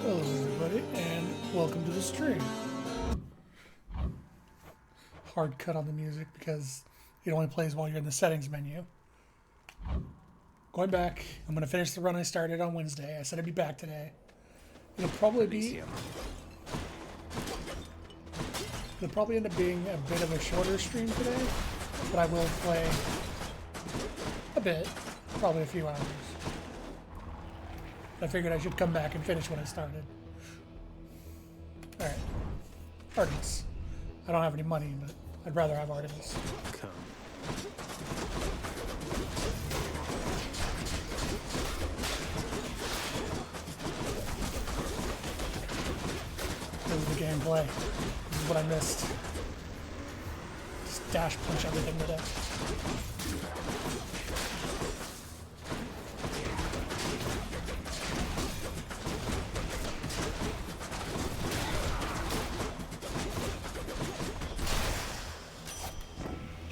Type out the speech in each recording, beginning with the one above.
Hello everybody and welcome to the stream. Hard cut on the music because it only plays while you're in the settings menu. Going back, I'm going to finish the run I started on Wednesday. I said I'd be back today. It'll probably end up being a bit of a shorter stream today, but I will play a bit, probably a few hours. I figured I should come back and finish what I started. Alright. Artemis. I don't have any money, but I'd rather have Artemis. Come. play. This is what I missed. Just dash punch everything with it.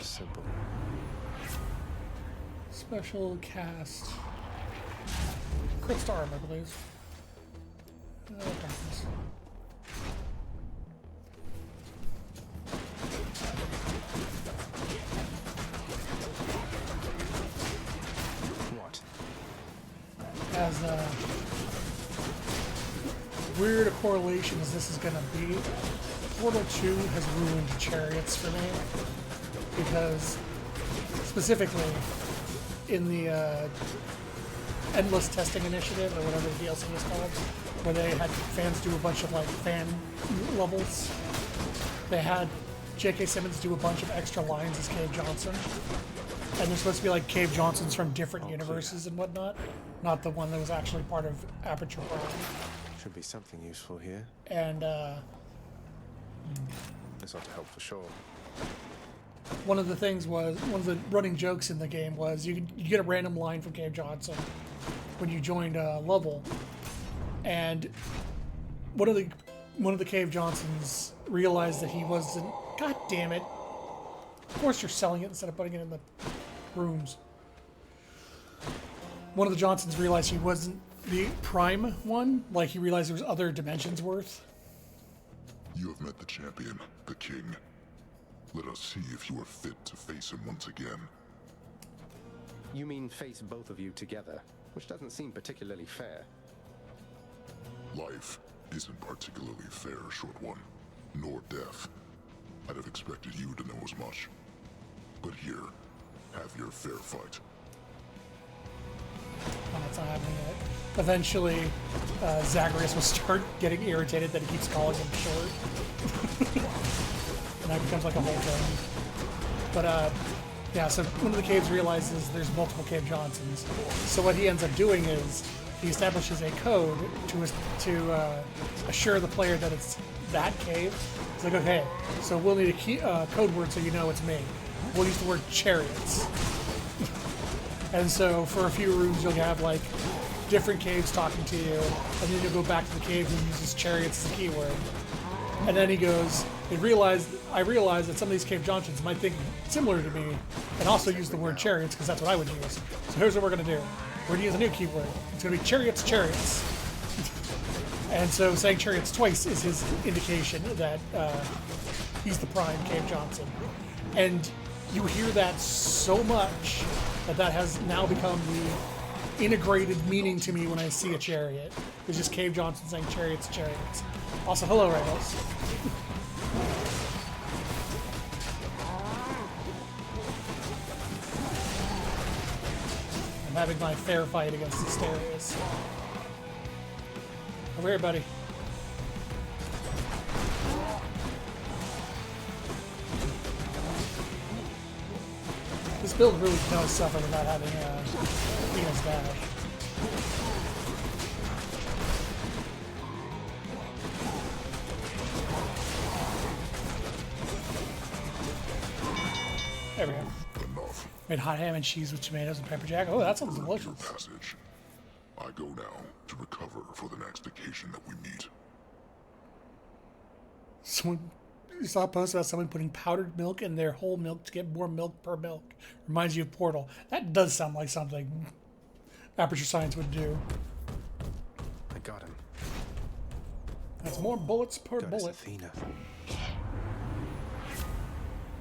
Simple. Special cast. Crit star armor, please. Darkness. What? As weird a correlation as this is going to be, Portal 2 has ruined chariots for me. Because, specifically, in the Endless Testing Initiative, or whatever the DLC is called, where they had fans do a bunch of, like, fan levels, they had J.K. Simmons do a bunch of extra lines as Cave Johnson. And they're supposed to be, like, Cave Johnsons from different universes and whatnot, not the one that was actually part of Aperture Prime. Should be something useful here. And, This ought to help for sure. one of the things was, one of the running jokes in the game was you get a random line from Cave Johnson when you joined Level, and one of the Cave Johnsons realized that he wasn't. God damn it! Of course you're selling it instead of putting it in the rooms. One of the Johnsons realized he wasn't the prime one. Like he realized there was other dimensions worth. You have met the champion, the king. Let us see if you are fit to face him once again. You mean face both of you together, which doesn't seem particularly fair. Life isn't particularly fair, Short One, nor death. I'd have expected you to know as much. But here, have your fair fight. Oh, that's not happening yet. Eventually, Zagreus will start getting irritated that he keeps calling him short. And that becomes like a whole thing. But, yeah, so one of the caves realizes there's multiple Cave Johnsons. So what he ends up doing is he establishes a code to assure the player that it's that cave. It's like, okay, so we'll need a code word so you know it's me. We'll use the word chariots. And so for a few rooms you'll have like different caves talking to you, and then you'll go back to the cave who uses chariots as a keyword. And then he goes, I realized that some of these Cave Johnsons might think similar to me and also use the word chariots because that's what I would use. So here's what we're going to do. We're going to use a new keyword. It's going to be chariots, chariots. And so saying chariots twice is his indication that he's the prime Cave Johnson. And you hear that so much that has now become the integrated meaning to me when I see a chariot. It's just Cave Johnson saying chariots, chariots. Also, hello, Ramos. I'm having my fair fight against Asterius. Over here, buddy. This build really does suffer without having Athena's dash. There we go. Enough. Made hot ham and cheese with tomatoes and pepper jack. Oh, that sounds Your delicious. passage. I go now to recover for the next occasion that we meet. Someone saw a post about someone putting powdered milk in their whole milk to get more milk per milk. Reminds you of Portal. That does sound like something Aperture Science would do. I got him. That's more bullets per Goddess bullet. Athena.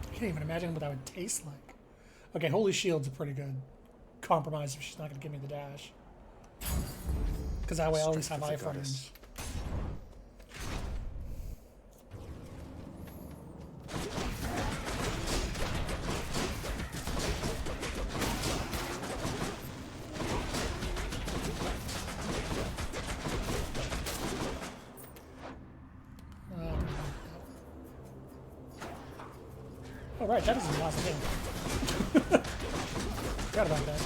I can't even imagine what that would taste like. Okay, Holy Shield's a pretty good compromise if she's not going to give me the dash. Because that way I always have Strength of the iframes. Oh, right, that is the last thing. Forgot about that.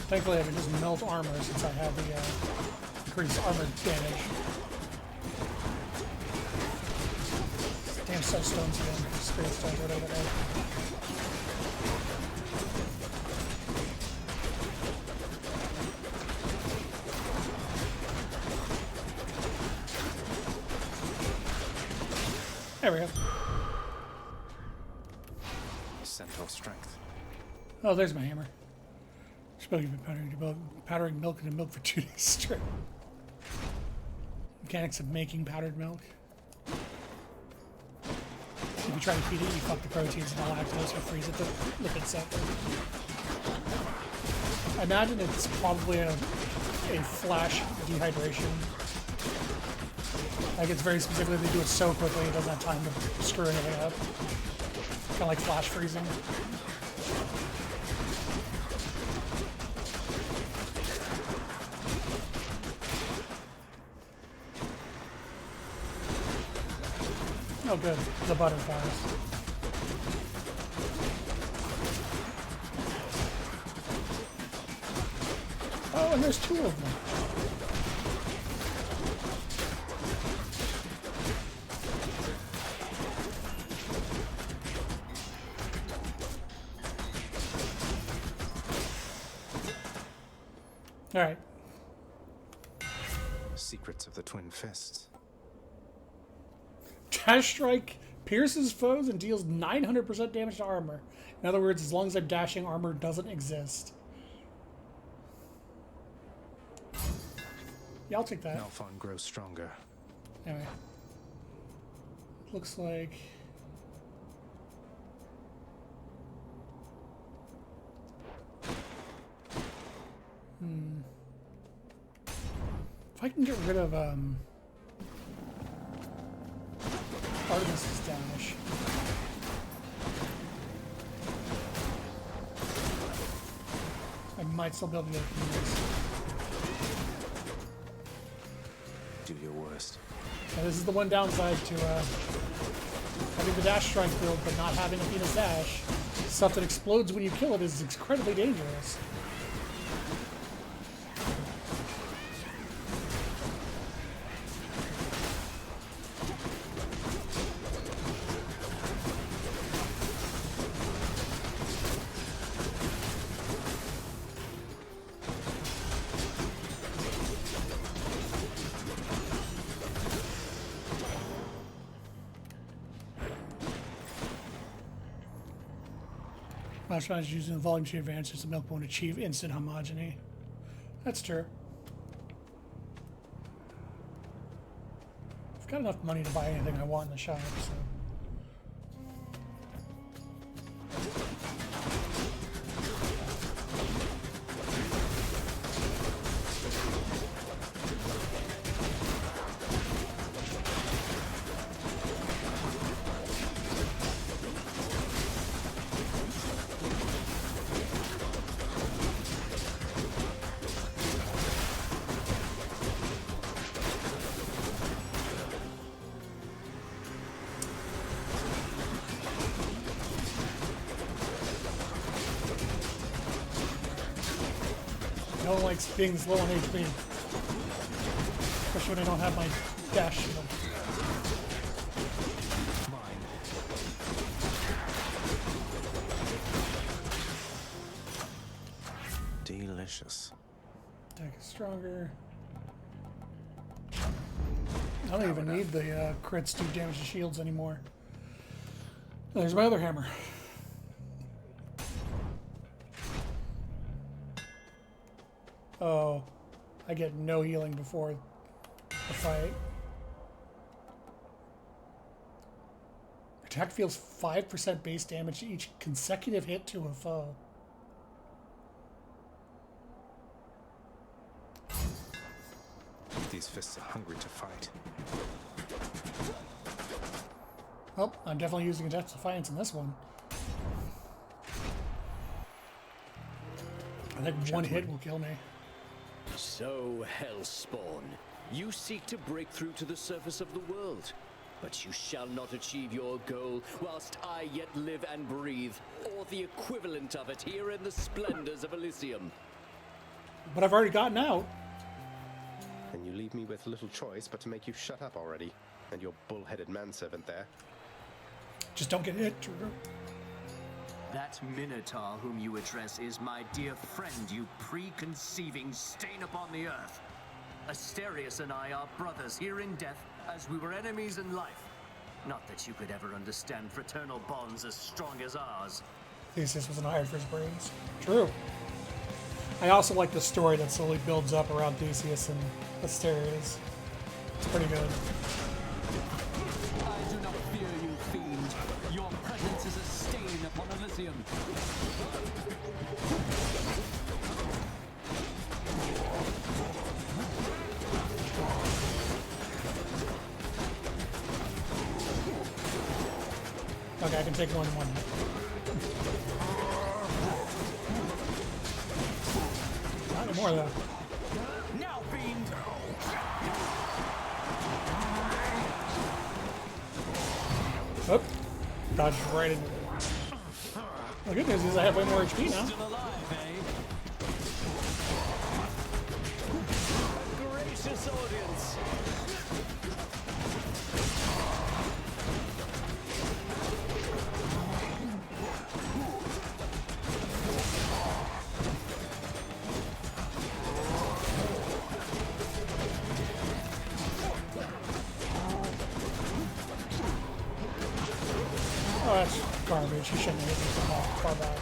Thankfully, I can just melt armor since I have the increased armor damage. Damn soul stones again. Spirit stones, whatever they are. There we go. Centaur strength. Oh, there's my hammer. Spoken of powdering milk into milk for 2 days straight. Mechanics of making powdered milk. If you try to feed it, you fuck the proteins and the lactose or freeze it to lipid sector. I imagine it's probably a flash dehydration. Like it's very specifically, they do it so quickly it doesn't have time to screw anything up. Kind of like flash freezing. Oh good, the butterflies. Oh, and there's 2 of them. All right. Secrets of the Twin Fists. Dash Strike pierces foes and deals 900% damage to armor. In other words, as long as I'm dashing, armor doesn't exist. Yeah, I'll take that. Malphon grows stronger. Anyway. Looks like... If I can get rid of, Artemis's dash. I might still be able to get it from this. Do your worst. Now, this is the one downside to having the dash strike build, but not having Athena's dash. Stuff that explodes when you kill it is incredibly dangerous. Flashbang is using the volume to advance as the milk won't achieve instant homogeny. That's true. I've got enough money to buy anything I want in the shop, so. No one likes being this low on HP. Especially when I don't have my dash shield. Mine. Delicious. Attack is stronger. I don't even need the crits to do damage to shields anymore. There's my other hammer. Oh, I get no healing before the fight. Attack deals 5% base damage to each consecutive hit to a foe. These fists are hungry to fight. Well, I'm definitely using a Death Defiance in this one. I think one hit will kill me. So, Hellspawn, you seek to break through to the surface of the world, but you shall not achieve your goal whilst I yet live and breathe, or the equivalent of it here in the splendors of Elysium. But I've already gotten out. And you leave me with little choice but to make you shut up already. And your bull-headed manservant there. Just don't get hit, Drew. That Minotaur whom you address is my dear friend, you preconceiving stain upon the earth. Asterius and I are brothers here in death, as we were enemies in life. Not that you could ever understand fraternal bonds as strong as ours. Theseus wasn't hired for his brains. True. I also like the story that slowly builds up around Theseus and Asterius. It's pretty good. I do not fear you, fiend. Your presence is a stain upon Elysium. Okay, I can take one. Not anymore, though. Now, fiend! Oh, dodged right into it. The good news is I have way more HP now. Still alive, eh? Gracious audience. Oh, that's garbage. He shouldn't have hit me from that far back.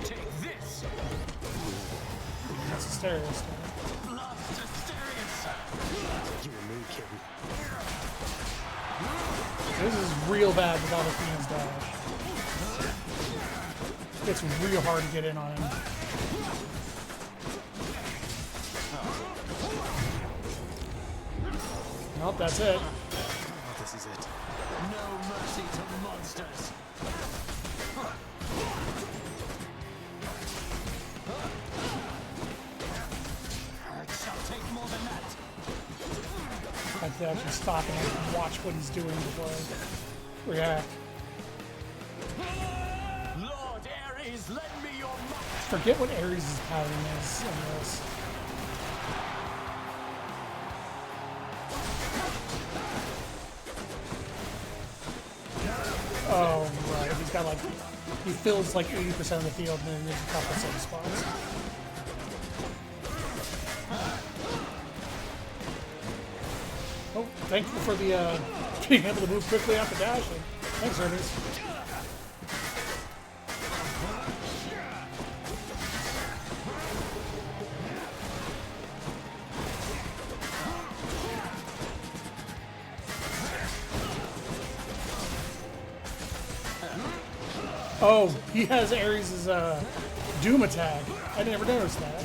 Take this! That's Asterius. Blast Asterius! You and me, kid. This is real bad without a Phoenix dash. It's real hard to get in on him. Nope, that's it. This is it. No mercy to monsters! It shall take more than that! I have to actually stop and watch what he's doing before I react. Lord Ares, lend me your might! Forget what Ares' pattern is in this. Oh, right. He's got like, he fills like 80% of the field and then there's a couple safe spots. Oh, thankful for the, being able to move quickly after dashing. Thanks, Ernest. Oh, he has Ares' Doom attack. I never noticed that.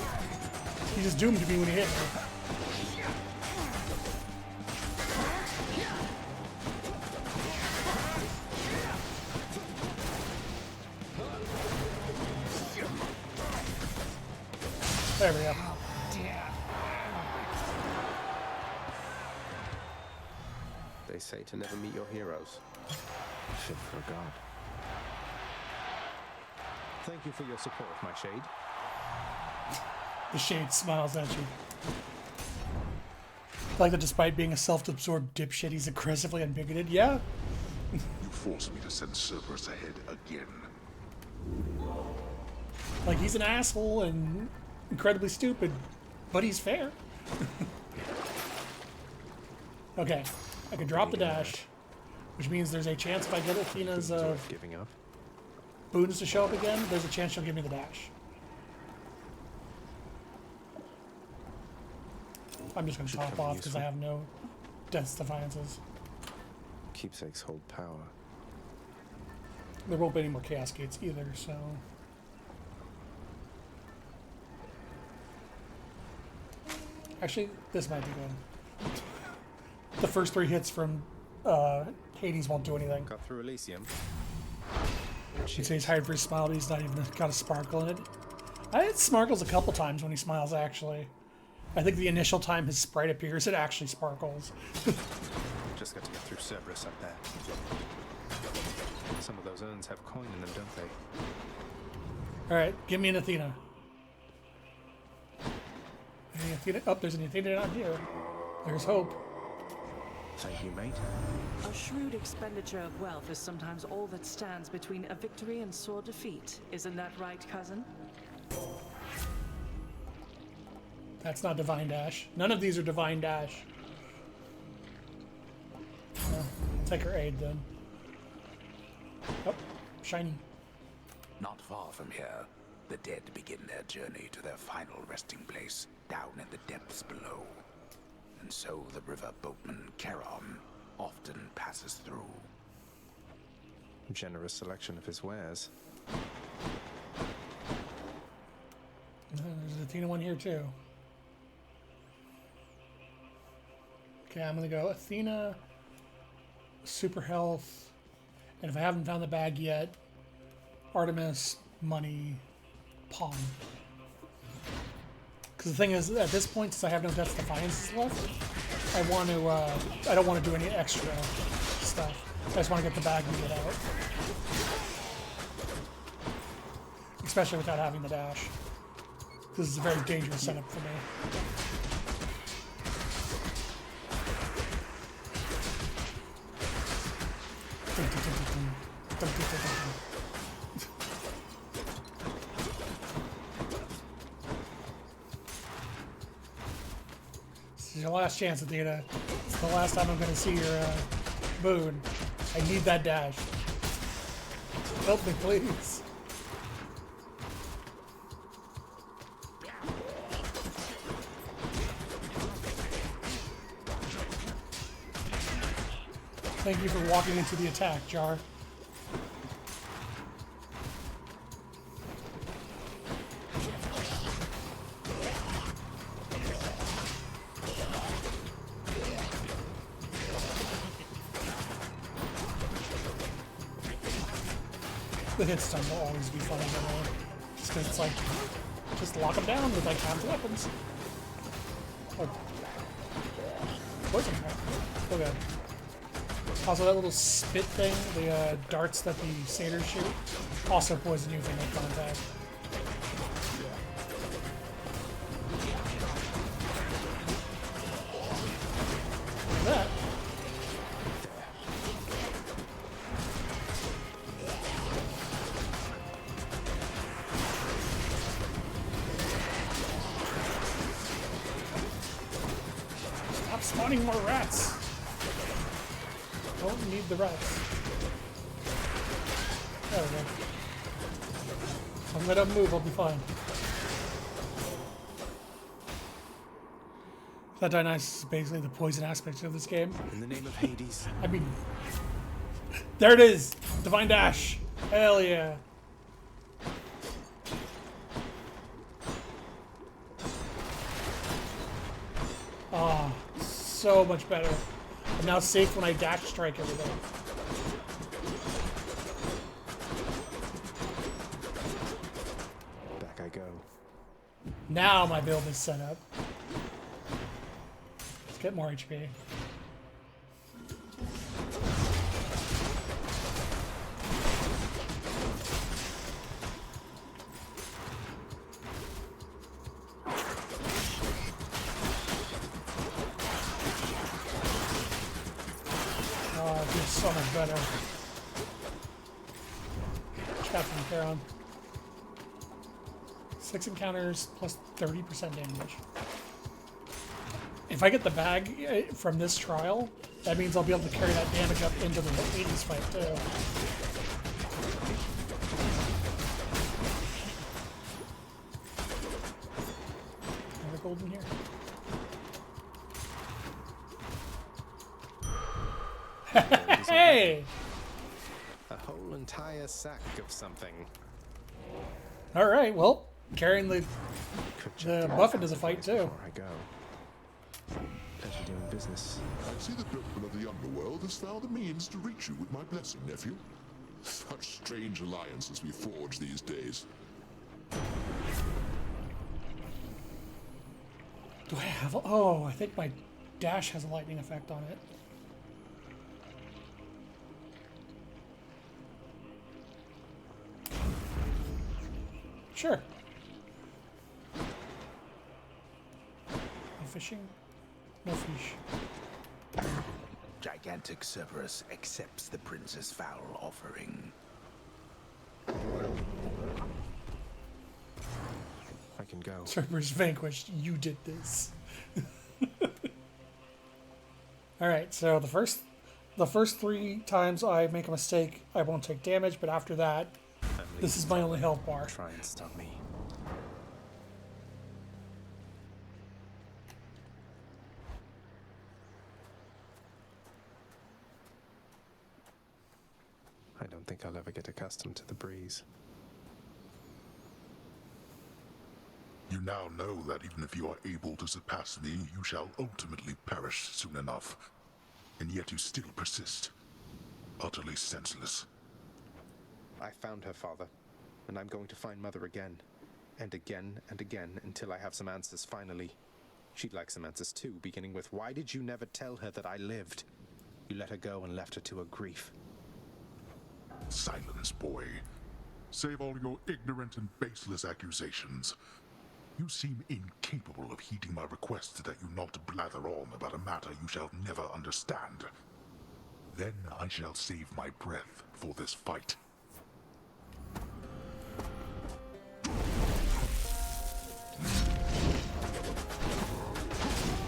He just doomed me when he hit me. There we go. They say to never meet your heroes. Fit for a god. Thank you for your support, my shade. The shade smiles at you. Like that despite being a self-absorbed dipshit, he's aggressively unbigoted. Yeah. You forced me to send Cerberus ahead again. Like he's an asshole and incredibly stupid, but he's fair. Okay, I can drop the dash, which means there's a chance if I get Athena's Giving up. boons to show up again, there's a chance she'll give me the dash. I'm just going to top off because I have no Death's Defiances. Keepsakes hold power. There won't be any more Chaos Gates either, so... Actually, this might be good. The first 3 hits from Hades won't do anything. Got through Elysium. You say he's hired for his smile, but he's not even got a sparkle in it. It sparkles a couple times when he smiles, actually. I think the initial time his sprite appears, it actually sparkles. Just got to get through Cerberus up there. Some of those urns have coin in them, don't they? Alright, give me an Athena. Any Athena? Oh, there's an Athena down here. There's hope. Thank you, mate. A shrewd expenditure of wealth is sometimes all that stands between a victory and sore defeat. Isn't that right, cousin? That's not Divine Dash. None of these are Divine Dash. Take her aid then. Oh, shiny. Not far from here, the dead begin their journey to their final resting place down in the depths below. And so the river boatman Charon often passes through. Generous selection of his wares. There's an Athena one here too. Okay, I'm gonna go Athena, super health, and if I haven't found the bag yet, Artemis, money, pawn. Because the thing is, at this point, since I have no Death's Defiances left, I want to. I don't want to do any extra stuff. I just want to get the bag and get out, especially without having the dash. This is a very dangerous setup for me. This is your last chance, Athena. It's the last time I'm going to see your boon. I need that dash. Help me, please. Thank you for walking into the attack, Jar. The hit stun will always be fun anyway. Just because it's like, just lock them down with like half the weapons. Oh. Poison trap. Okay. Also, that little spit thing, the darts that the satyrs shoot, also poison you if you make contact. Look at that. Stop spawning more rats. Don't need the rats. There we go. I'm gonna move, I'll be fine. That Dionysus is basically the poison aspect of this game. In the name of Hades. I mean, there it is! Divine Dash! Hell yeah! Ah, so much better. I'm now safe when I dash strike everything. Back I go. Now my build is set up. Let's get more HP. So much better. Captain Charon. 6 encounters plus 30% damage. If I get the bag from this trial, that means I'll be able to carry that damage up into the Hades fight too. Another gold in here. Hey! A whole entire sack of something. Alright, well, carrying the Could check buffet is a fight too. before I go. Pleasure doing business. I see the boatman of the underworld has found a means to reach you with my blessing, nephew. Such strange alliances we forge these days. Do I have... Oh, I think my dash has a lightning effect on it. Sure. fishing? No fish. Gigantic Cerberus accepts the prince's foul offering. I can go. Cerberus vanquished. You did this. All right. So the first 3 times I make a mistake, I won't take damage. But after that, this is my only health bar. Try and stop me. I don't think I'll ever get accustomed to the breeze. You now know that even if you are able to surpass me, you shall ultimately perish soon enough. And yet you still persist. Utterly senseless. I found her, father, and I'm going to find Mother again. And again and again until I have some answers finally. She'd like some answers too, beginning with, why did you never tell her that I lived? You let her go and left her to her grief. Silence, boy. Save all your ignorant and baseless accusations. You seem incapable of heeding my request that you not blather on about a matter you shall never understand. Then I shall save my breath for this fight.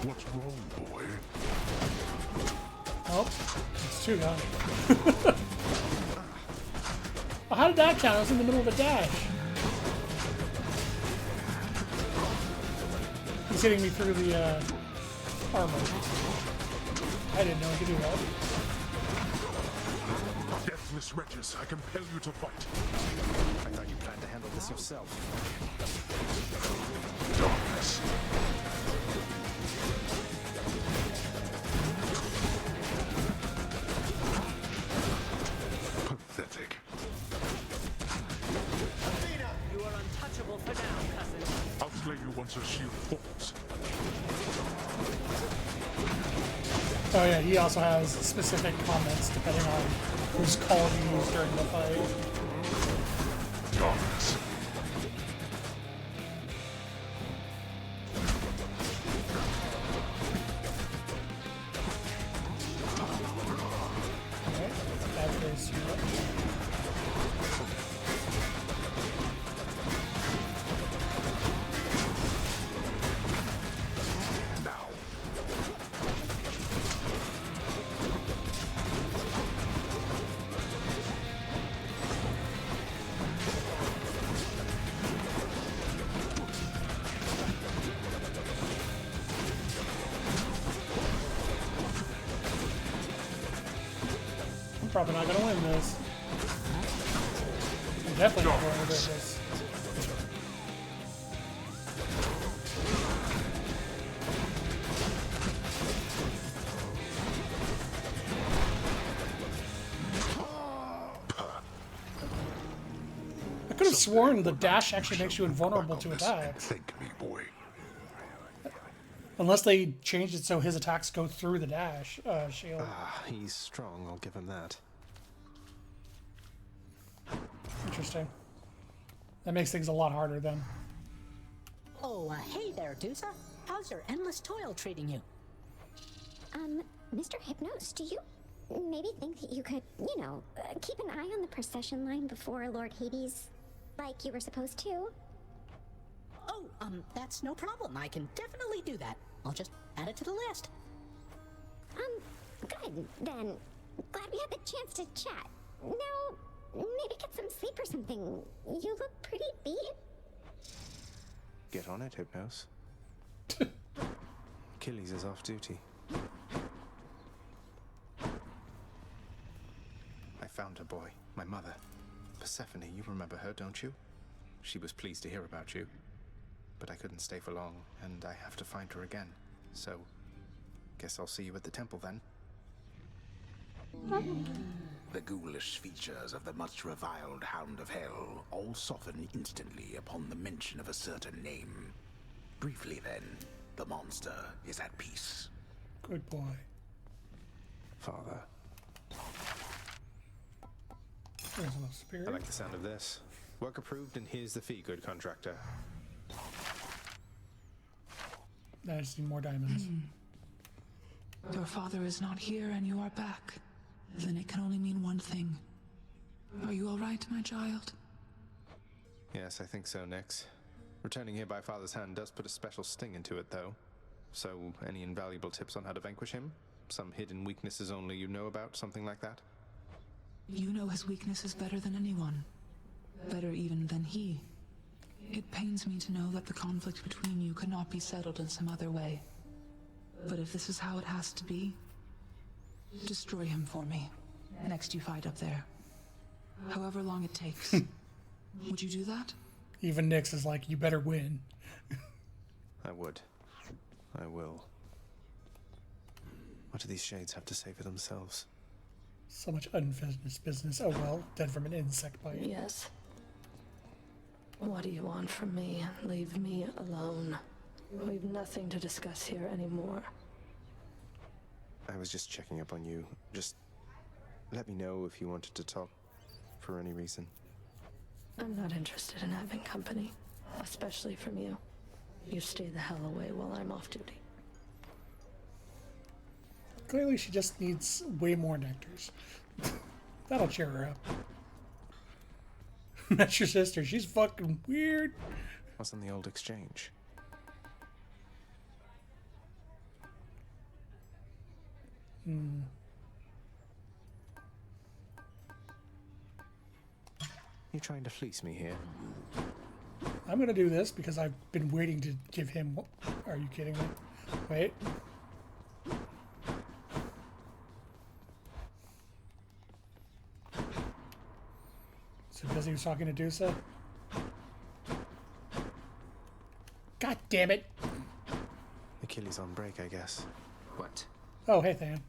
What's wrong, boy? Oh, it's 2 gone. Well, how did that count? I was in the middle of a dash. He's hitting me through the armor. I didn't know he could do that. Deathless wretches, I compel you to fight. I thought you planned to handle this yourself. Darkness. Pathetic. You are untouchable for now, cousin. I'll slay you once her shield falls. Oh yeah, he also has specific comments depending on whose call he used during the fight. Darkness. Okay, that is Now. I'm probably not gonna win this. I'm definitely not going to win this. I could have sworn the dash actually makes you invulnerable to attacks. Thank me, boy. Unless they changed it so his attacks go through the dash shield. Ah, he's strong, I'll give him that. Interesting. That makes things a lot harder then. Oh, hey there, Dusa. How's your endless toil treating you? Mr. Hypnos, do you maybe think that you could, keep an eye on the procession line before Lord Hades, like you were supposed to? Oh, that's no problem. I can definitely do that. I'll just add it to the list. Good, then. Glad we had the chance to chat. Now, maybe get some sleep or something. You look pretty beat. Get on it, Hypnos. Achilles is off duty. I found her, boy. My mother. Persephone, you remember her, don't you? She was pleased to hear about you. But I couldn't stay for long, and I have to find her again. So, guess I'll see you at the temple then. The ghoulish features of the much reviled Hound of Hell all soften instantly upon the mention of a certain name. Briefly then, the monster is at peace. Good boy. Father. There's a little spirit. I like the sound of this. Work approved, and here's the fee, good contractor. I just need more diamonds. Your father is not here and you are back. Then it can only mean one thing. Are you all right, my child? Yes, I think so, Nyx. Returning here by Father's hand does put a special sting into it, though. So, any invaluable tips on how to vanquish him? Some hidden weaknesses only you know about, something like that? You know his weaknesses better than anyone. Better even than he. It pains me to know that the conflict between you could not be settled in some other way. But if this is how it has to be, destroy him for me. Next you fight up there. However long it takes. Would you do that? Even Nyx is like, you better win. I would. I will. What do these shades have to say for themselves? So much unfinished business. Oh well, dead from an insect bite. Yes. What do you want from me? Leave me alone. We've nothing to discuss here anymore. I was just checking up on you. Just let me know if you wanted to talk for any reason. I'm not interested in having company, especially from you. You stay the hell away while I'm off duty. Clearly she just needs way more nectars. That'll cheer her up. That's your sister. She's fucking weird. What's in the old exchange? You trying to fleece me here? I'm gonna do this because I've been waiting to give him... Are you kidding me? Wait. So because he was talking to Dusa? God damn it! Achilles on break, I guess. What? Oh, hey, Than.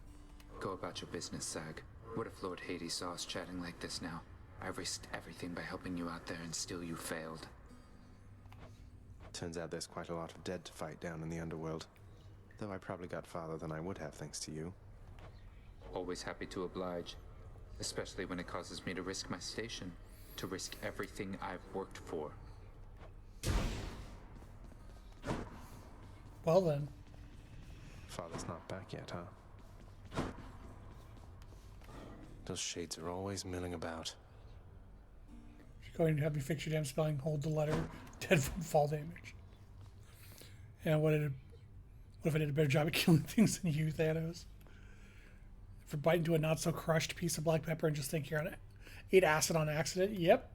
Go about your business, Zag. What if Lord Hades saw us chatting like this now? I risked everything by helping you out there and still you failed. Turns out there's quite a lot of dead to fight down in the underworld. Though I probably got farther than I would have thanks to you. Always happy to oblige. Especially when it causes me to risk my station. To risk everything I've worked for. Well then. Father's not back yet, huh? Those shades are always milling about. She's going to have me fix your damn spelling. Hold the letter. Dead from fall damage. And what if I did a better job at killing things than you, Thanos? For biting into a not so crushed piece of black pepper and just think you're on ate acid on accident. Yep.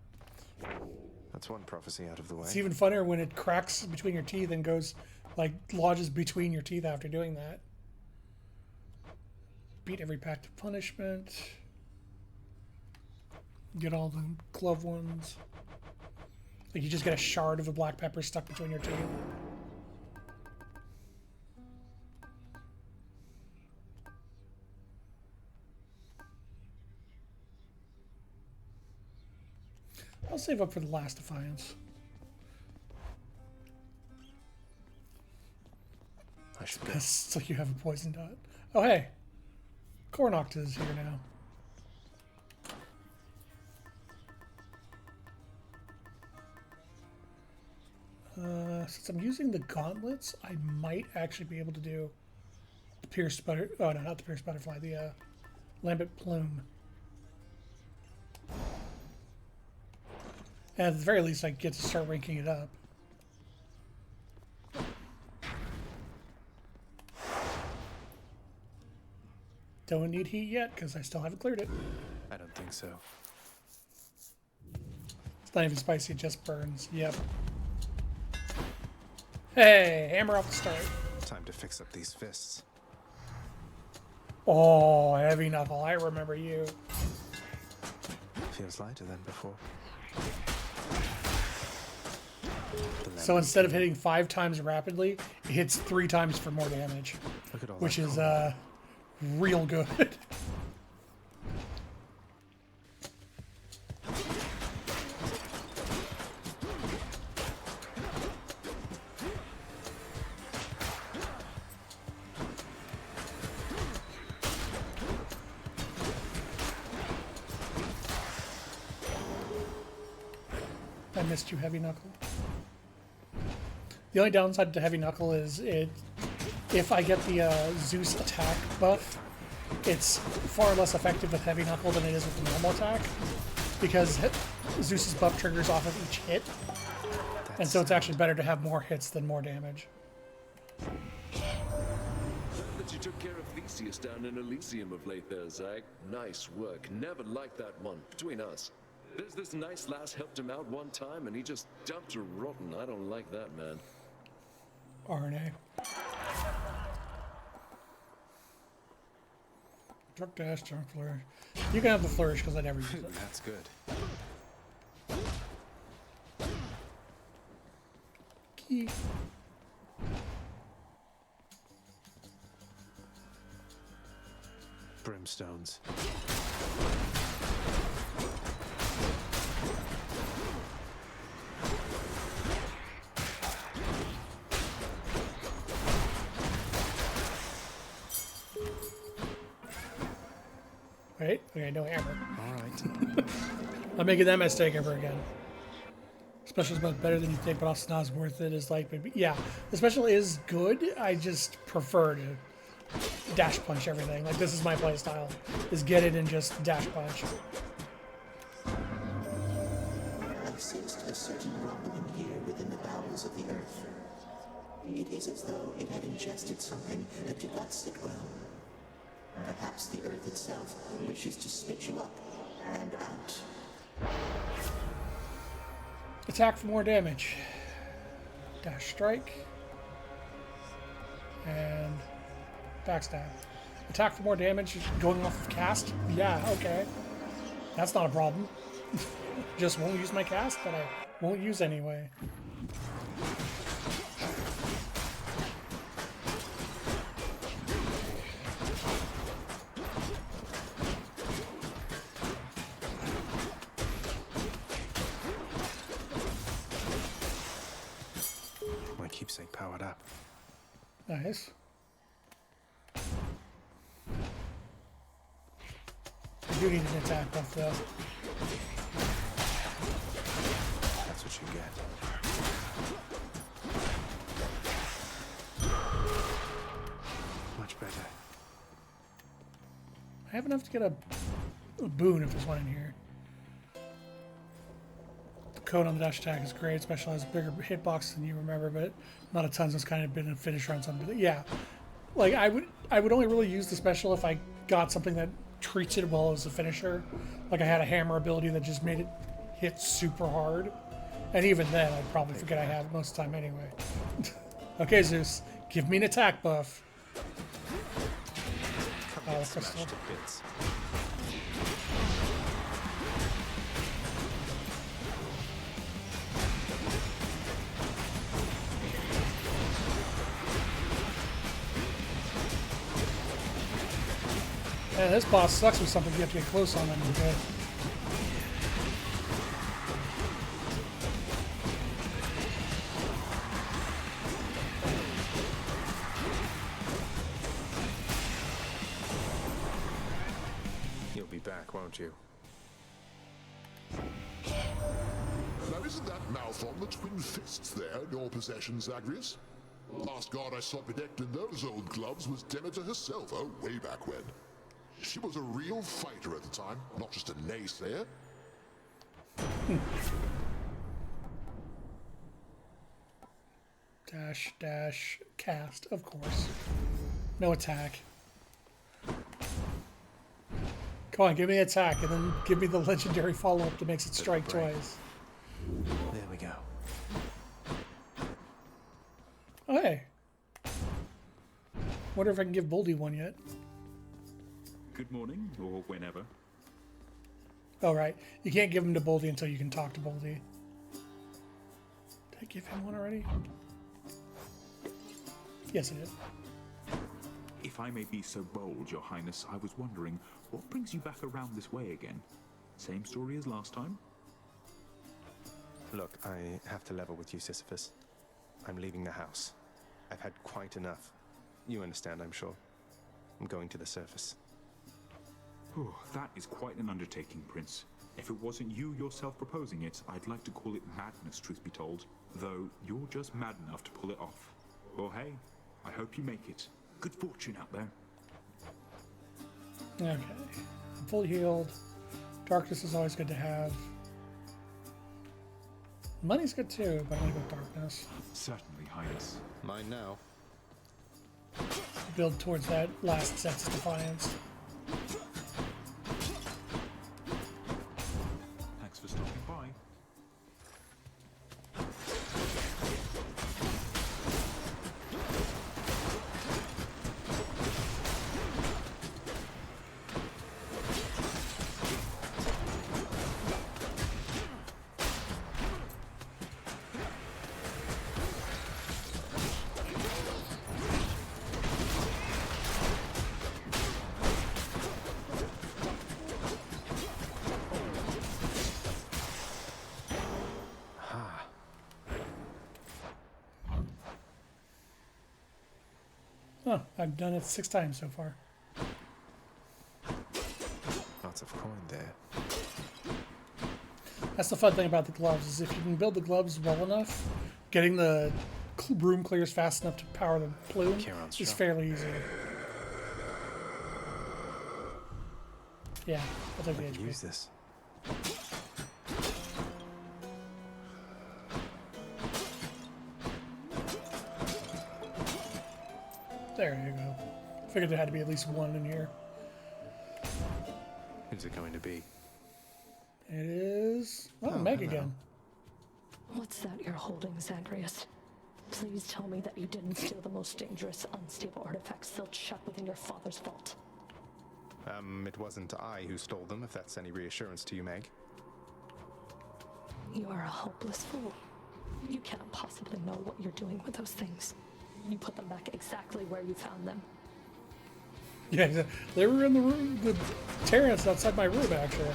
That's one prophecy out of the way. It's even funnier when it cracks between your teeth and goes, like, lodges between your teeth after doing that. Beat every pact of punishment. Get all the glove ones. Like, you just get a shard of a black pepper stuck between your teeth. I'll save up for the last Defiance. I should go. So you have a poison dot. Oh, hey. Cornoct is here now. Since I'm using the gauntlets, I might actually be able to do the pierced butter. Oh no, not the pierced butterfly. The lambent plume. And at the very least, I get to start ranking it up. Don't need heat yet because I still haven't cleared it. I don't think so. It's not even spicy; it just burns. Yep. Hey, hammer off the start. Time to fix up these fists. Oh, heavy knuckle. I remember you. Feels lighter than before. So instead of hitting 5 times rapidly, it hits 3 times for more damage, Look at all which that is real good. I missed you, Heavy Knuckle. The only downside to Heavy Knuckle is it if I get the Zeus attack buff, it's far less effective with Heavy Knuckle than it is with the normal attack, because Zeus's buff triggers off of each hit, and so it's actually better to have more hits than more damage. That you took care of Theseus down in Elysium of late there, Zag. Nice work. Never liked that one. Between us. There's this nice lass helped him out one time, and he just dumped her rotten. I don't like that, man. RNA. Truck dash, junk flourish. You can have the flourish because I never use it. That's good. Key. Brimstones. Right? Okay, no hammer. Alright. Not making that mistake ever again. Special is much better than you think, but also not as worth it as like maybe. Yeah, the special is good. I just prefer to dash punch everything. Like, this is my play style, is get it and just dash punch. I sensed a certain rumbling here within the bowels of the earth. It is as though it had ingested something that did not sit well. Perhaps the earth itself wishes to spit you up and out. Attack for more damage. Dash strike. And backstab. Attack for more damage going off of cast? Yeah, okay. That's not a problem. Just won't use my cast that I won't use anyway. My keepsake powered up. Nice. I do need an attack buff though. That's what you get. Much better. I have enough to get a boon if there's one in here. The code on the dash attack is great. Special has a bigger hitbox than you remember, but not a ton, so it's kind of been a finisher on something. Yeah, like I would only really use the special if I got something that treats it well as a finisher. Like I had a hammer ability that just made it hit super hard, and even then I'd probably forget I have it most of the time anyway. Okay, Zeus, give me an attack buff. Oh, crystal. Yeah, this boss sucks with something you have to get close on them. Okay. You'll be back, won't you? Now isn't that mouth on the twin fists there in your possession, Zagreus? Last god I saw bedecked in those old gloves was Demeter herself, oh, way back when. She was a real fighter at the time, not just a naysayer. Dash, dash, cast, of course. No attack. Come on, give me attack, and then give me the legendary follow-up that makes it strike twice. There we go. Oh, hey. Wonder if I can give Boldy one yet. Good morning, or whenever. Oh, right. You can't give him to Boldy until you can talk to Boldy. Did I give him one already? Yes, I did. If I may be so bold, Your Highness, I was wondering, what brings you back around this way again? Same story as last time? Look, I have to level with you, Sisyphus. I'm leaving the house. I've had quite enough. You understand, I'm sure. I'm going to the surface. Whew, that is quite an undertaking, Prince. If it wasn't you yourself proposing it, I'd like to call it madness, truth be told. Though, you're just mad enough to pull it off. Well, hey, I hope you make it. Good fortune out there. Okay. I'm fully healed. Darkness is always good to have. Money's good too, but I'm gonna go darkness. Certainly, Highness. Mine now. Build towards that last set's defiance. Thanks for stopping by. Oh, I've done it 6 times so far. Lots of coin there. That's the fun thing about the gloves, is if you can build the gloves well enough, getting the room clears fast enough to power the plume is fairly easy. Yeah, I'll take the HP. Use this. There you go. Figured there had to be at least one in here. Who's it going to be? It is... Oh, Meg again. What's that you're holding, Zagreus? Please tell me that you didn't steal the most dangerous, unstable artifacts sealed shut within your father's vault. It wasn't I who stole them, if that's any reassurance to you, Meg. You are a hopeless fool. You cannot possibly know what you're doing with those things. You put them back exactly where you found them. Yeah, they were in the room, the Terrence outside my room, actually.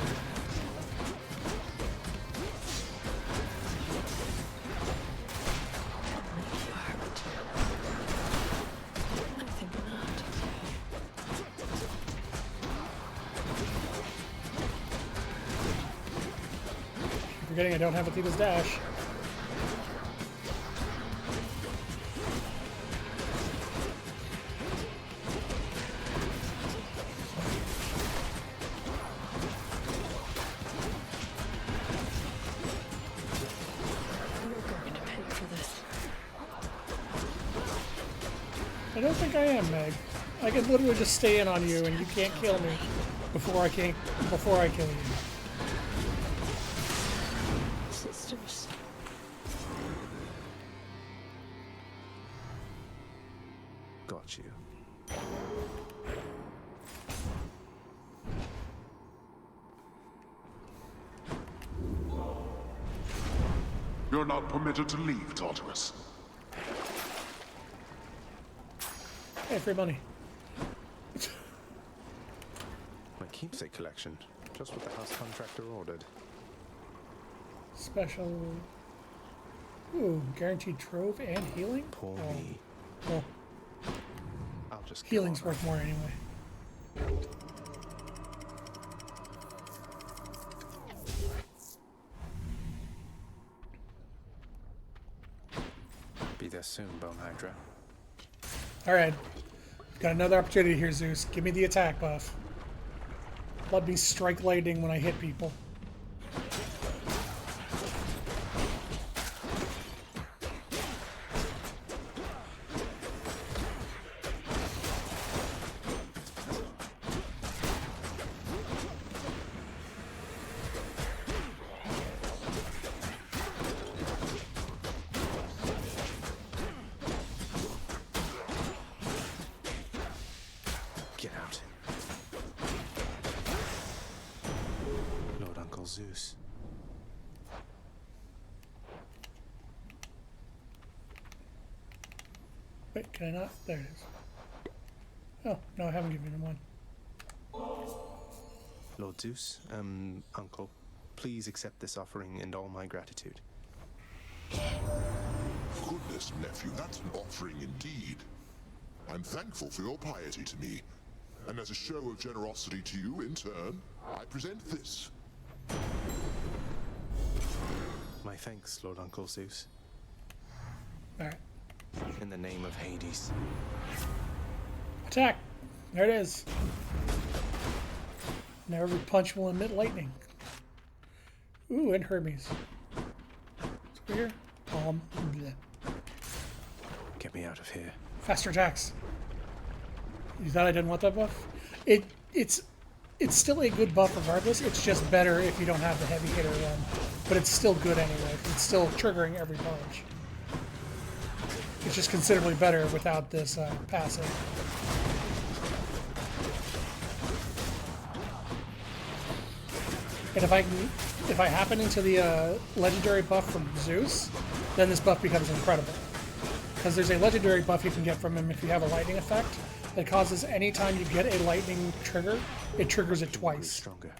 Forgetting I don't have Athena's dash. I don't think I am, Meg. I could literally just stay in on you and you can't kill me before I kill you. Sisters. Got you. You're not permitted to leave, Tartarus. Hey, free money. My keepsake collection. Just what the house contractor ordered. Special... Ooh, guaranteed trove and healing? Poor me. Well, I'll just healing's worth more anyway. Be there soon, Bone Hydra. Alright. Got another opportunity here, Zeus. Give me the attack buff. Let me strike lightning when I hit people. Get out. Lord Uncle Zeus. Wait, can I not? There it is. Oh, no, I haven't given him one. Lord Zeus, Uncle, please accept this offering and all my gratitude. Goodness, nephew, that's an offering indeed. I'm thankful for your piety to me, and as a show of generosity to you in turn, I present this. My thanks, Lord Uncle Zeus. Alright. In the name of Hades. Attack! There it is. Now every punch will emit lightning. Ooh, and Hermes. What's over here? Bleh. Get me out of here. Faster attacks. You thought I didn't want that buff? It's still a good buff regardless. It's just better if you don't have the heavy hitter one. But it's still good anyway. It's still triggering every punch. It's just considerably better without this passive. And if I happen into the legendary buff from Zeus, then this buff becomes incredible. Because there's a legendary buff you can get from him if you have a lightning effect that causes any time you get a lightning trigger, it triggers it twice. Stronger.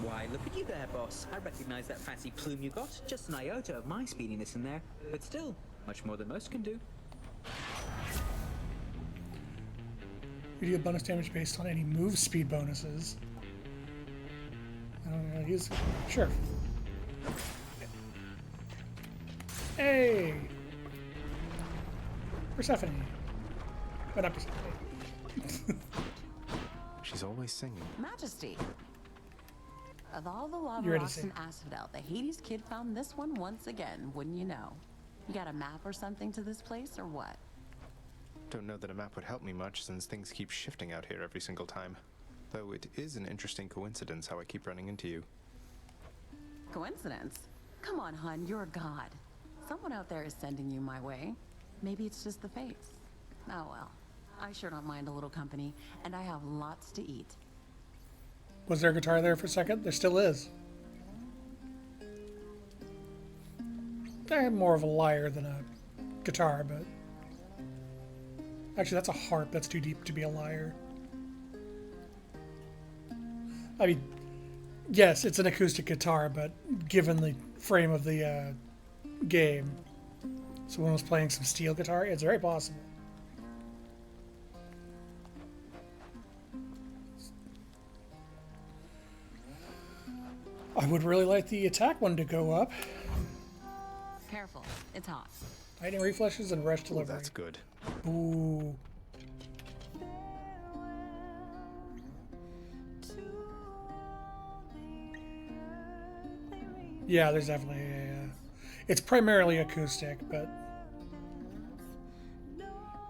Why, look at you there, boss. I recognize that fancy plume you got. Just an iota of my speediness in there. But still, much more than most can do. You deal bonus damage based on any move speed bonuses. I don't know, use sure. Hey! Persephone. But not Persephone. She's always singing. Majesty. Of all the lava You're ready to rocks in sing. Asphodel, the Hades kid found this one once again, wouldn't you know? You got a map or something to this place, or what? Don't know that a map would help me much since things keep shifting out here every single time. Though it is an interesting coincidence how I keep running into you. Coincidence? Come on, hun, you're a god. Someone out there is sending you my way. Maybe it's just the fates. Oh well. I sure don't mind a little company, and I have lots to eat. Was there a guitar there for a second? There still is. I'm more of a lyre than a guitar, but... Actually, that's a harp. That's too deep to be a lyre. I mean, yes, it's an acoustic guitar, but given the frame of the game, someone was playing some steel guitar, it's very possible. I would really like the attack one to go up. Careful, it's hot. Lightning reflexes and rush delivery. That's good. Ooh. Yeah, there's definitely a... it's primarily acoustic, but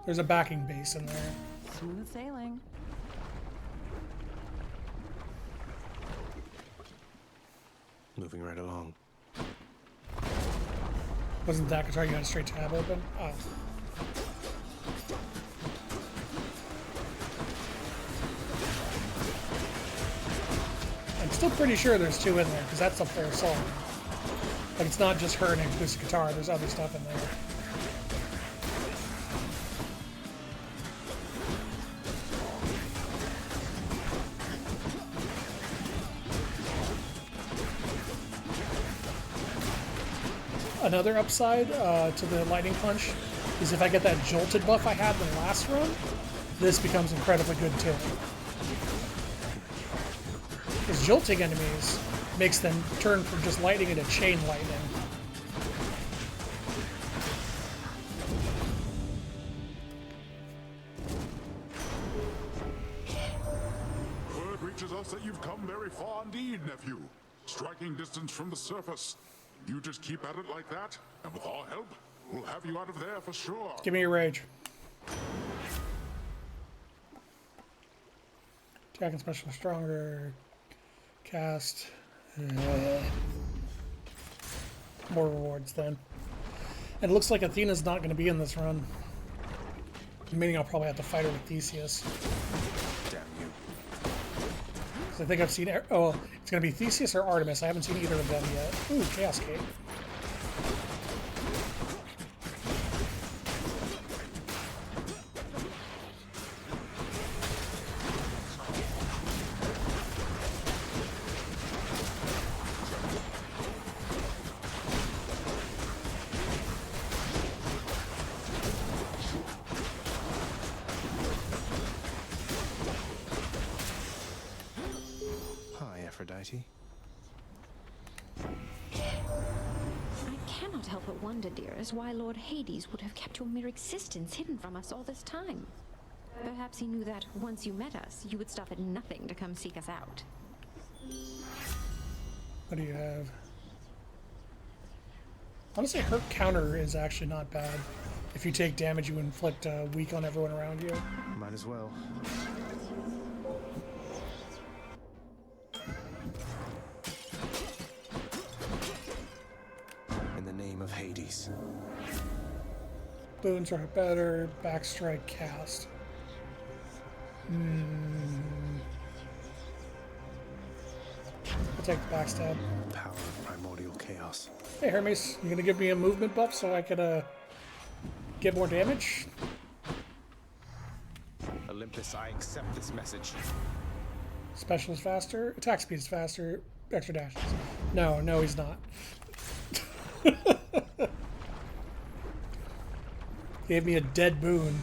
there's a backing bass in there. Smooth sailing. Moving right along. Wasn't that guitar you had a straight tab open? Oh. I'm still pretty sure there's two in there, because that's a full song. Like, it's not just her and an acoustic guitar, there's other stuff in there. Another upside to the lightning punch is if I get that jolted buff I had in the last run, this becomes incredibly good too. Because jolting enemies makes them turn from just lightning into chain lightning. Word reaches us that you've come very far indeed, nephew. Striking distance from the surface. You just keep at it like that, and with our help, we'll have you out of there for sure. Give me your rage. Attack and special stronger. Cast. More rewards then. And it looks like Athena's not going to be in this run. Meaning I'll probably have to fight her with Theseus. Damn you. I think I've seen... Oh, it's going to be Theseus or Artemis. I haven't seen either of them yet. Ooh, Chaos Cape. Hi, Aphrodite. I cannot cannot help but wonder, dearest, why Lord Hades would have kept your mere existence hidden from us all this time. Perhaps he knew that once you met us, you would stop at nothing to come seek us out. What do you have? Honestly, her counter is actually not bad. If you take damage, you inflict weak on everyone around you. Might as well. In the name of Hades. Boons are better. Backstrike cast. I'll take the backstab. Power of primordial chaos. Hey Hermes, you gonna give me a movement buff so I can get more damage? Olympus, I accept this message. Special is faster. Attack speed is faster. Extra dash. No, he's not. Gave me a dead boon.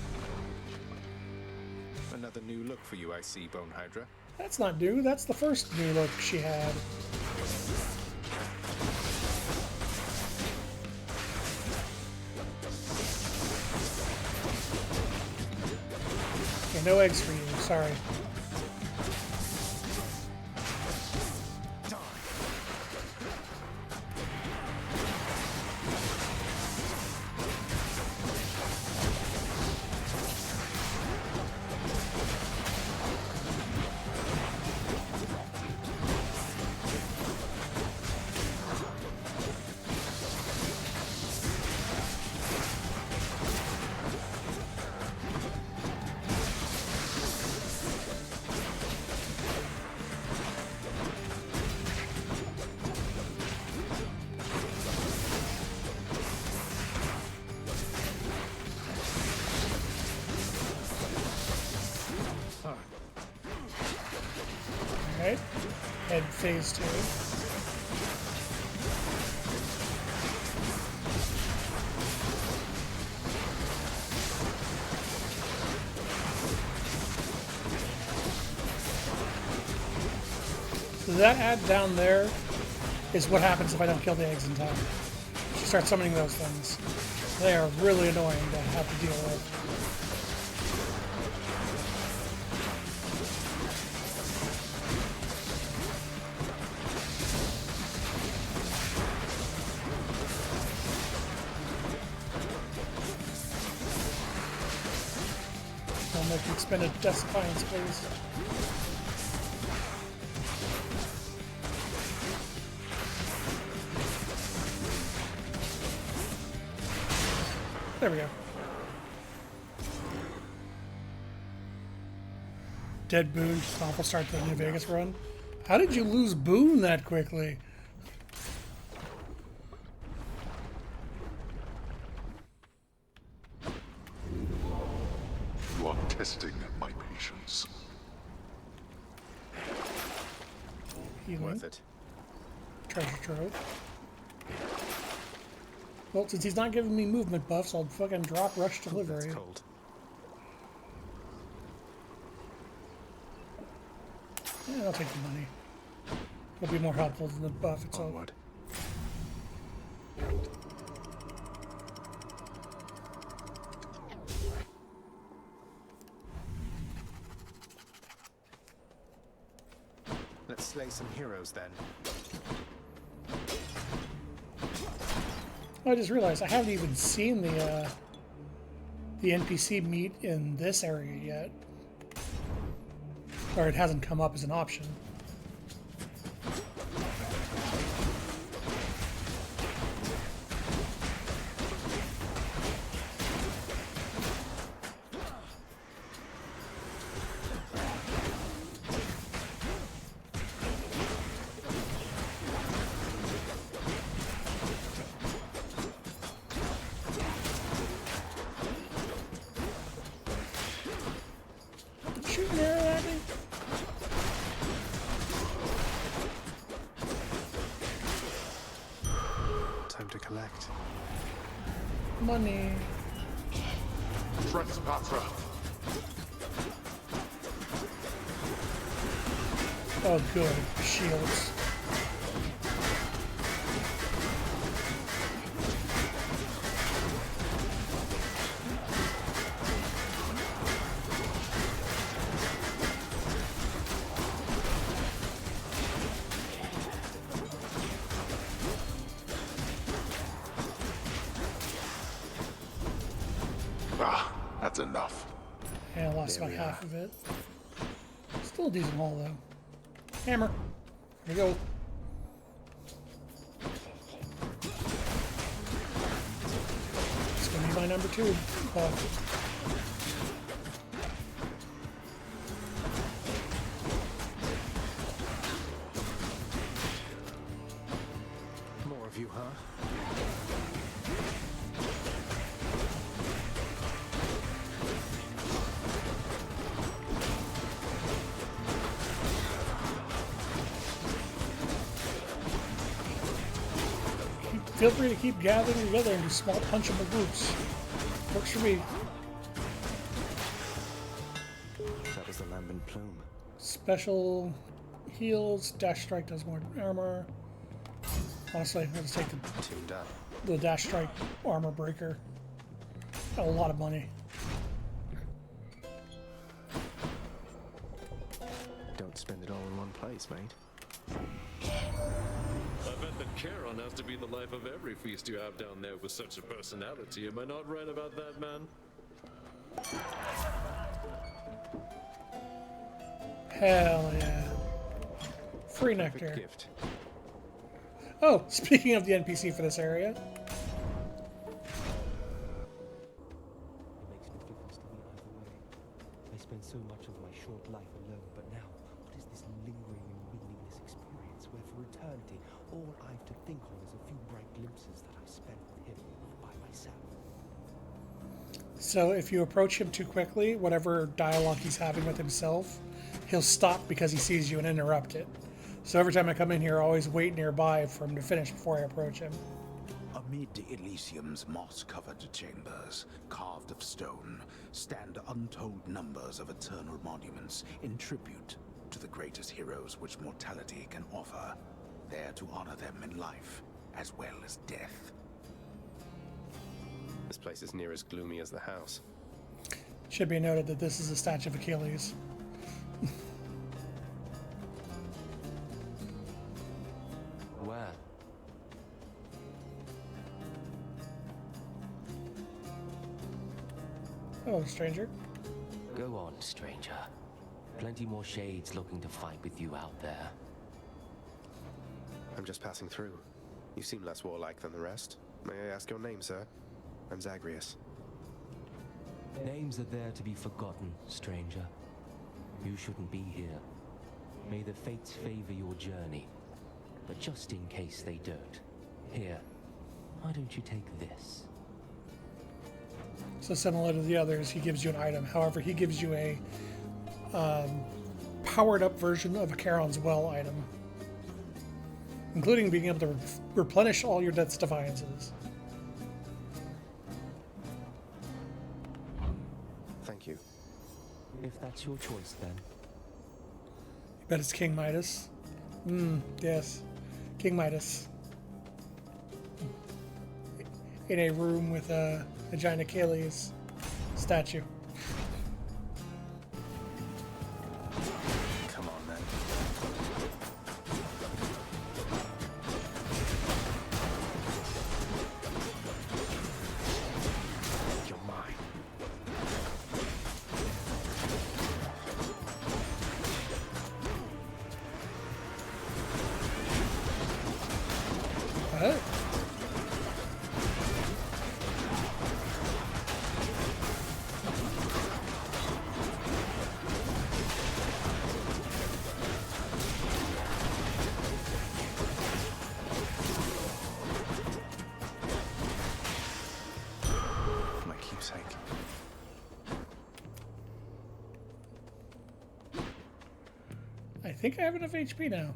Another new look for you, I see, Bone Hydra. That's not new. That's the first new look she had. Okay, no eggs for you. Sorry. Alright. Head phase 2. So that ad down there is what happens if I don't kill the eggs in time. She starts summoning those things. They are really annoying to have to deal with. Don't make me expend a Defiance, please. There we go. Dead Boone, just awful start to the New Vegas run. How did you lose Boone that quickly? You are testing my patience. Healing. Worth it. Treasure trove. Well, since he's not giving me movement buffs, I'll fucking drop Rush Delivery. That's cold. Yeah, I'll take the money. It'll be more helpful than the buff itself. Onward. Let's slay some heroes then. I just realized I haven't even seen the NPC meet in this area yet. Or it hasn't come up as an option. Shoot an arrow at me? Time to collect. Money. Trespasser. Oh, good. Shields. That's enough. Yeah, I lost about half of it. Still a decent haul, though. Hammer. Here we go. It's going to be my number 2. More of you, huh? Feel free to keep gathering together into small punchable groups. Works for me. That was the Lambent Plume. Special heals. Dash Strike does more armor. Honestly, I'll just take the Dash Strike armor breaker. Got a lot of money. Don't spend it all in one place, mate. I bet that Charon has to be the life of every feast you have down there with such a personality. Am I not right about that, man? Hell yeah. Free nectar. Gift. Oh, speaking of the NPC for this area. It makes no difference to me either way. I spent so much of my short life alone, but now, what is this lingering and meaningless experience where for eternity, all I have to think on is a few bright glimpses that I've spent with him by myself? So if you approach him too quickly, whatever dialogue he's having with himself, he'll stop because he sees you and interrupt it. So every time I come in here, I always wait nearby for him to finish before I approach him. Amid Elysium's moss-covered chambers, carved of stone, stand untold numbers of eternal monuments in tribute to the greatest heroes which mortality can offer, there to honor them in life as well as death. This place is near as gloomy as the house. Should be noted that this is a statue of Achilles. Where? Oh, stranger. Go on, stranger. Plenty more shades looking to fight with you out there. I'm just passing through. You seem less warlike than the rest. May I ask your name, sir? I'm Zagreus. Names are there to be forgotten, stranger. You shouldn't be here. May the fates favor your journey. But just in case they don't, here, why don't you take this? So similar to the others, he gives you an item. However, he gives you a powered-up version of a Charon's Well item, including being able to replenish all your Death's Defiances. Thank you. If that's your choice, then. You bet it's King Midas. Yes. King Midas. In a room with a giant Achilles statue. Come on, then. You're mine. Oh. My keepsake. I think I have enough HP now.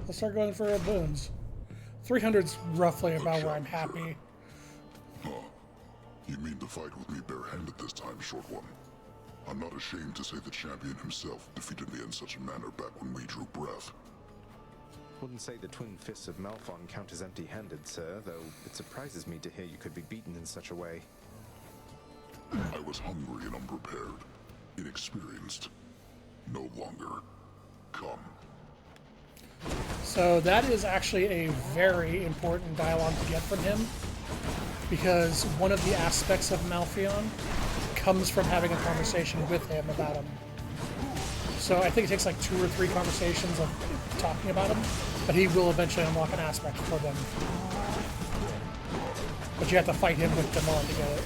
I'll start going for boons. 300's roughly about where I'm happy. Huh. You mean to fight with me barehanded this time, short one? I'm not ashamed to say the champion himself defeated me in such a manner back when we drew breath. Wouldn't say the twin fists of Malphon count as empty-handed, sir, though it surprises me to hear you could be beaten in such a way. I was hungry and unprepared, inexperienced. No longer. Come. So that is actually a very important dialogue to get from him, because one of the aspects of Malphion comes from having a conversation with him about him. So I think it takes like 2 or 3 conversations of talking about him, but he will eventually unlock an aspect for them. But you have to fight him with them on to get it.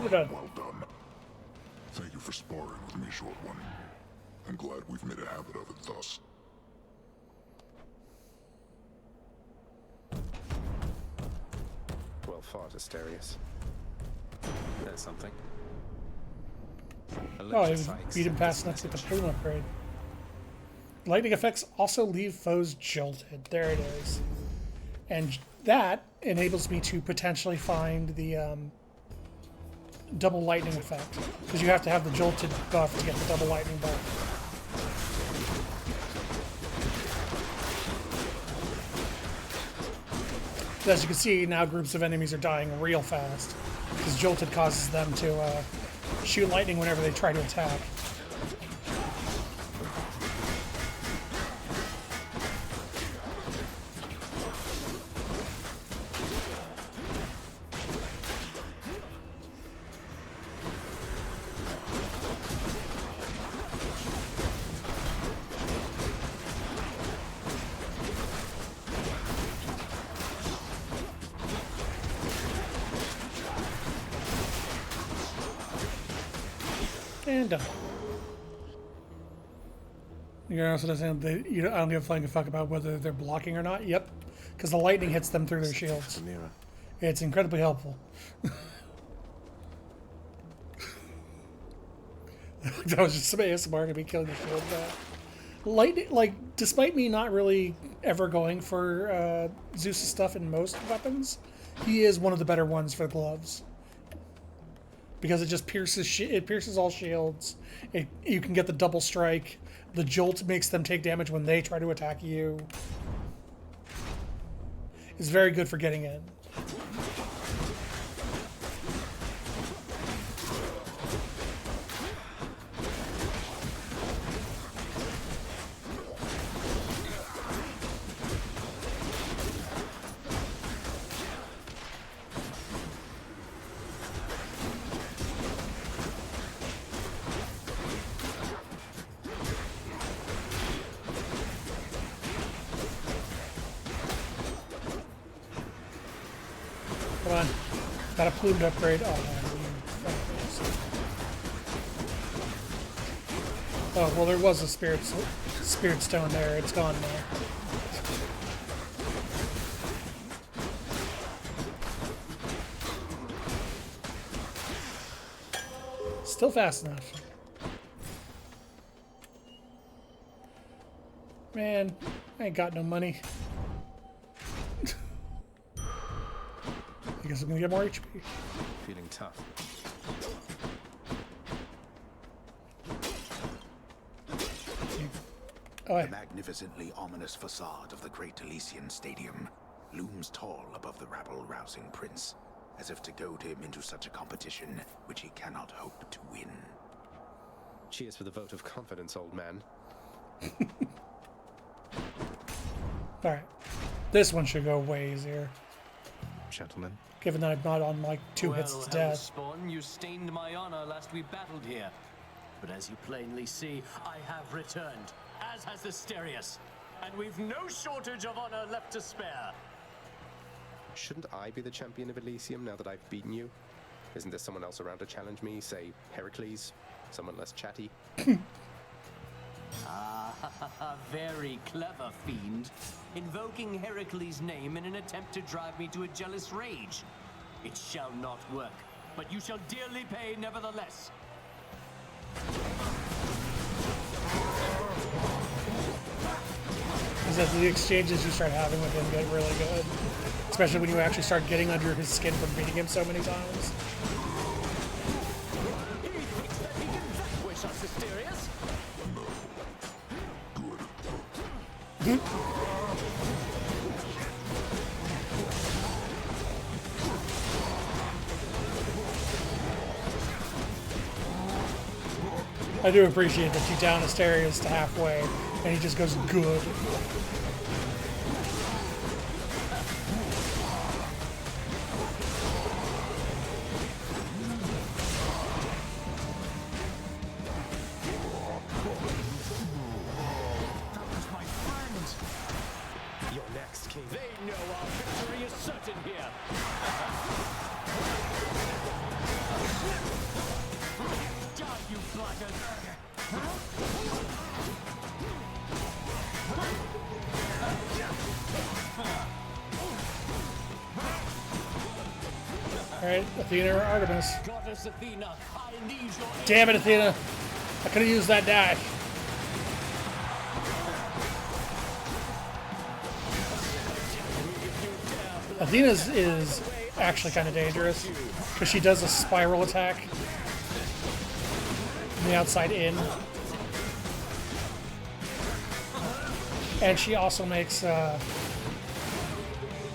We're done. Well done. Thank you for sparring with me, short one. I'm glad we've made a habit of it thus. Well fought, Asterius. There's something. Oh, he beat him fast enough to get the plume upgrade. Lightning effects also leave foes jolted. There it is. And that enables me to potentially find the double lightning effect, because you have to have the jolted buff to get the double lightning buff. As you can see, now groups of enemies are dying real fast, because jolted causes them to shoot lightning whenever they try to attack. And done. You're also saying I don't give a flying fuck about whether they're blocking or not. Yep, because the lightning hits them through their shields. It's incredibly helpful. That was just some ASMR to be killing the shield back. Lightning, like, despite me not really ever going for Zeus' stuff in most weapons, he is one of the better ones for gloves. Because it just pierces all shields. You can get the double strike. The jolt makes them take damage when they try to attack you. It's very good for getting in. Come on. Got a plume to upgrade. Oh, no. Oh, well, there was a spirit stone there. It's gone now. Still fast enough. Man, I ain't got no money. I guess I'm gonna get more HP. Feeling tough. The magnificently ominous facade of the Great Elysian Stadium looms tall above the rabble-rousing prince, as if to goad him into such a competition which he cannot hope to win. Cheers for the vote of confidence, old man. Alright. This one should go way easier. Gentlemen. Given that I'm not on like 2 hits to death. Hellspawn, you stained my honor last we battled here. But as you plainly see, I have returned, as has Asterius. And we've no shortage of honor left to spare. Shouldn't I be the champion of Elysium now that I've beaten you? Isn't there someone else around to challenge me? Say, Heracles? Someone less chatty? Very clever, fiend. Invoking Heracles' name in an attempt to drive me to a jealous rage. It shall not work, but you shall dearly pay nevertheless. is that the exchanges you start having with him get really good. Especially when you actually start getting under his skin from beating him so many times. Wish us Asterius. I do appreciate that you down Asterius to halfway, and he just goes good. You're next, King. They know our victory is certain here. Die, you blackguard! Alright, Athena or Artemis. Goddess Athena, I need your aid. Damn it, Athena. I could have used that die. Athena's is actually kind of dangerous because she does a spiral attack from the outside in. And she also makes,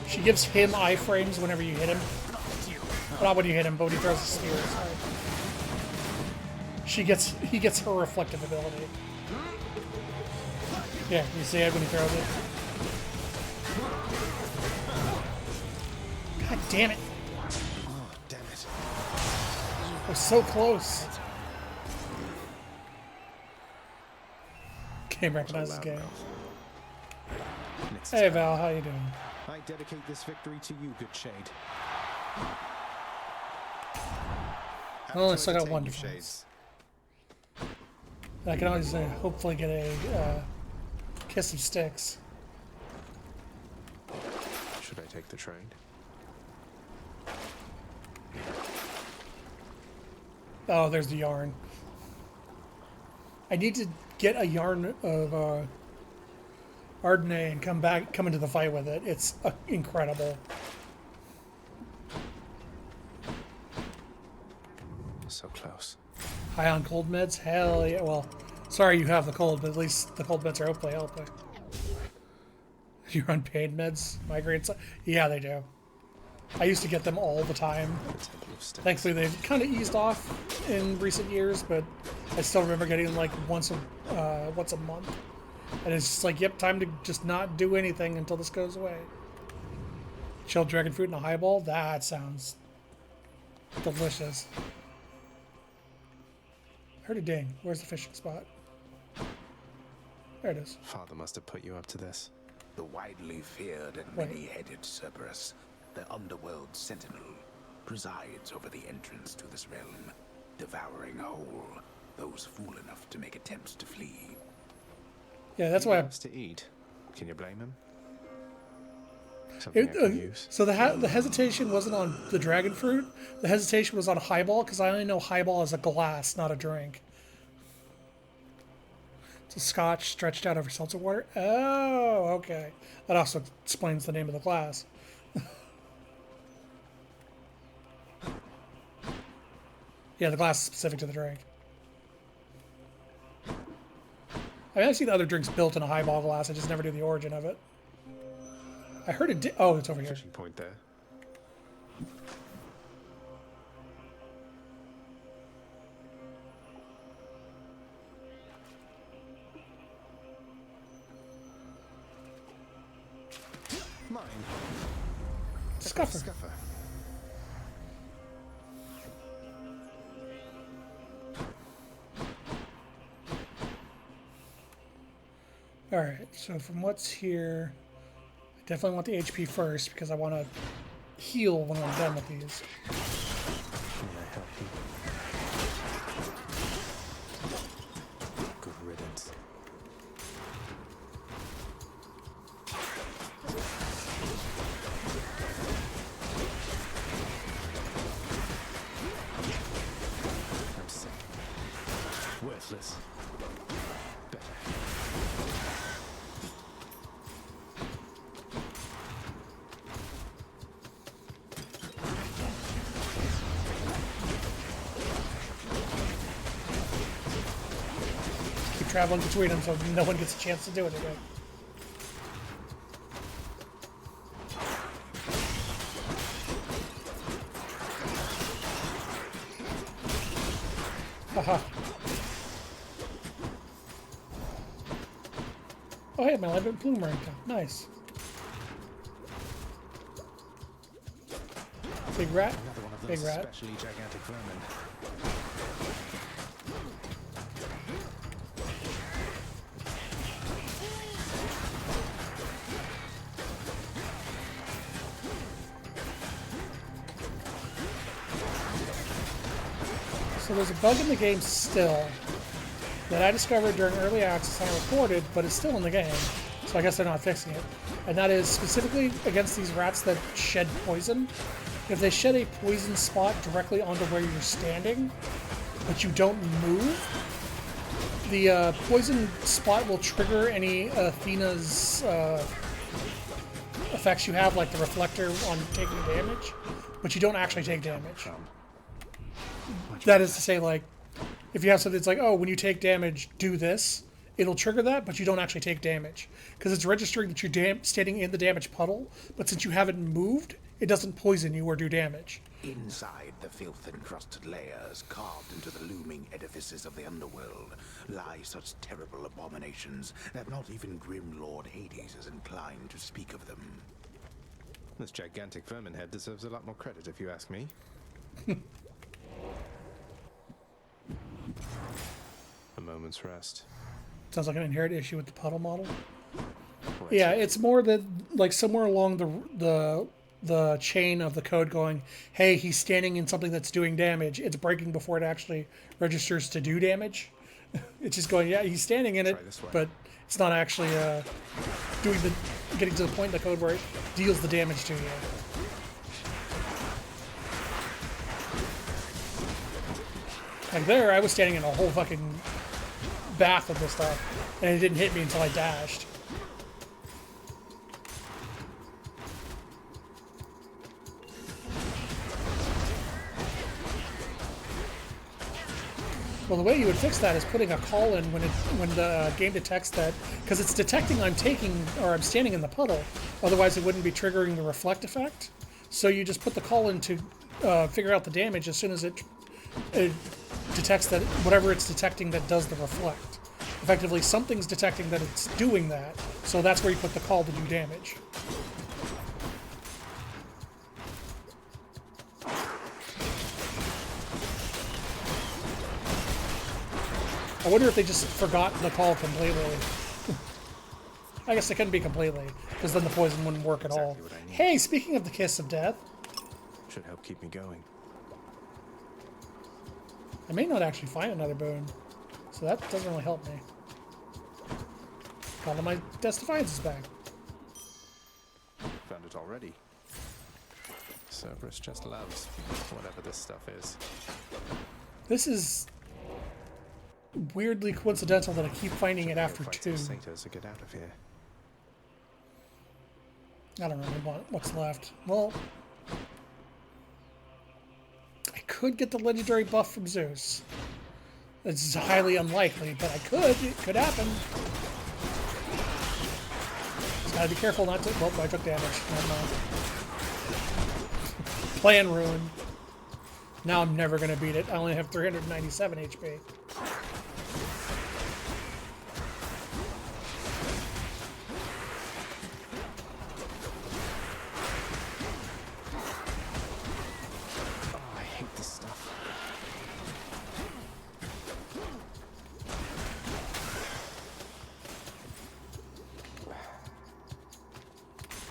she gives him iframes whenever you hit him. Not when you hit him, but when he throws a spear. Sorry. He gets her reflective ability. Yeah, you see it when he throws it. God damn it! Oh, damn it! We're so close. Game recognizes the game. Hey Val, how you doing? I dedicate this victory to you, good Shade. I only still got one defense. I can always hopefully get a kiss of sticks. Should I take the trade? Oh, there's the yarn. I need to get a yarn of Ardney and come into the fight with it. It's incredible. So close. High on cold meds? Hell yeah. Well, sorry you have the cold, but at least the cold meds are hopefully helping. You're on pain meds? Migraines? Yeah, they do. I used to get them all the time. Thankfully, they've kind of eased off in recent years, but I still remember getting them like once a month. And it's just like, yep, time to just not do anything until this goes away. Chilled dragon fruit in a highball? That sounds delicious. I heard a ding. Where's the fishing spot? There it is. Father must have put you up to this. The widely feared and many-headed Cerberus, the underworld sentinel, presides over the entrance to this realm, devouring whole those fool enough to make attempts to flee. Yeah, that's why. He loves to eat. Can you blame him? Something I can use. So the hesitation wasn't on the dragon fruit. The hesitation was on highball because I only know highball is a glass, not a drink. It's a scotch stretched out over seltzer water. Oh, okay. That also explains the name of the glass. Yeah, the glass is specific to the drink. I mean, I've seen other drinks built in a highball glass. I just never knew the origin of it. I heard it. Oh, it's over here. Fishing point there. Mine. Scuffer. Scuffer. Alright, so from what's here, I definitely want the HP first because I want to heal when I'm done with these. Can I help you? Good riddance. I'm sick. Worthless. Better. traveling between them so no one gets a chance to do anything. Haha. Oh hey, my live plume rank up. Nice. Big rat. Another one of Big those rat. especially gigantic vermin. So there's a bug in the game still that I discovered during early access and I reported, but it's still in the game, so I guess they're not fixing it. And that is specifically against these rats that shed poison. If they shed a poison spot directly onto where you're standing, but you don't move, the poison spot will trigger any Athena's effects you have, like the reflector on taking damage, but you don't actually take damage. That is to say, like, if you have something that's like, oh, when you take damage, do this, it'll trigger that, but you don't actually take damage. Because it's registering that you're standing in the damage puddle, but since you haven't moved, it doesn't poison you or do damage. Inside the filth-encrusted layers carved into the looming edifices of the underworld lie such terrible abominations that not even grim Lord Hades is inclined to speak of them. This gigantic vermin head deserves a lot more credit, if you ask me. A moment's rest. Sounds like an inherent issue with the puddle model. Yeah, it's more that, like, somewhere along the chain of the code going, hey, he's standing in something that's doing damage. It's breaking before it actually registers to do damage. It's just going, yeah, he's standing in it, but it's not actually getting to the point in the code where it deals the damage to you. Like there, I was standing in a whole fucking bath of this stuff, and it didn't hit me until I dashed. Well, the way you would fix that is putting a call in when the game detects that, because it's detecting I'm standing in the puddle. Otherwise, it wouldn't be triggering the reflect effect. So you just put the call in to figure out the damage as soon as it detects that whatever it's detecting that does the reflect. Effectively, something's detecting that it's doing that, so that's where you put the call to do damage. I wonder if they just forgot the call completely. I guess it couldn't be completely, because then the poison wouldn't work at all. Hey, speaking of the kiss of death. Should help keep me going. I may not actually find another boon, so that doesn't really help me. All of my Death's Defiance is back. Found it already. Cerberus just loves whatever this stuff is. This is weirdly coincidental that I keep finding it after 2. Satyrs to get out of here. I don't know what's left. Well, I could get the legendary buff from Zeus. It's highly unlikely, but I could. It could happen. Just gotta be careful not to. Well, I took damage. Never mind. Plan ruined. Now I'm never gonna beat it. I only have 397 HP.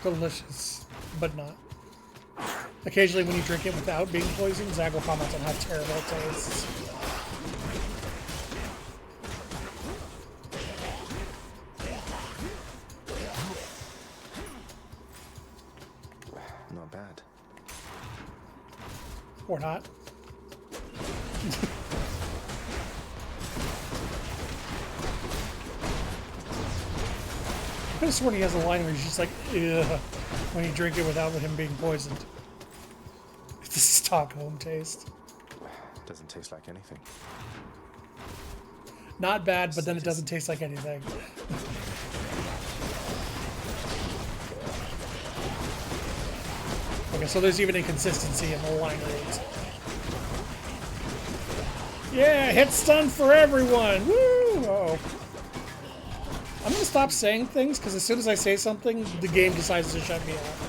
Delicious, but not. Occasionally when you drink it without being poisoned, Zach will comment on how terrible it tastes. Not bad. Or not. I could have sworn he has a line where he's just like, ugh, when you drink it without him being poisoned. It's a Stockholm taste. Doesn't taste like anything. Not bad, but then it doesn't taste like anything. Okay, so there's even inconsistency in the line reads. Yeah, hit stun for everyone! Woo! Uh-oh. I'm gonna stop saying things, because as soon as I say something, the game decides to shut me off.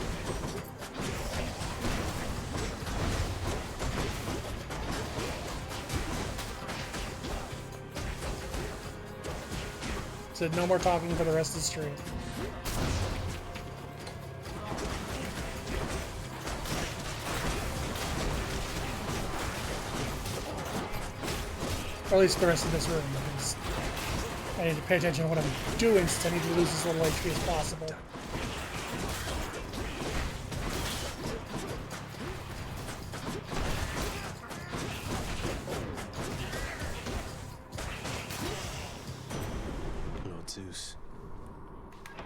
So no more talking for the rest of the stream. Or at least the rest of this room, because I need to pay attention to what I'm doing since I need to lose as little HP as possible. Lord Zeus,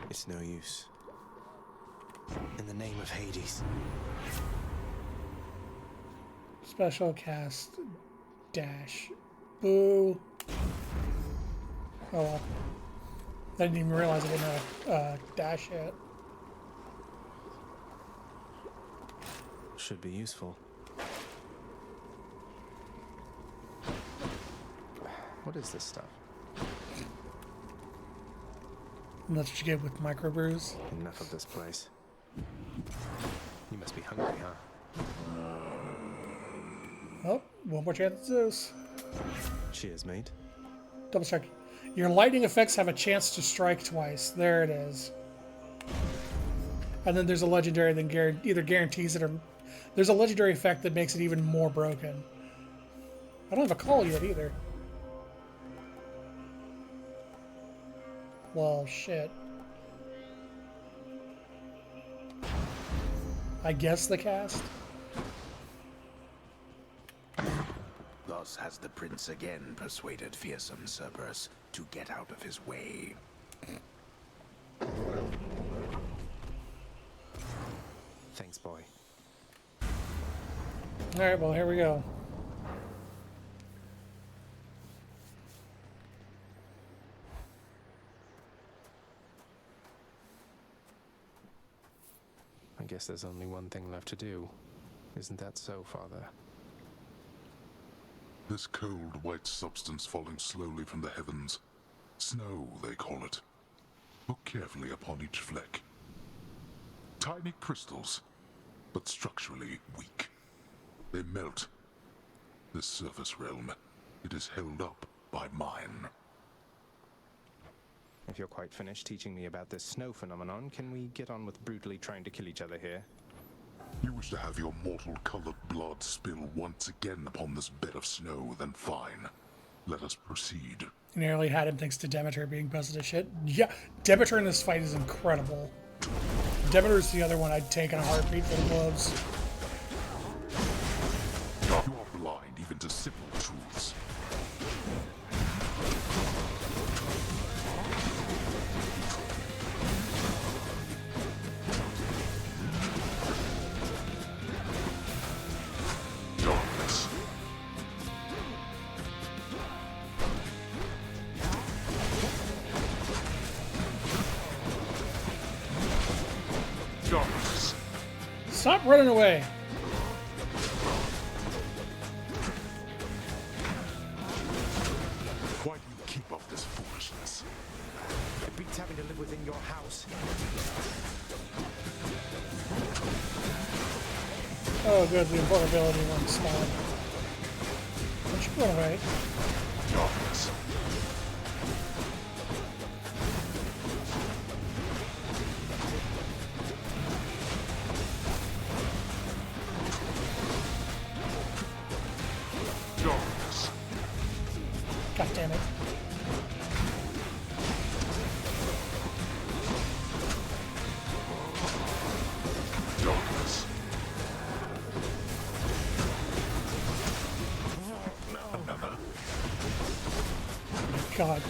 it's no use. In the name of Hades. Special cast dash. Boo. Oh well. I didn't even realize I didn't have a dash yet. Should be useful. What is this stuff? And that's what you get with microbrews. Enough of this place. You must be hungry, huh? Oh, one more chance at Zeus. Cheers, mate. Double check. Your lightning effects have a chance to strike twice. There it is. And then there's a legendary that either guarantees it or... There's a legendary effect that makes it even more broken. I don't have a call yet either. Well, shit. I guess the cast? Thus has the prince again persuaded fearsome Cerberus to get out of his way. Thanks, boy. Alright, well, here we go. I guess there's only one thing left to do. Isn't that so, Father? This cold, white substance falling slowly from the heavens. Snow, they call it. Look carefully upon each fleck. Tiny crystals, but structurally weak. They melt. This surface realm, it is held up by mine. If you're quite finished teaching me about this snow phenomenon, can we get on with brutally trying to kill each other here? You wish to have your mortal-colored blood spill once again upon this bed of snow, then fine. Let us proceed. Nearly had him thanks to Demeter being busted to shit. Yeah, Demeter in this fight is incredible. Demeter's the other one I'd take in a heartbeat for the gloves. You are blind even to simple truths. Darkness. Darkness. Stop running away. Why do you keep up this foolishness? It beats having to live within your house. Oh, good, the invulnerability one spawned. Don't you run away. Darkness. Darkness. God damn it. Darkness. God.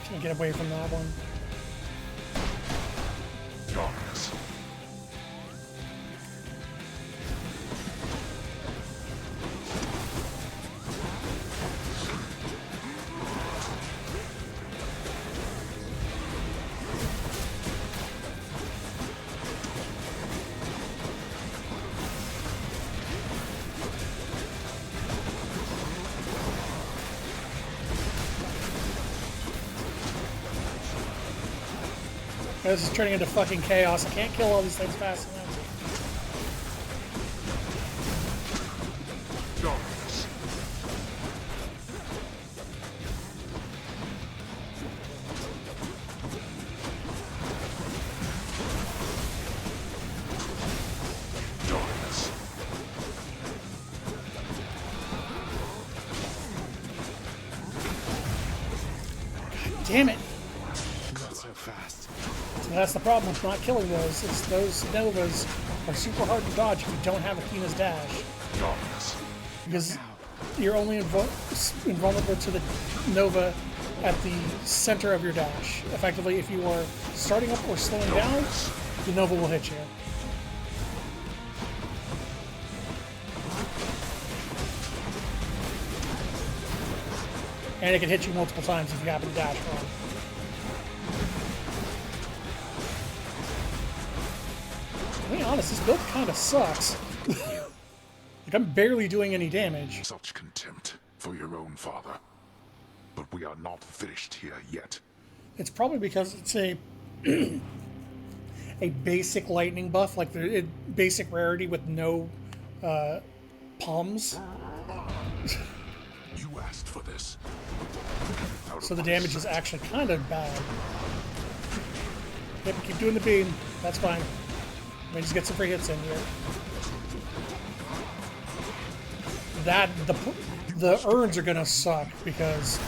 Can't get away from that one. Darkness. This is turning into fucking chaos. I can't kill all these things fast enough. Damn it! Not so fast. So that's the problem with not killing those. Is those Novas are super hard to dodge if you don't have Athena's dash. Because you're only invulnerable to the Nova at the center of your dash. Effectively, if you are starting up or slowing down, the Nova will hit you. And it can hit you multiple times if you happen to dash wrong. To be honest, this build kind of sucks. Like, I'm barely doing any damage. Such contempt for your own father. But we are not finished here yet. It's probably because it's a a basic lightning buff, like the basic rarity with no palms. You asked for this. So the damage is actually kind of bad. Yep, keep doing the beam. That's fine. Let me just get some free hits in here. That the urns are gonna suck because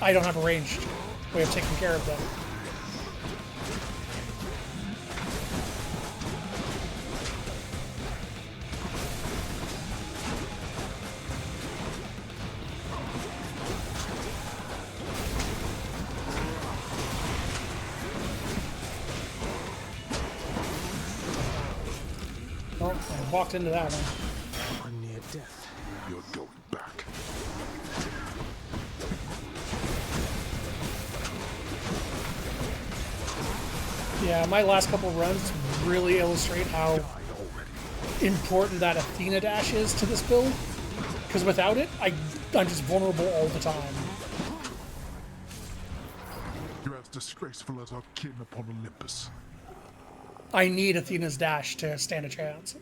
I don't have a ranged way of taking care of them. Oh, I walked into that one. I'm near death. You're going back. Yeah, my last couple runs really illustrate how important that Athena dash is to this build. Because without it, I'm just vulnerable all the time. You're as disgraceful as our kin upon Olympus. I need Athena's dash to stand a chance.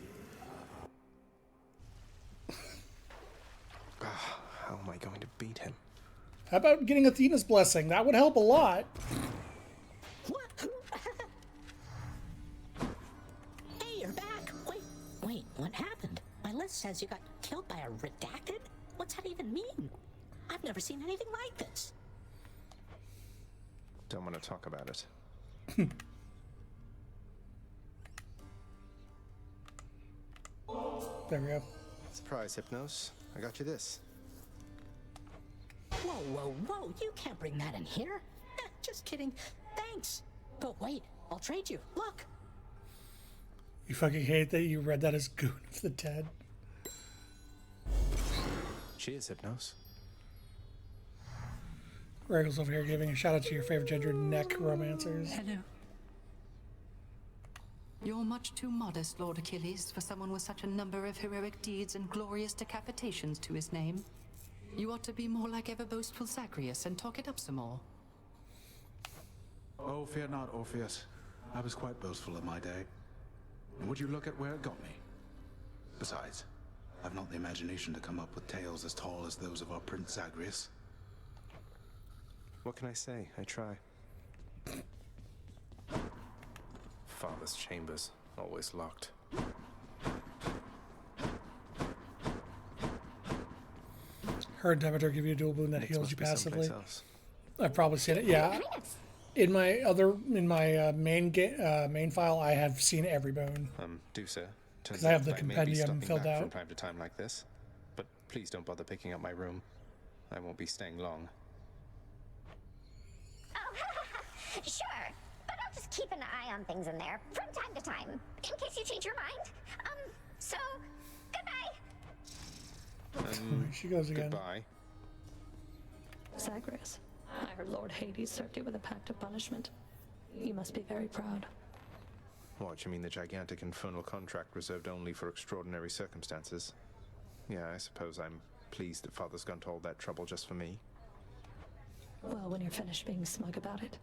How am I going to beat him? How about getting Athena's blessing? That would help a lot. Hey, you're back. Wait, what happened? My list says you got killed by a redacted? What's that even mean? I've never seen anything like this. Don't want to talk about it. There we go. Surprise, Hypnos. I got you this. Whoa, you can't bring that in here. Just kidding. Thanks. But wait, I'll trade you. Look. You fucking hate that you read that as Goon of the Dead. Cheers, Hypnos. Regal's over here giving a shout out to your favorite gender, necromancers. Hello. You're much too modest, Lord Achilles, for someone with such a number of heroic deeds and glorious decapitations to his name. You ought to be more like ever-boastful Zagreus and talk it up some more. Oh, fear not, Orpheus. I was quite boastful in my day. And would you look at where it got me? Besides, I've not the imagination to come up with tales as tall as those of our Prince Zagreus. What can I say? I try. Father's chambers, always locked. Her Demeter give you a dual boon that heals you passively. Someplace else. I've probably seen it. Yeah. In my main file, I have seen every boon. Do so. Because I have the I may be compendium stopping filled back out. from time to time like this, but please don't bother picking up my room. I won't be staying long. Sure, but I'll just keep an eye on things in there from time to time, in case you change your mind. So, goodbye. She goes again. Goodbye. Zagreus, I heard Lord Hades served you with a pact of punishment. You must be very proud. What, you mean the gigantic infernal contract reserved only for extraordinary circumstances? Yeah, I suppose I'm pleased that Father's gone to all that trouble just for me. Well, when you're finished being smug about it,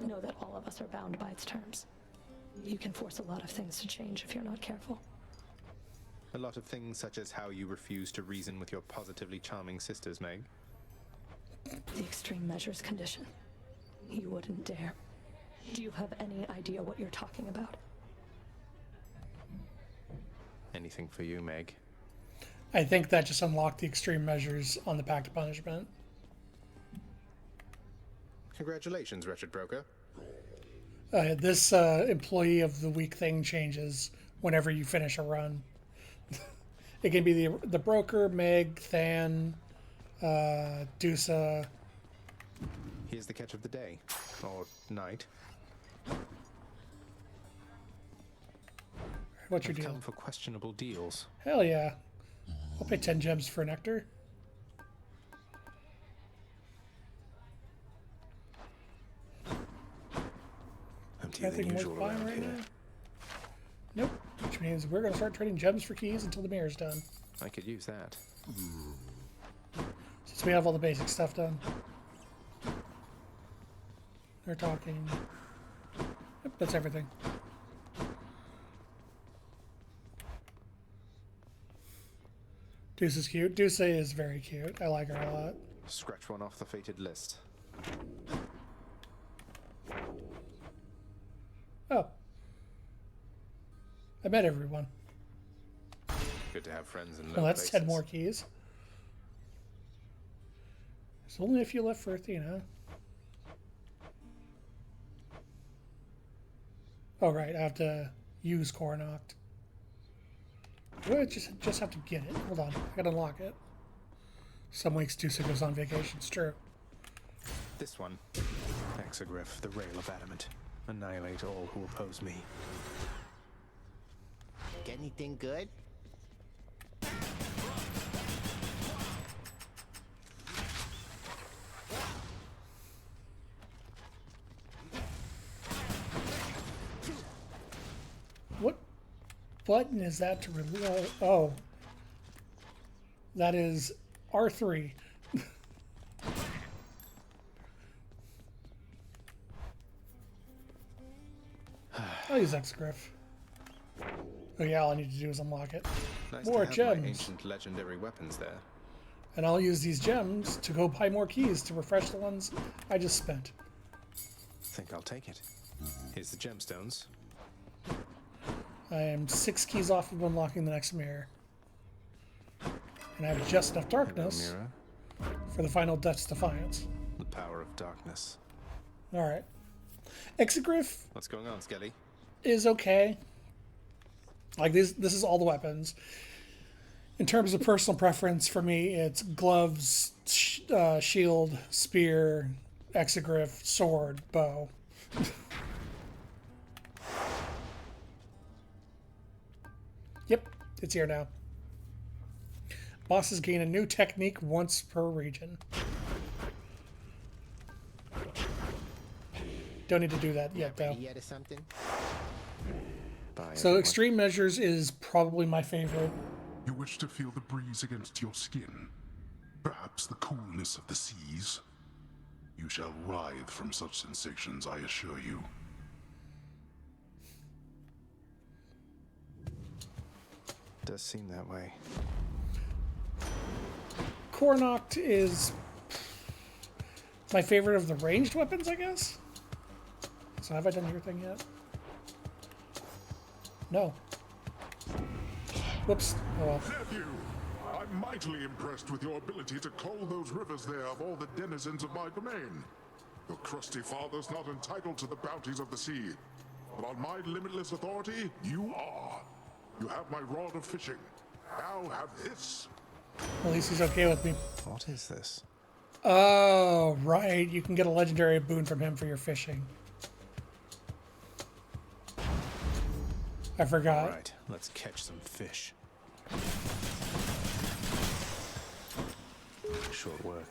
know that all of us are bound by its terms. You can force a lot of things to change if you're not careful. A lot of things, such as how you refuse to reason with your positively charming sisters, Meg. The extreme measures condition. You wouldn't dare. Do you have any idea what you're talking about? Anything for you, Meg. I think that just unlocked the extreme measures on the Pact of Punishment. Congratulations, Wretched Broker. This employee of the week thing changes whenever you finish a run. It can be the Broker, Meg, Than, Dusa. Here's the catch of the day. Or night. What's your I've deal? come for questionable deals. Hell yeah. I'll pay 10 gems for nectar. Emptier than Nothing worth usual buying around right here. now? Nope. Which means we're going to start trading gems for keys until the mirror's done. I could use that. Since we have all the basic stuff done. They're talking. Yep, that's everything. Deuce is cute. Deuce is very cute. I like her a lot. Scratch one off the fated list. Oh. I met everyone. Good to have friends in low Well, that's places. 10 more keys. There's only a few left for Athena. Oh, right. I have to use Coronoct. Do I just have to get it? Hold on. I gotta unlock it. Some weeks Dusa goes on vacation. It's true. This one. Exegriff, the Rail of Adamant. Annihilate all who oppose me. Get anything good? What button is that to reload? Oh. That is R3. I'll use Exegriff. Oh yeah, all I need to do is unlock it. Nice More to have my gems. ancient legendary weapons there. And I'll use these gems to go buy more keys to refresh the ones I just spent. Think I'll take it. Here's the gemstones. I am 6 keys off of unlocking the next mirror. And I have just enough darkness Mirror. for the final Dutch Defiance. The power of darkness. Alright. Exegriff What's going on, Skelly? is okay. Like, this is all the weapons. In terms of personal preference, for me, it's gloves, shield, spear, Exegriff, sword, bow. Yep, it's here now. Bosses gain a new technique once per region. Don't need to do that yet, though. Yet or something? So extreme measures is probably my favorite. You wish to feel the breeze against your skin, perhaps the coolness of the seas. You shall writhe from such sensations, I assure you. Does seem that way. Coronoct is my favorite of the ranged weapons, I guess. So have I done your thing yet? No. Whoops. Oh well. Nephew, I'm mightily impressed with your ability to cull those rivers there of all the denizens of my domain. Your crusty father's not entitled to the bounties of the sea, but on my limitless authority, you are. You have my rod of fishing. Now have this. At least he's okay with me. What is this? Oh, right. You can get a legendary boon from him for your fishing. I forgot. All right, let's catch some fish. Short work.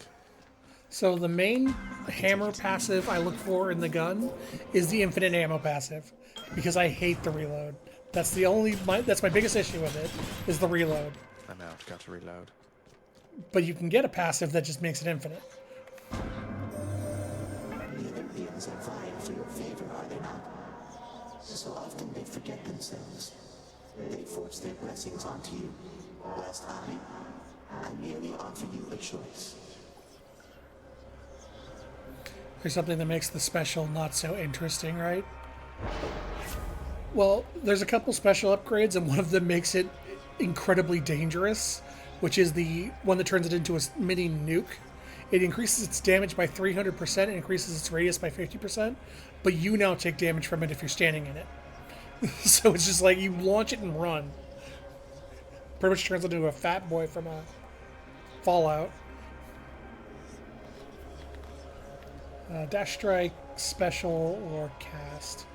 So the main hammer passive I look for in the gun is the infinite ammo passive, because I hate the reload. That's that's my biggest issue with it, is the reload. I'm out, got to reload. But you can get a passive that just makes it infinite. Earthians are vying for your favor, are they not? So often they forget themselves. They force their blessings onto you, whilst I merely offer you a choice. There's something that makes the special not so interesting, right? Well, there's a couple special upgrades, and one of them makes it incredibly dangerous, which is the one that turns it into a mini nuke. It increases its damage by 300% and increases its radius by 50%, but you now take damage from it if you're standing in it. So it's just like you launch it and run. Pretty much turns into a fat boy from a Fallout. Dash strike, special, or cast.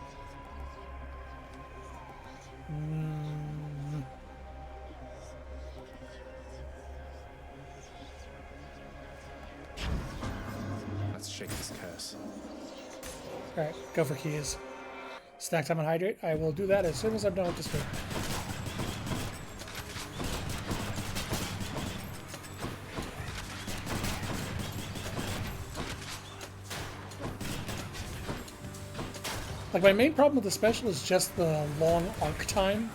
Let's shake this curse. Alright, go for keys. Snack time and hydrate. I will do that as soon as I'm done with this food. Like, my main problem with the special is just the long arc time.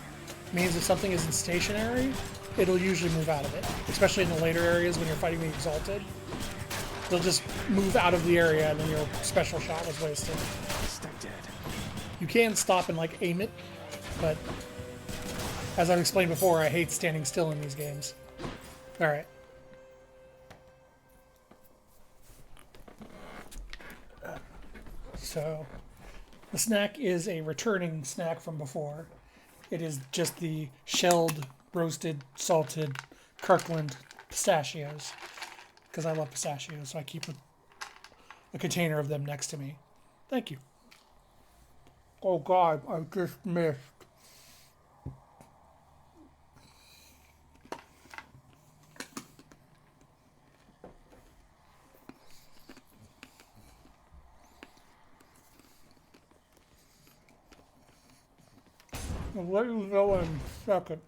It means if something isn't stationary, it'll usually move out of it. Especially in the later areas when you're fighting the Exalted. They'll just move out of the area and then your special shot was wasted. Stuck dead. You can stop and, like, aim it, but as I've explained before, I hate standing still in these games. Alright. So, the snack is a returning snack from before. It is just the shelled, roasted, salted Kirkland pistachios. Because I love pistachios, so I keep a container of them next to me. Thank you. Oh God, I just missed. I'll let you know in a second.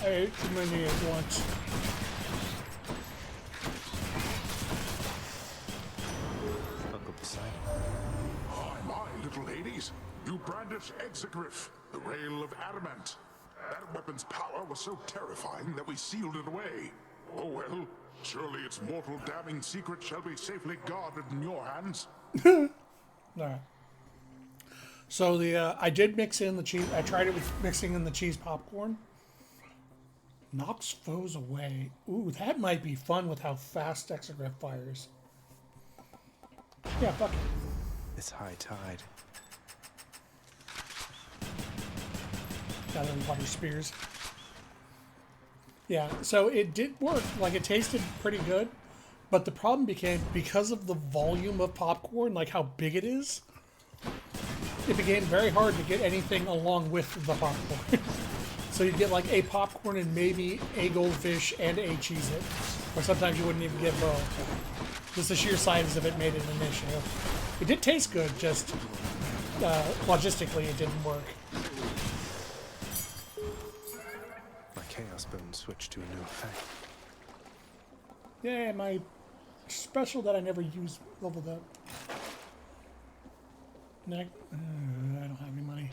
I ate too many at once. Uncle Poseidon. Oh, my little ladies, you brandish Exegriff, the rail of adamant. That weapon's power was so terrifying that we sealed it away. Oh well, surely its mortal damning secret shall be safely guarded in your hands. Alright. So I did mix in the cheese. I tried it with mixing in the cheese popcorn. Knocks foes away. Ooh, that might be fun with how fast Exegriff fires. Yeah, fuck it. It's high tide. Got them water spears. Yeah, so it did work. Like, it tasted pretty good. But the problem became, because of the volume of popcorn, like how big it is, it became very hard to get anything along with the popcorn. So you'd get like a popcorn and maybe a goldfish and a Cheez-It. Or sometimes you wouldn't even get both. Just the sheer size of it made it an issue. It did taste good, just logistically it didn't work. My Chaos Bone switched to a new effect. Yeah, my special that I never used leveled up. I don't have any money.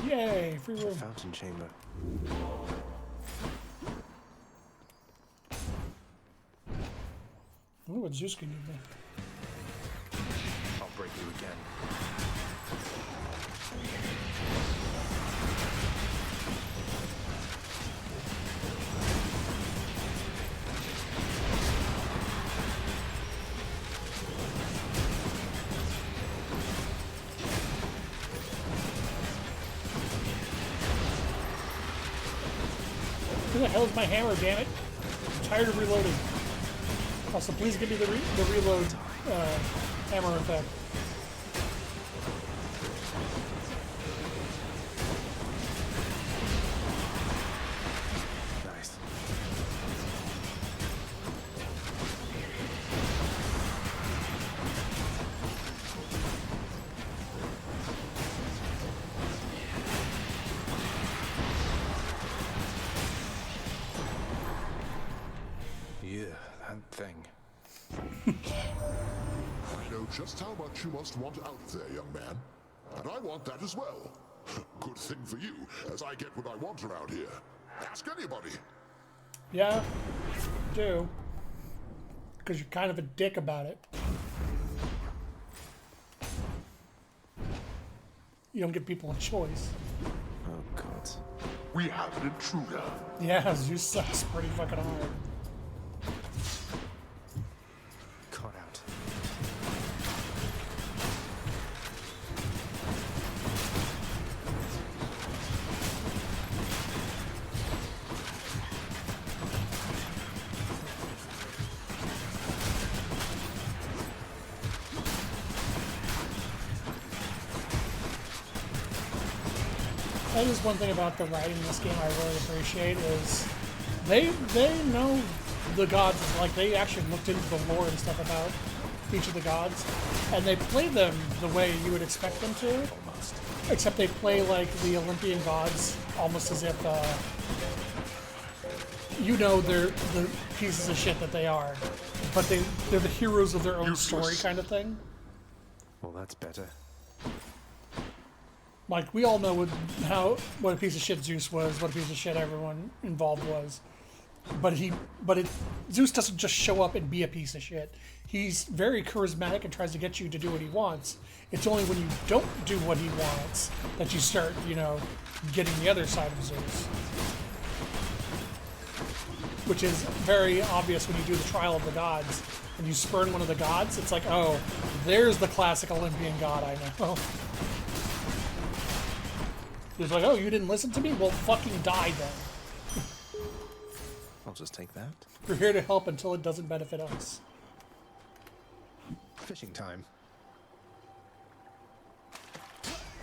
Yay, free room. Fountain chamber. Ooh, what Zeus can do there. I'll break you again. Who the hell is my hammer, damn it? I'm tired of reloading. Also, please give me the reload hammer effect. Nice. damn thing. I know just how much you must want out there, young man. And I want that as well. Good thing for you, as I get what I want around here. Ask anybody. Yeah, do. Because you're kind of a dick about it. You don't give people a choice. Oh, God. We have an intruder. Yeah, Zeus sucks pretty fucking hard. Caught out. That is one thing about the writing in this game I really appreciate is they know the gods, like they actually looked into the lore and stuff about each of the gods, and they play them the way you would expect them to. Almost. Except they play like the Olympian gods almost as if you know they're the pieces of shit that they are, but they're the heroes of their own story kind of thing. Well, that's better. Like, we all know what a piece of shit Zeus was, what a piece of shit everyone involved was. Zeus doesn't just show up and be a piece of shit. He's very charismatic and tries to get you to do what he wants. It's only when you don't do what he wants that you start, getting the other side of Zeus. Which is very obvious when you do the Trial of the Gods. When you spurn one of the gods, it's like, oh, there's the classic Olympian god I know. He's like, oh, you didn't listen to me? Well, fucking die then. I'll just take that. We're here to help until it doesn't benefit us. Fishing time.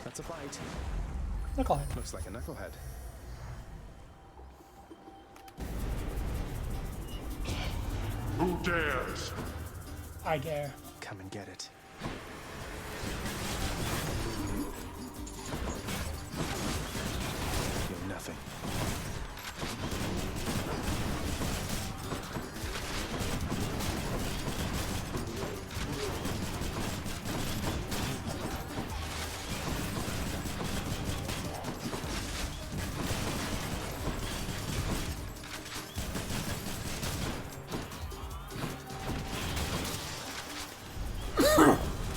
That's a bite. Knucklehead. Looks like a knucklehead. Who dares? I dare. Come and get it. You're nothing.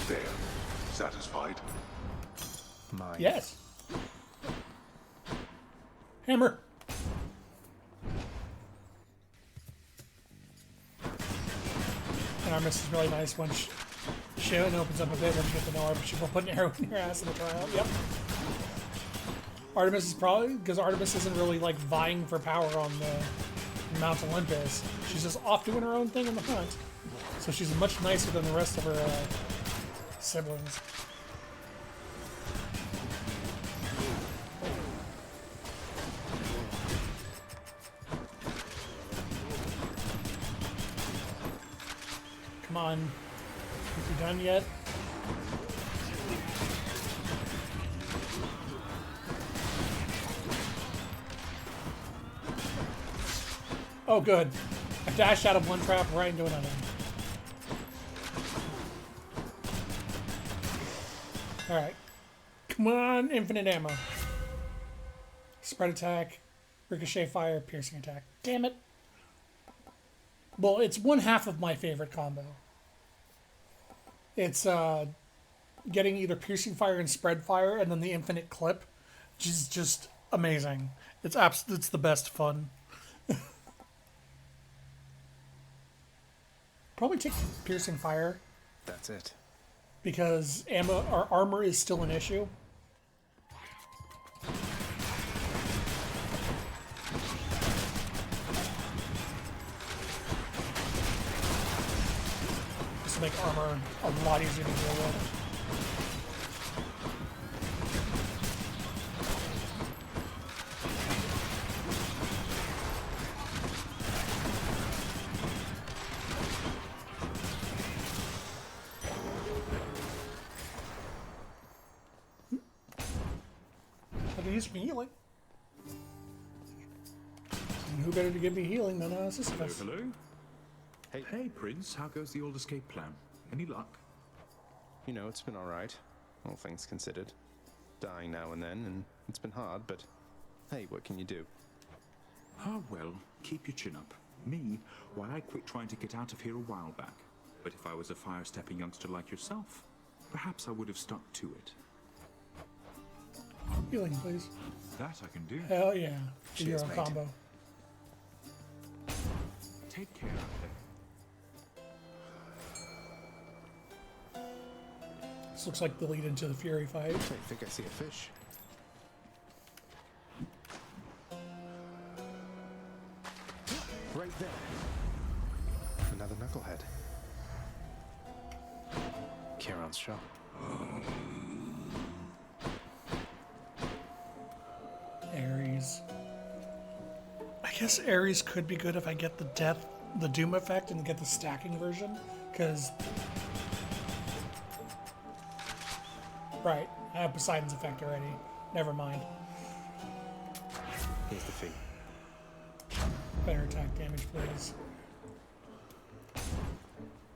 There. Satisfied? Mine. Yes. Hammer. And our miss is really nice when Sharon opens up a bit when you get to know her, but she will put an arrow in your ass in the trial. Yep. Artemis is probably, because Artemis isn't really like vying for power on the Mount Olympus. She's just off doing her own thing in the hunt. So she's much nicer than the rest of her siblings. Come on. Are you done yet? Oh, good. I dashed out of one trap right into another. Alright. Come on, infinite ammo. Spread attack, ricochet fire, piercing attack. Damn it. Well, it's one half of my favorite combo. It's getting either piercing fire and spread fire, and then the infinite clip, which is just amazing. It's the best fun. Probably take piercing fire. That's it. Because ammo or armor is still an issue. Just to make armor a lot easier to deal with. Use me healing. And who better to give me healing than Sisyphus? Hello, hello. Hey, Prince. How goes the old escape plan? Any luck? You know, it's been alright, all things considered. Dying now and then, and it's been hard, but hey, what can you do? Ah, well, keep your chin up. Me, why, I quit trying to get out of here a while back. But if I was a fire-stepping youngster like yourself, perhaps I would have stuck to it. Healing, please. That I can do. Hell yeah. Cheers, Hero mate. combo. Take care out there. This looks like the lead into the Fury fight. I think I see a fish. Right there. Another knucklehead. Charon's shop. Ares. I guess Ares could be good if I get the Doom effect and get the stacking version, because... Right, I have Poseidon's effect already. Never mind. Here's the fee. Better attack damage, please.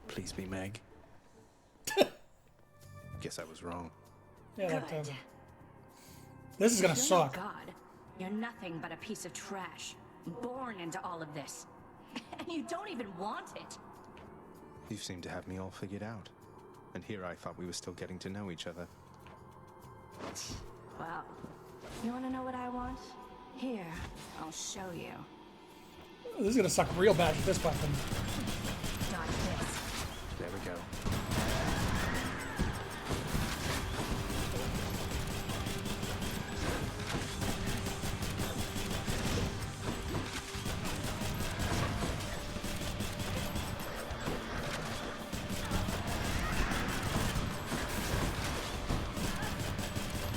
Please be Meg. Guess I was wrong. Yeah, that Good. does it. This is gonna You're suck. no god. You're nothing but a piece of trash. Born into all of this. And you don't even want it. You seem to have me all figured out. And here I thought we were still getting to know each other. Well, you want to know what I want? Here, I'll show you. This is gonna suck real bad with this weapon. Dodge this. There we go.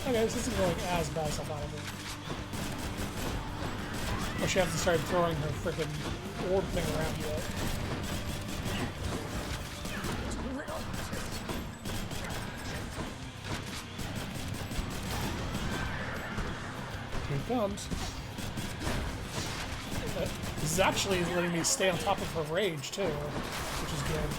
Okay, this isn't going as bad as I thought it would. Or she has to start throwing her freaking orb thing around yet. Here it comes. This is actually letting me stay on top of her rage too, which is good.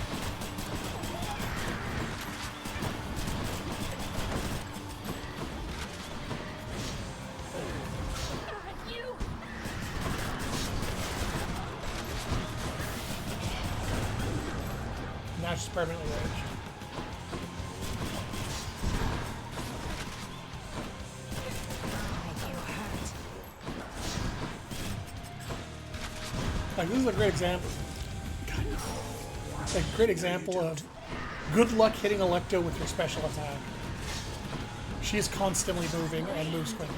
Now she's permanently raged. Like, this is a great example. It's a great example of good luck hitting Alecto with your special attack. She's constantly moving and moves quickly.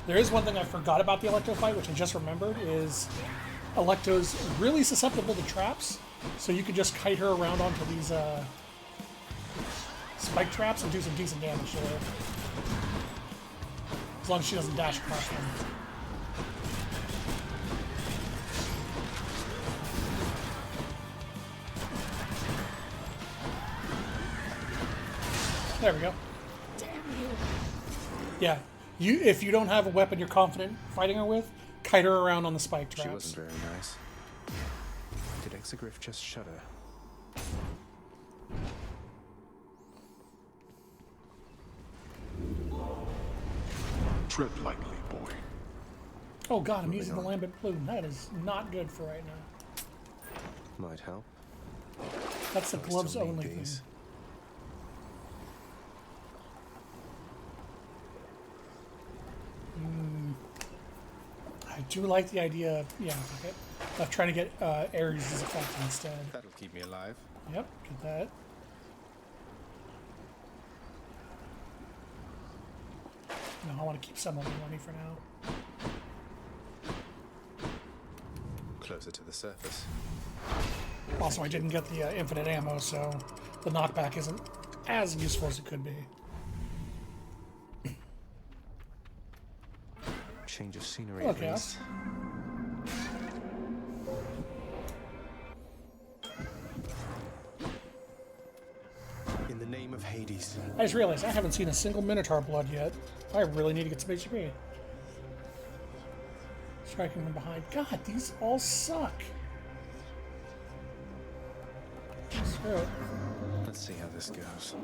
There is one thing I forgot about the Alecto fight, which I just remembered, is Alecto's really susceptible to traps, so you could just kite her around onto these spike traps and do some decent damage to her. As long as she doesn't dash across them. There we go. Damn you. Yeah. If you don't have a weapon you're confident fighting her with, kite her around on the spike traps. She wasn't very nice. Did Exegriff just shudder? Tread lightly, boy. Oh god, I'm using the lambent plume. That is not good for right now. Might help. That's the I gloves still need only thing. these. I do like the idea of, yeah, okay, of trying to get Ares' effect instead. That'll keep me alive. Yep, get that. No, I want to keep some of the money for now. Closer to the surface. Also, I didn't get the infinite ammo, so the knockback isn't as useful as it could be. Change of scenery Okay. at least. In the name of Hades. I just realized I haven't seen a single Minotaur blood yet. I really need to get some HP. Striking from behind. God, these all suck. Alright. Let's see how this goes.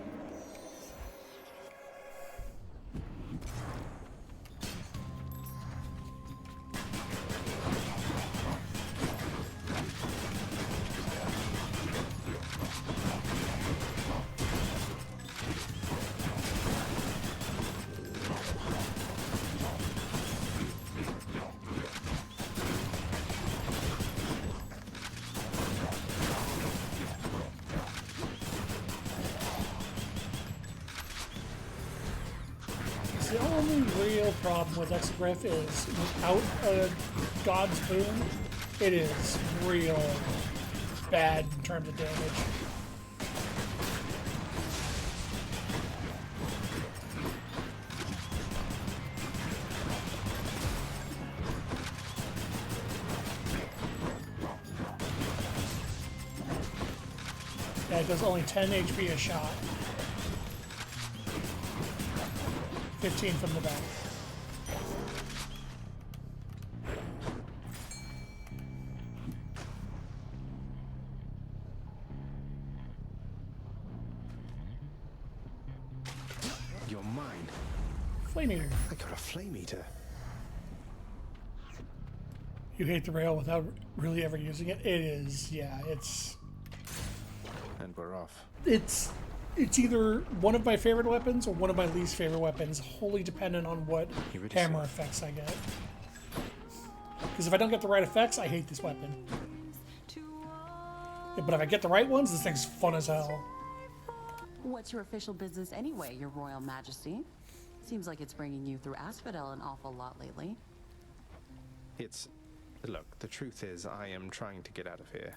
The only real problem with Exegriff is without a God's Boon, it is real bad in terms of damage. Yeah, it does only 10 HP a shot. 15 from the back. You're mine. Flame Eater. I got a Flame Eater. You hate the rail without really ever using it? It is, yeah, it's... And we're off. It's either one of my favorite weapons or one of my least favorite weapons, wholly dependent on what hammer effects I get. Because if I don't get the right effects, I hate this weapon. Yeah, but if I get the right ones, this thing's fun as hell. What's your official business anyway, Your Royal Majesty? Seems like it's bringing you through Asphodel an awful lot lately. It's... Look, the truth is I am trying to get out of here.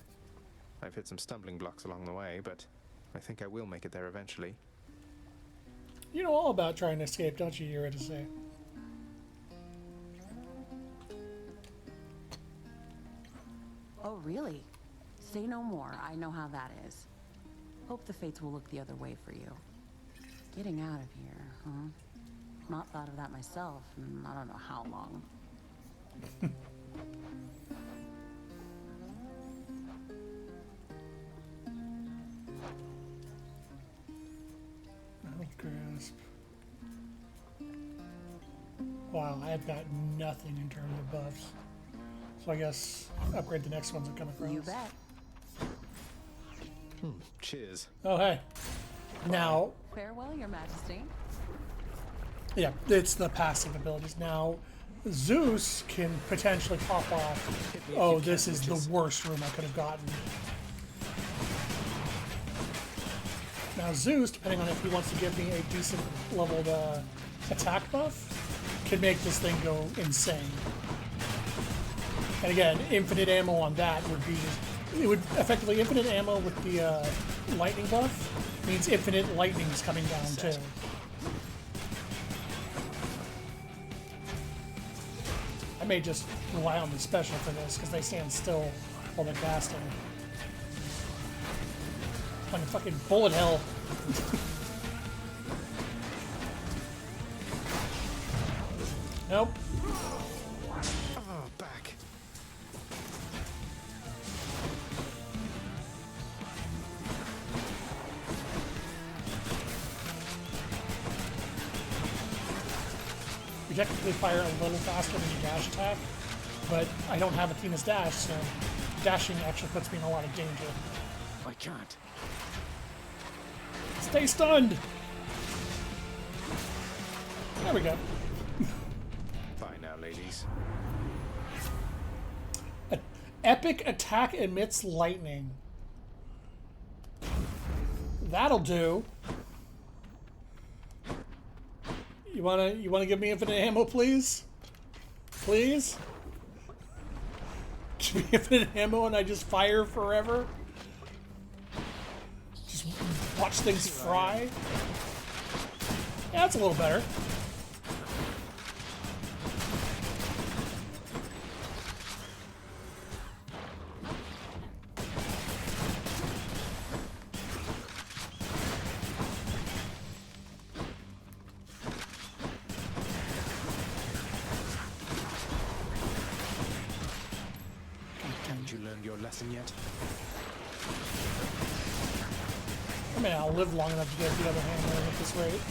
I've hit some stumbling blocks along the way, but I think I will make it there eventually. You know all about trying to escape, don't you, Eurydice? Oh, really? Say no more. I know how that is. Hope the fates will look the other way for you. Getting out of here, huh? Not thought of that myself in I don't know how long. Grasp. Wow, I've got nothing in terms of buffs. So I guess upgrade the next ones that come across. You bet. Cheers. Oh, hey. Now, Farewell, Your Majesty. yeah, it's the passive abilities. Now, Zeus can potentially pop off. Oh, this is the worst room I could have gotten. Now Zeus, depending on if he wants to give me a decent leveled attack buff, can make this thing go insane. And again, infinite ammo on that would be... It would effectively infinite ammo with the lightning buff means infinite lightning's coming down too. I may just rely on the special for this because they stand still while they're casting. Like a fucking bullet hell. Nope. Oh, back. You technically fire a little faster than your dash attack, but I don't have Athena's dash, so dashing actually puts me in a lot of danger. I can't. Stay stunned! There we go. Bye now, ladies. Epic attack emits lightning. That'll do. You wanna give me infinite ammo, please? Please? Give me infinite ammo and I just fire forever? Just watch things fry? Yeah, that's a little better. Haven't you learned your lesson yet? I mean, I'll live long enough to get the other hammer at this rate.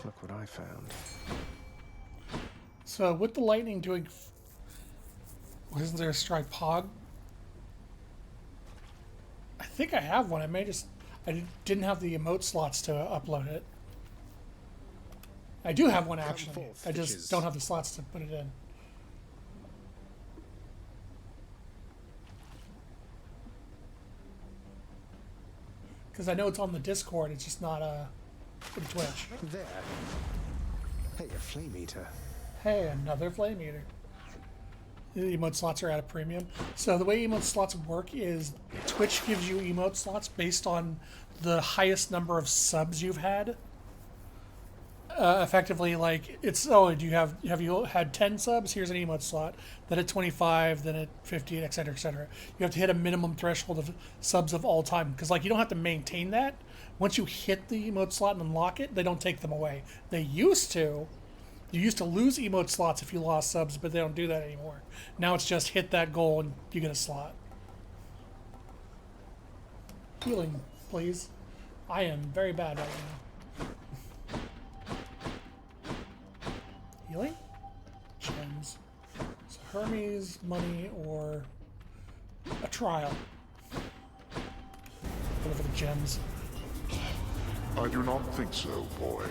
Look what I found. So with the lightning doing, wasn't there a strike pog? I think I have one. I didn't have the emote slots to upload it. I do have one actually. I just don't have the slots to put it in. Because I know it's on the Discord. It's just not in Twitch. There. Hey, a flame eater. Hey, another flame eater. The emote slots are at a premium. So the way emote slots work is Twitch gives you emote slots based on the highest number of subs you've had. Effectively, like it's have you had 10 subs? Here's an emote slot. Then at 25, then at 50, etc., etc. You have to hit a minimum threshold of subs of all time because like you don't have to maintain that. Once you hit the emote slot and unlock it, they don't take them away. They used to. You used to lose emote slots if you lost subs, but they don't do that anymore. Now it's just hit that goal and you get a slot. Healing, please. I am very bad right now. Healing? Gems. So Hermes, money, or a trial. Go for the gems. I do not think so, boy.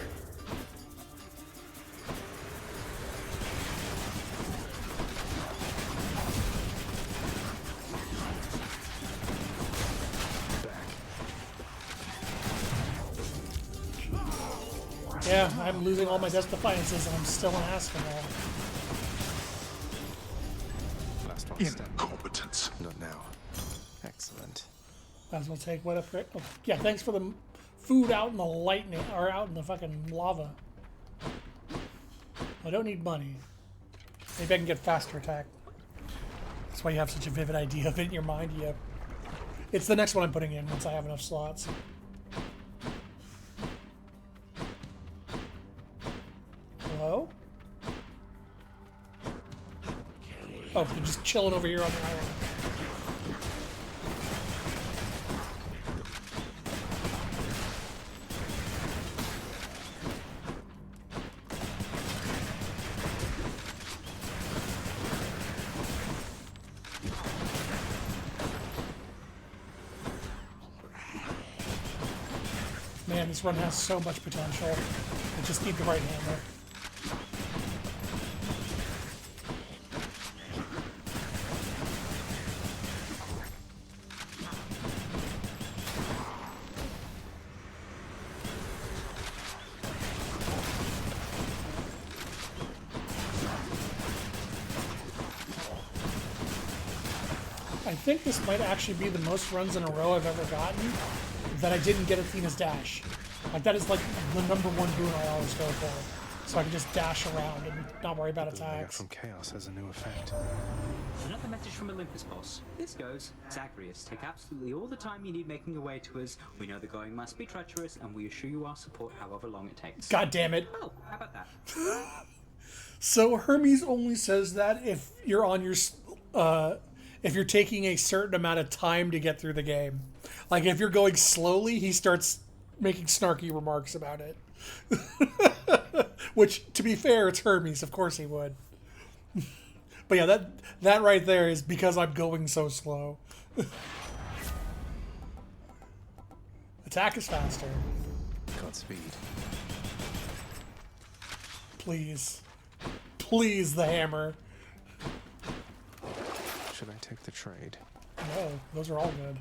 Yeah, I'm losing all my Death Defiances and I'm still an Asphodel. Last one. Incompetence. Not now. Excellent. Might as well take what upgrade. Oh, yeah, thanks for the food out in the lightning, or out in the fucking lava. I don't need money. Maybe I can get faster attack. That's why you have such a vivid idea of it in your mind. Yeah. It's the next one I'm putting in once I have enough slots. Hello? Oh, they're just chilling over here on the island. Man, this run has so much potential. I just need the right hammer. I think this might actually be the most runs in a row I've ever gotten that I didn't get Athena's dash. Like, that is like the #1 boon I always go for. So I can just dash around and not worry about attacks. From chaos has a new effect. Another message from Olympus, boss. This goes, Zagreus, take absolutely all the time you need making your way to us. We know the going must be treacherous, and we assure you our support however long it takes. God damn it. Oh, how about that? So Hermes only says that if you're on your, if you're taking a certain amount of time to get through the game. Like if you're going slowly, he starts making snarky remarks about it. Which, to be fair, it's Hermes. Of course he would. But yeah, that right there is because I'm going so slow. Attack is faster. Godspeed. Please. Please, the hammer. Should I take the trade? No, those are all good.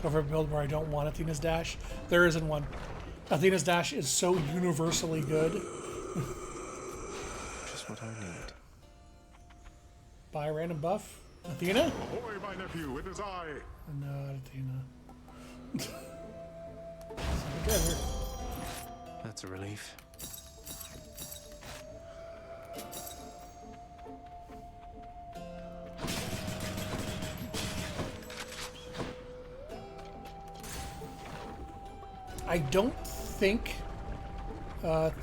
Go for a build where I don't want Athena's dash. There isn't one. Athena's dash is so universally good. Just what I need. Buy a random buff. Athena? Ahoy, my nephew, it is I. No, Athena. Together. That's a relief. I don't think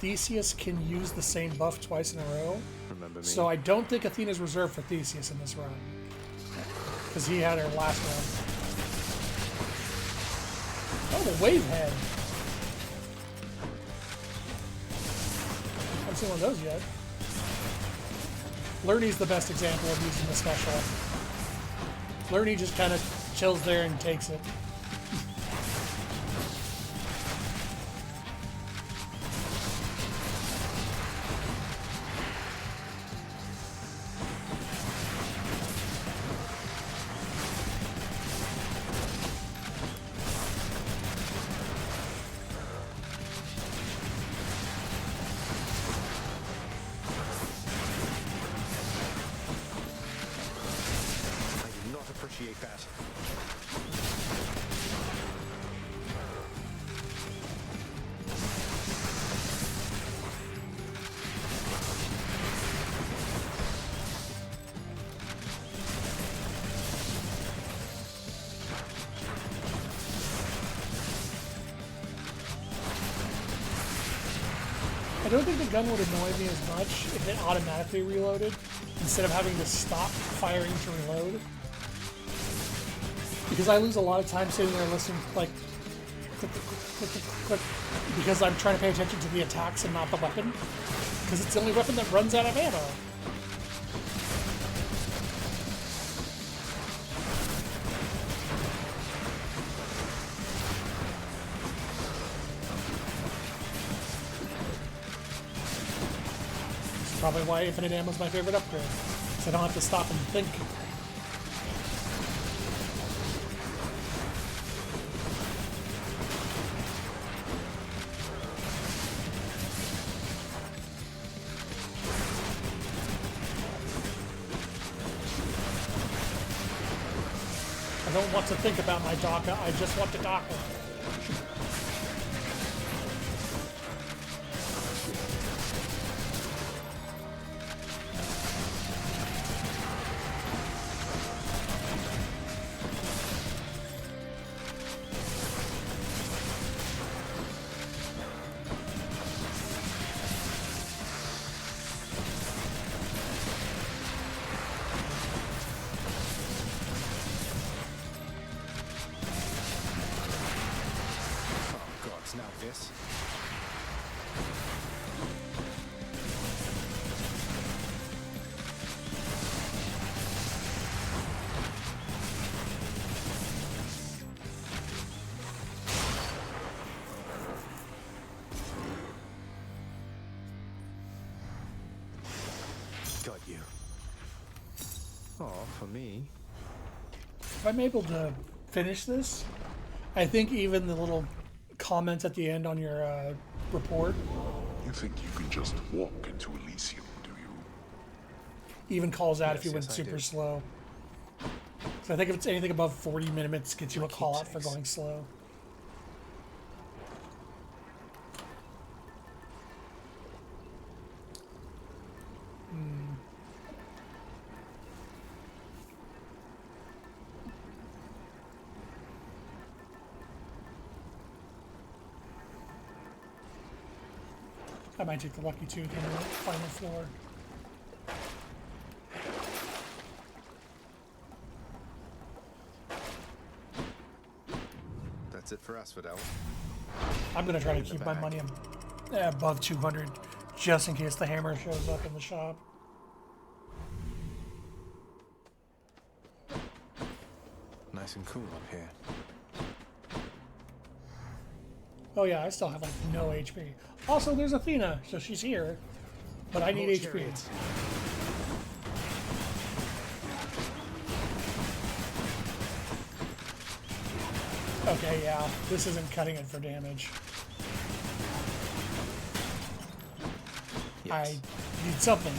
Theseus can use the same buff twice in a row. Remember me? So I don't think Athena's reserved for Theseus in this run. Because he had her last run. Oh, the wave head. I haven't seen one of those yet. Lernie's the best example of using the special. Lernie just kind of chills there and takes it. Appreciate that. I don't think the gun would annoy me as much if it automatically reloaded instead of having to stop firing to reload. Because I lose a lot of time sitting there listening, like, click, click, click, click, because I'm trying to pay attention to the attacks and not the weapon. Because it's the only weapon that runs out of ammo. It's probably why infinite ammo is my favorite upgrade. So I don't have to stop and think. I don't want to think about my DACA, I just want to DACA. Now this. Got you. Oh, for me. If I'm able to finish this, I think even the little comments at the end on your report. You think you can just walk into Elysium, do you? Even calls out Yes, if you went yes, I super do. slow. So I think if it's anything above 40 minutes, gets you a call out for going slow. I might take the lucky tooth on the final floor. That's it for us, Fidel. I'm gonna try to keep my money above 200, just in case the hammer shows up in the shop. Nice and cool up here. Oh yeah, I still have like no HP. Also, there's Athena, so she's here, but I need More HP. chariots. Okay, yeah, this isn't cutting it for damage. I need something.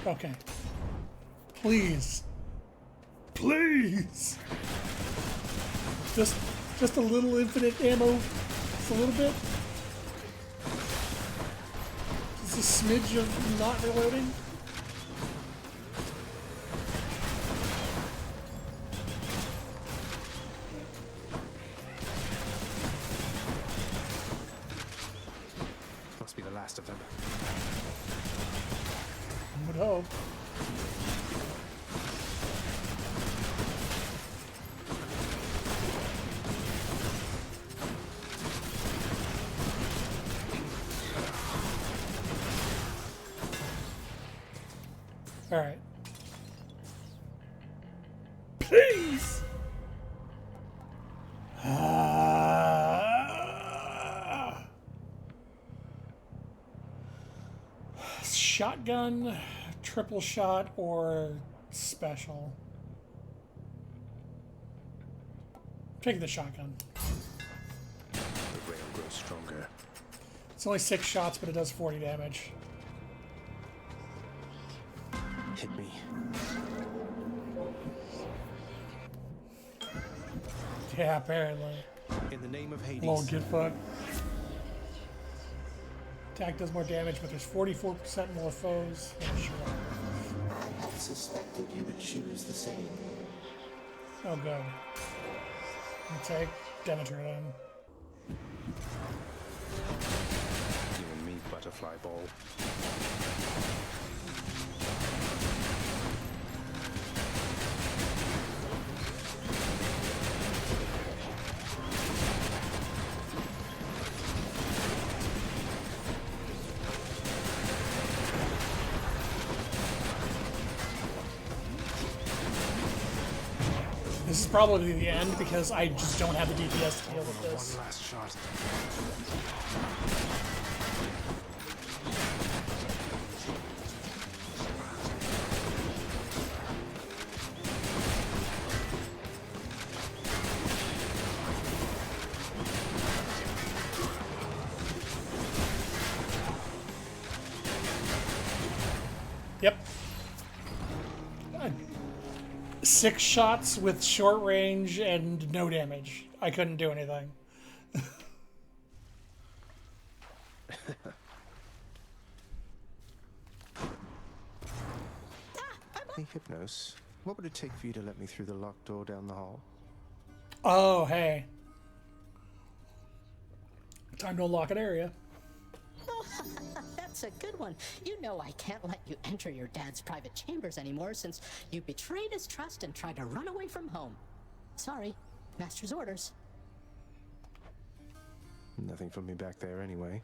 Okay. Please. Please. Just a little infinite ammo. Just a little bit. Just a smidge of not reloading. Must be the last of them. I would hope. All right. Please. Shotgun, triple shot, or special? Take the shotgun. The rail grows stronger. It's only 6 shots, but it does 40 damage. Hit me. Yeah, apparently. In the name of Hades. Lol, get fucked. Attack does more damage, but there's 44% more foes. Yeah, sure. I had suspected you would choose the same. Oh, good. I'll take Demeter then. You and me, butterfly ball. This is probably the end because I just don't have the DPS to deal with this. One last shot. Yep. 6 shots with short range and no damage. I couldn't do anything. Hey, Hypnos. What would it take for you to let me through the locked door down the hall? Oh, hey. Time to unlock an area. Oh, that's a good one. You know I can't let you enter your dad's private chambers anymore since you betrayed his trust and tried to run away from home. Sorry, master's orders. Nothing from me back there anyway.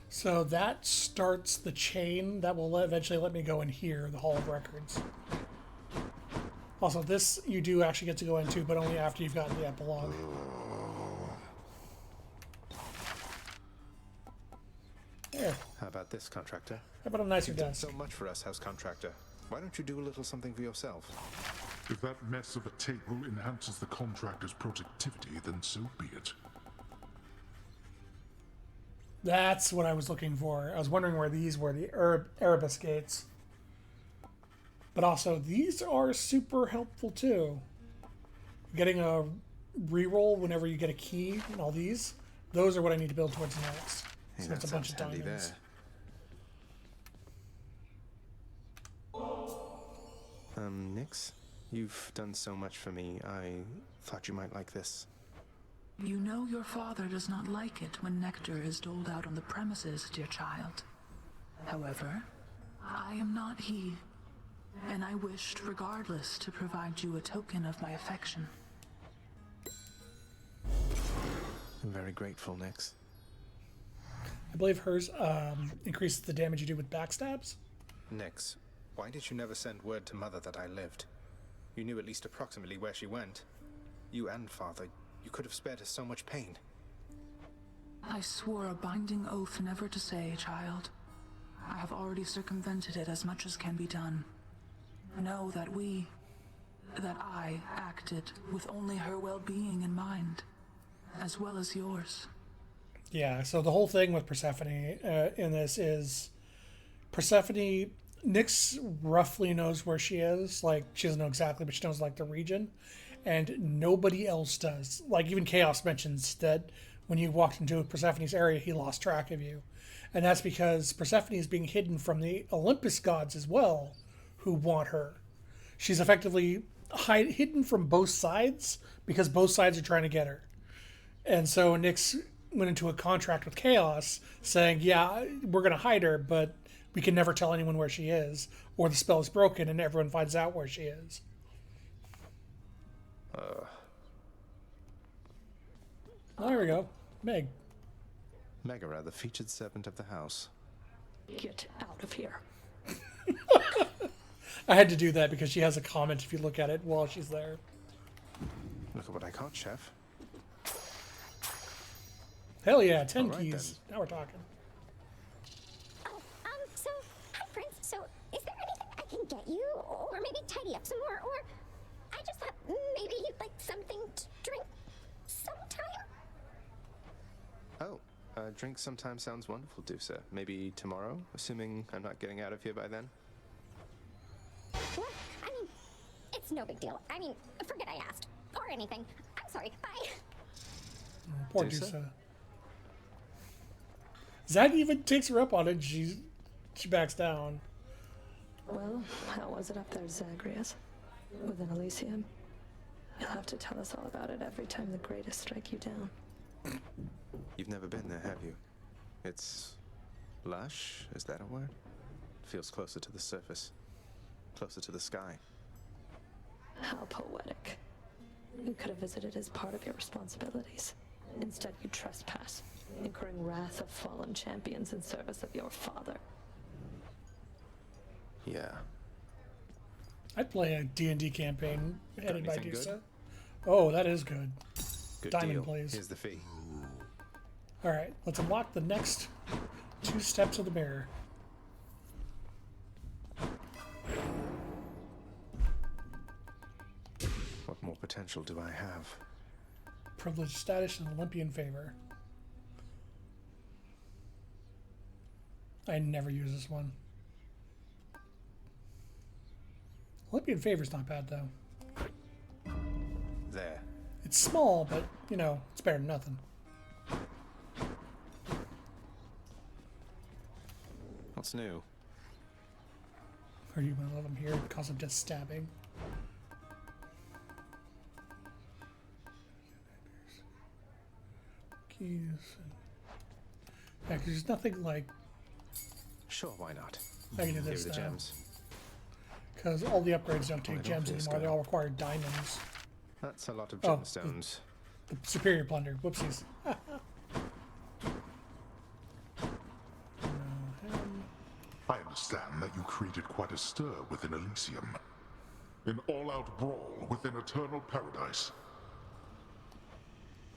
So that starts the chain that will eventually let me go in here, the Hall of Records. Also, this you do actually get to go into, but only after you've gotten the epilogue. There. How about this, Contractor? How about a nicer You've done desk? so much for us, House Contractor. Why don't you do a little something for yourself? If that mess of a table enhances the contractor's productivity, then so be it. That's what I was looking for. I was wondering where these were, the Erebus gates. But also, these are super helpful too. Getting a reroll whenever you get a key and all these, those are what I need to build towards next. Hey, So it's a that bunch of sounds handy diamonds. there. Nix, you've done so much for me. I thought you might like this. You know your father does not like it when nectar is doled out on the premises, dear child. However, I am not he, and I wished, regardless, to provide you a token of my affection. I'm very grateful, Nix. I believe hers increases the damage you do with backstabs. Nix, why did you never send word to Mother that I lived? You knew at least approximately where she went. You and Father, you could have spared her so much pain. I swore a binding oath never to say, child. I have already circumvented it as much as can be done. Know that I acted with only her well-being in mind, as well as yours. Yeah, so the whole thing with Persephone in this is Persephone Nyx roughly knows where she is. Like, she doesn't know exactly, but she knows, like, the region. And nobody else does. Like, even Chaos mentions that when you walked into Persephone's area, he lost track of you. And that's because Persephone is being hidden from the Olympus gods as well, who want her. She's effectively hidden from both sides because both sides are trying to get her. And so Nyx went into a contract with Chaos saying, yeah, we're going to hide her, but we can never tell anyone where she is, or the spell is broken and everyone finds out where she is. Oh, there we go. Meg. Megara, the featured servant of the house. Get out of here. I had to do that because she has a comment if you look at it while she's there. Look at what I caught, Chef. Hell yeah, 10 All right, keys. Now we're talking. So, hi, Prince. So, is there anything I can get you? Or maybe tidy up some more? Or I just thought maybe you'd like something to drink sometime? Oh, drink sometime sounds wonderful, Dusa. Maybe tomorrow, assuming I'm not getting out of here by then? What? I mean, it's no big deal. I mean, forget I asked. Or anything. I'm sorry. Bye. Poor Dusa. Zag even takes her up on it. She backs down. Well, how was it up there, Zagreus? Within Elysium? You'll have to tell us all about it every time the greatest strike you down. You've never been there, have you? It's lush, is that a word? Feels closer to the surface. Closer to the sky. How poetic. You could have visited as part of your responsibilities. Instead, you trespass, incurring wrath of fallen champions in service of your father. Yeah. I'd play a D&D campaign headed by anything Dusa. good? Oh, that is good. Good Diamond, deal. please. Here's the fee. All right, let's unlock the next 2 steps of the mirror. What more potential do I have? Privileged status and Olympian favor. I never use this one. Olympian favor's not bad though. There. It's small, but you know, it's better than nothing. What's new? Are you gonna let them here because of just stabbing? Keys. Yeah, 'cause there's nothing like. Sure, why not? I can do Here this are the now. gems. Because all the upgrades don't take I don't gems feel anymore. scared. They all require diamonds. That's a lot of Oh, gemstones. The superior plunder. Whoopsies. I understand that you created quite a stir within Elysium. An all-out brawl within Eternal Paradise.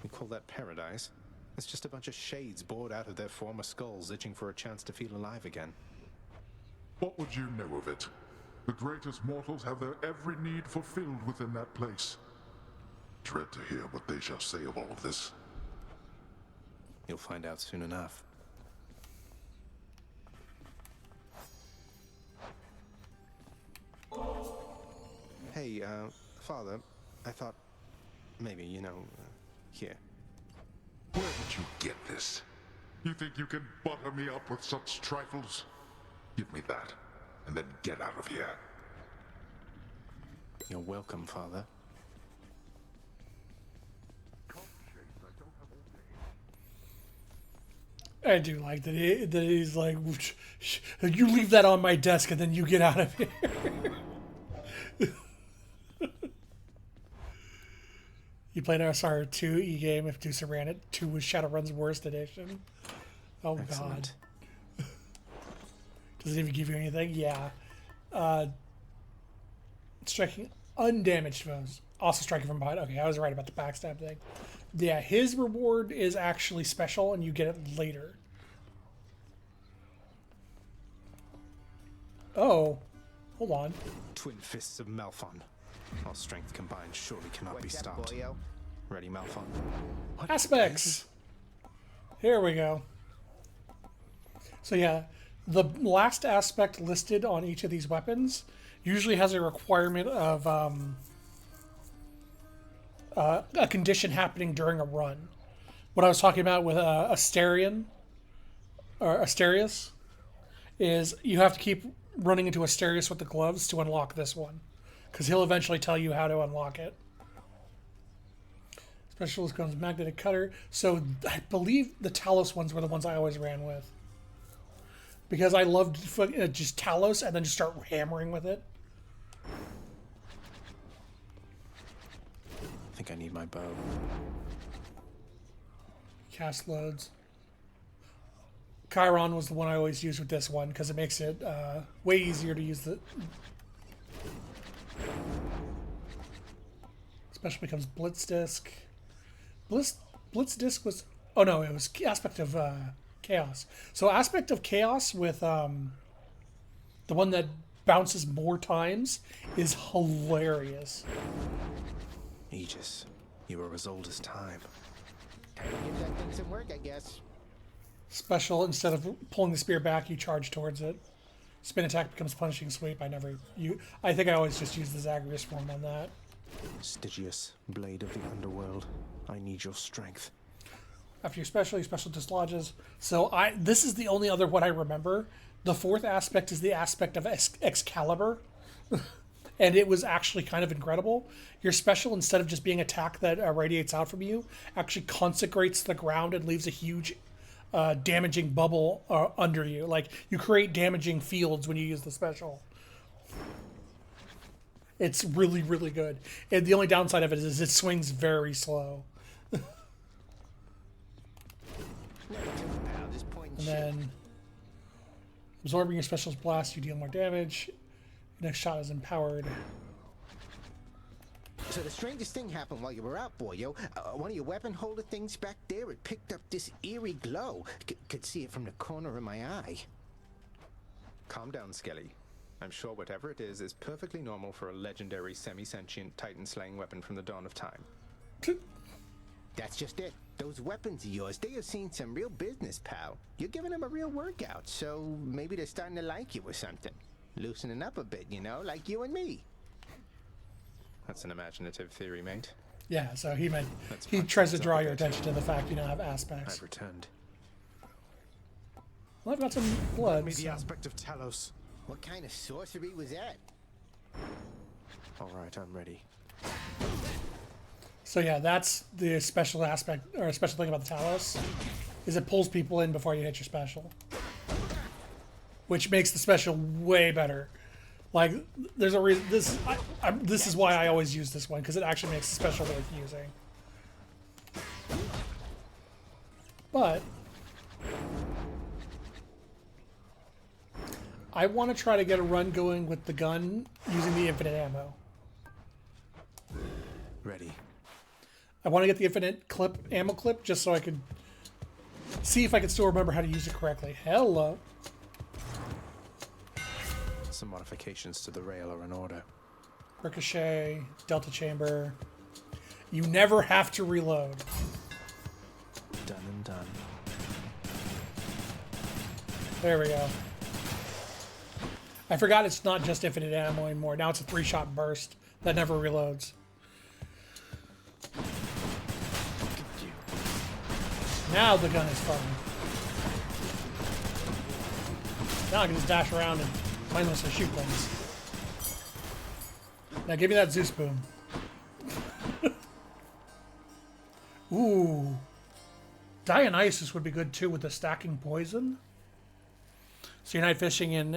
You call that paradise? It's just a bunch of shades bored out of their former skulls, itching for a chance to feel alive again. What would you know of it? The greatest mortals have their every need fulfilled within that place. Dread to hear what they shall say of all of this. You'll find out soon enough. Hey, Father, I thought maybe, here. Where did you get this? You think you can butter me up with such trifles? Give me that, and then get out of here. You're welcome, Father. I do like that. That he's like, you leave that on my desk and then you get out of here. You played SR 2 e-game if Dusa ran it. 2 was Shadowrun's worst edition. Oh Excellent. God. Does it even give you anything? Yeah. Striking undamaged foes. Also striking from behind. Okay, I was right about the backstab thing. Yeah, his reward is actually special and you get it later. Oh. Hold on. Twin fists of Malphon. Our strength combined surely cannot be stopped. Ready, Malphon? Aspects. Here we go. So yeah, the last aspect listed on each of these weapons usually has a requirement of a condition happening during a run. What I was talking about with Asterion, or Asterius, is you have to keep running into Asterius with the gloves to unlock this one, because he'll eventually tell you how to unlock it. Specialist comes magnetic cutter. So I believe the Talos ones were the ones I always ran with, because I loved just Talos and then just start hammering with it. I think I need my bow. Cast loads. Chiron was the one I always used with this one because it makes it way easier to use the. Special becomes Blitz Disc. Blitz Disc was. Oh no, it was Aspect of Chaos. So Aspect of Chaos with the one that bounces more times is hilarious. Aegis, you are as old as time. Time to give that thing some work, I guess. Special, instead of pulling the spear back, you charge towards it. Spin attack becomes punishing sweep. I think I always just use the Zagreus form on that. Stygius, blade of the underworld, I need your strength. After your special dislodges. So this is the only other one I remember. The fourth aspect is the aspect of Excalibur. And it was actually kind of incredible. Your special, instead of just being attack that radiates out from you, actually consecrates the ground and leaves a huge damaging bubble under you. Like, you create damaging fields when you use the special. It's really, really good. And the only downside of it is it swings very slow. And then, absorbing your special's blast, you deal more damage. Next shot is empowered. So the strangest thing happened while you were out, boyo. One of your weapon holder things back there, it picked up this eerie glow. Could see it from the corner of my eye. Calm down, Skelly. I'm sure whatever it is perfectly normal for a legendary semi-sentient titan-slaying weapon from the dawn of time. That's just it. Those weapons of yours, they have seen some real business, pal. You're giving them a real workout, so maybe they're starting to like you or something. Loosening up a bit, you know, like you and me. That's an imaginative theory, mate. Yeah, so he tries to draw your attention to the fact you now have aspects. I've returned. Well, I've got some blood. Give me the aspect of Talos. What kind of sorcery was that? All right, I'm ready. So yeah, that's the special aspect, or a special thing about the Talos, is it pulls people in before you hit your special, which makes the special way better. Like, there's a reason. This is why I always use this one, because it actually makes the special worth using. But I want to try to get a run going with the gun using the infinite ammo. Ready. I want to get the infinite ammo clip just so I could see if I can still remember how to use it correctly. Hello. Some modifications to the rail are in order. Ricochet, Delta Chamber. You never have to reload. Done and done. There we go. I forgot it's not just infinite ammo anymore. Now it's a 3-shot burst that never reloads. Now the gun is fun. Now I can just dash around and mindlessly shoot things. Now give me that Zeus boom. Ooh. Dionysus would be good too with the stacking poison. So you're night fishing in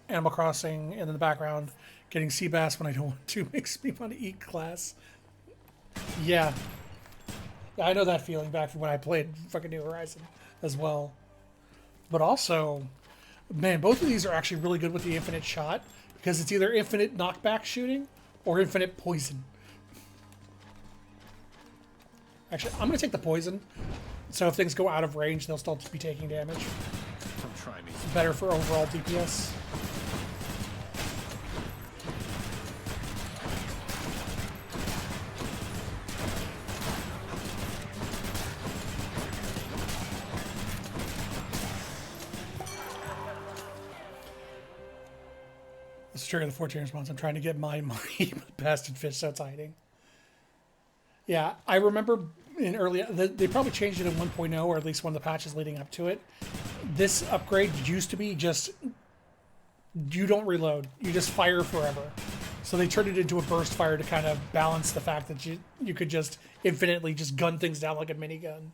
Animal Crossing, and in the background getting sea bass when I don't want to makes me want to eat glass. Yeah. I know that feeling back from when I played fucking New Horizon as well. But also, man, both of these are actually really good with the infinite shot, because it's either infinite knockback shooting or infinite poison. Actually, I'm going to take the poison, so if things go out of range, they'll still be taking damage. Come try me. Better for overall DPS. trigger the 14 response. I'm trying to get my money, but bastard fish, so it's hiding. Yeah, I remember in early... They probably changed it in 1.0, or at least one of the patches leading up to it. This upgrade used to be just... You don't reload. You just fire forever. So they turned it into a burst fire to kind of balance the fact that you could just infinitely just gun things down like a minigun.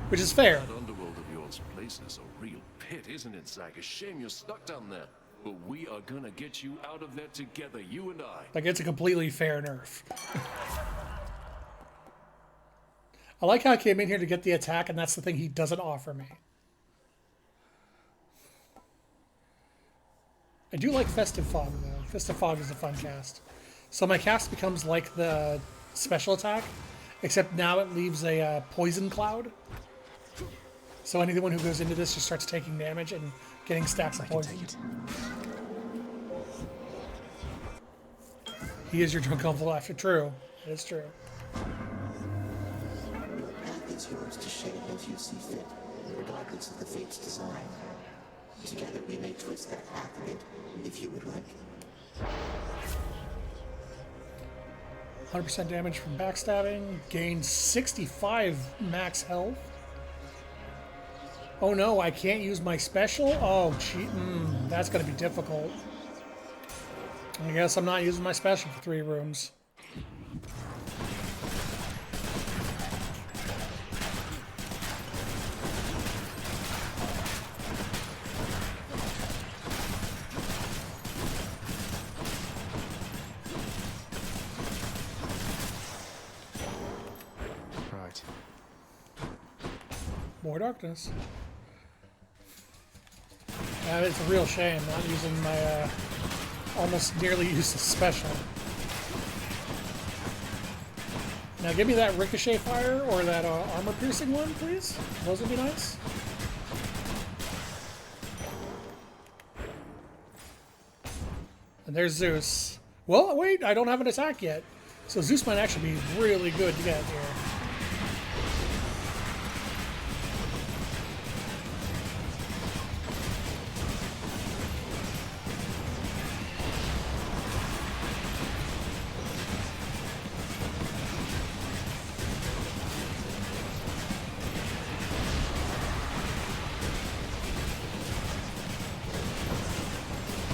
Which is fair. That underworld of yours places a real pit, isn't it, Zack? A shame you're stuck down there. But we are gonna get you out of there together, you and I. Like, it's a completely fair nerf. I like how I came in here to get the attack, and that's the thing he doesn't offer me. I do like Festive Fog, though. Festive Fog is a fun cast. So my cast becomes like the special attack, except now it leaves a poison cloud. So anyone who goes into this just starts taking damage and getting stacks of poison. He is your drunk uncle after. True. It is true. Your path is yours to shape as you see fit, regardless of the fate's design. Together we may twist that path a bit, if you would like. 100% damage from backstabbing. Gain 65 max health. Oh no, I can't use my special? Oh, gee, that's going to be difficult. I guess I'm not using my special for 3 rooms. Right. More darkness. It's a real shame not using my almost nearly useless special. Now give me that ricochet fire or that armor piercing one, please. Those would be nice. And there's Zeus. Well, wait, I don't have an attack yet. So Zeus might actually be really good to get here.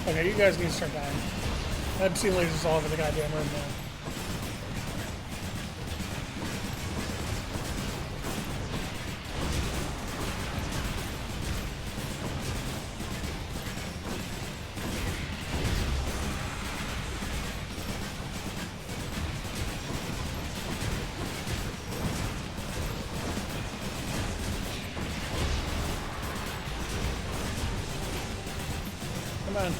Okay, you guys need to start dying. I'm seeing lasers all over the goddamn room now. Come on.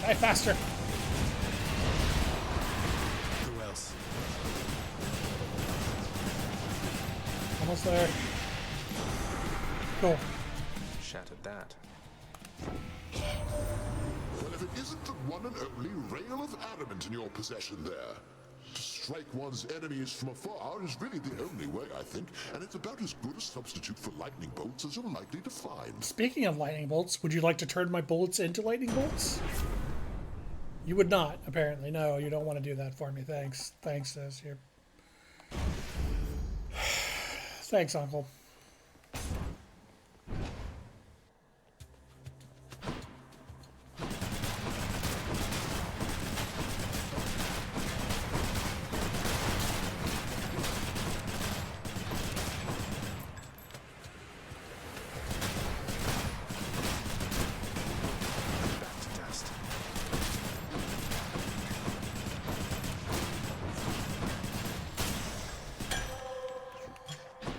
Die faster. Who else? Almost there. Cool. Shattered that. Well, if it isn't the one and only rail of adamant in your possession there. To strike one's enemies from afar is really the only way, I think, and it's about as good a substitute for lightning bolts as you're likely to find. Speaking of lightning bolts, would you like to turn my bullets into lightning bolts? You would not, apparently. No, you don't want to do that for me. Thanks. Thanks, Sis. Here. Thanks, Uncle.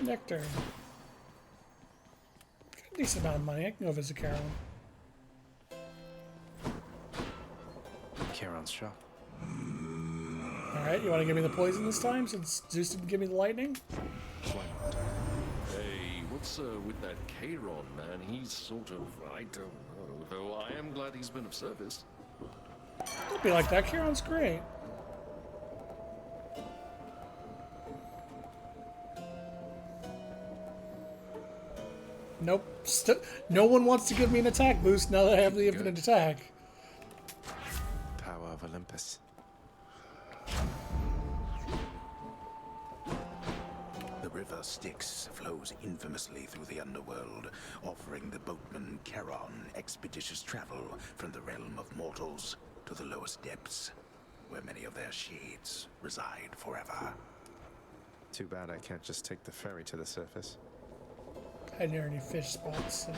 Nectar. Got a decent amount of money. I can go visit Charon. Charon's shop. Alright, you want to give me the poison this time since Zeus didn't give me the lightning? Why not? Hey, what's with that Charon, man? He's sort of, I don't know, though I am glad he's been of service. Don't be like that. Charon's great. Nope. No one wants to give me an attack boost now that I have the infinite attack. Power of Olympus. The river Styx flows infamously through the underworld, offering the boatman Charon expeditious travel from the realm of mortals to the lowest depths, where many of their shades reside forever. Too bad I can't just take the ferry to the surface. I didn't hear any fish spots. So.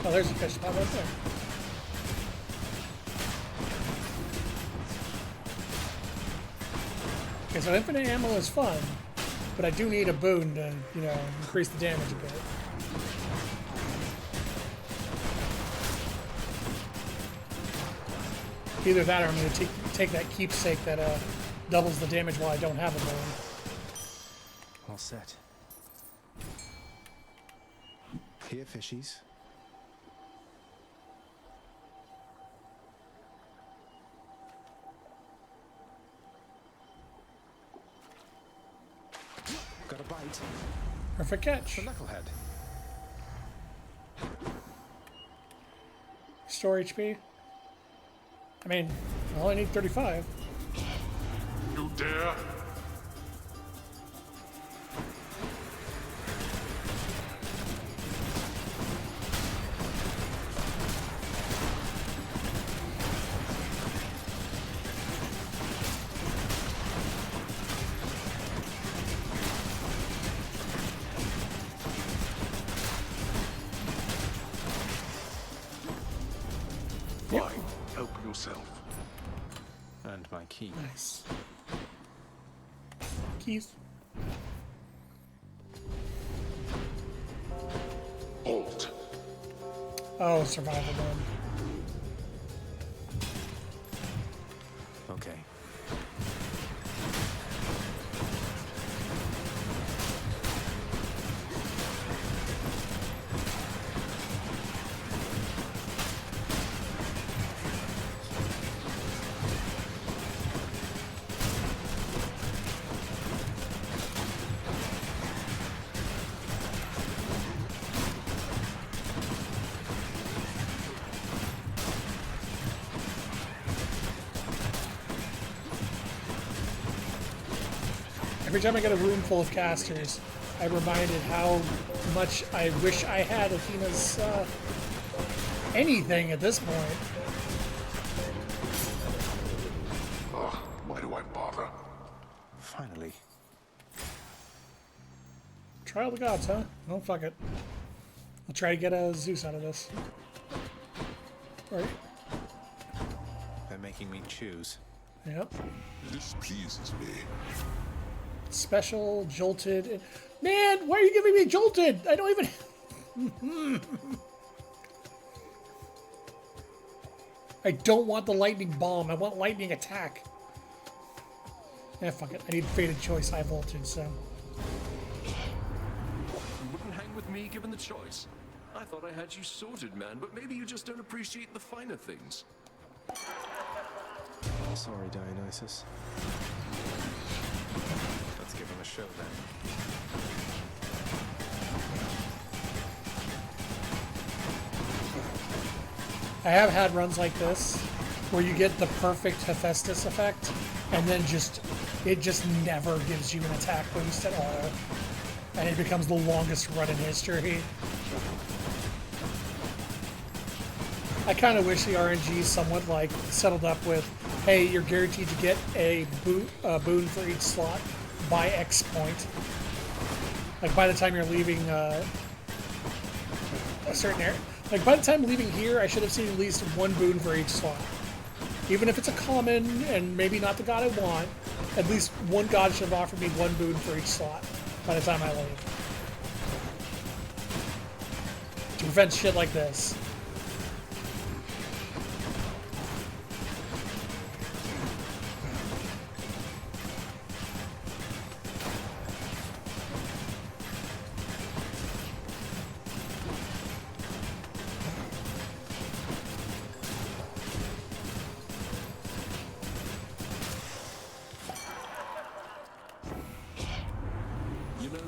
Oh, there's a fish spot right there. Okay, so infinite ammo is fun, but I do need a boon to, you know, increase the damage a bit. Either that or I'm going to take that keepsake that doubles the damage while I don't have a boon. All set. Here, fishies. Got a bite. Perfect catch. The knucklehead. Restore HP. I mean, I only need 35. You dare? Fine. Help yourself. And my key. Nice. Keys. Halt. Oh, survival mode. Okay. Every time I get a room full of casters, I'm reminded how much I wish I had Athena's anything at this point. Ugh, why do I bother? Finally. Trial of the gods, huh? Oh, fuck it. I'll try to get a Zeus out of this. Right. They're making me choose. Yep. This pleases me. Special, jolted. Man, why are you giving me jolted? I don't even... I don't want the lightning bomb. I want lightning attack. Yeah, fuck it. I need fated choice high voltage, so... You wouldn't hang with me given the choice. I thought I had you sorted, man, but maybe you just don't appreciate the finer things. Sorry, Dionysus. Let's give him a show then. I have had runs like this where you get the perfect Hephaestus effect and then it just never gives you an attack boost at all. And it becomes the longest run in history. I kind of wish the RNG somewhat like settled up with, hey, you're guaranteed to get a boon for each slot by X point. Like by the time you're leaving a certain area. Like by the time leaving here, I should have seen at least one boon for each slot. Even if it's a common and maybe not the god I want, at least one god should have offered me one boon for each slot by the time I leave. To prevent shit like this.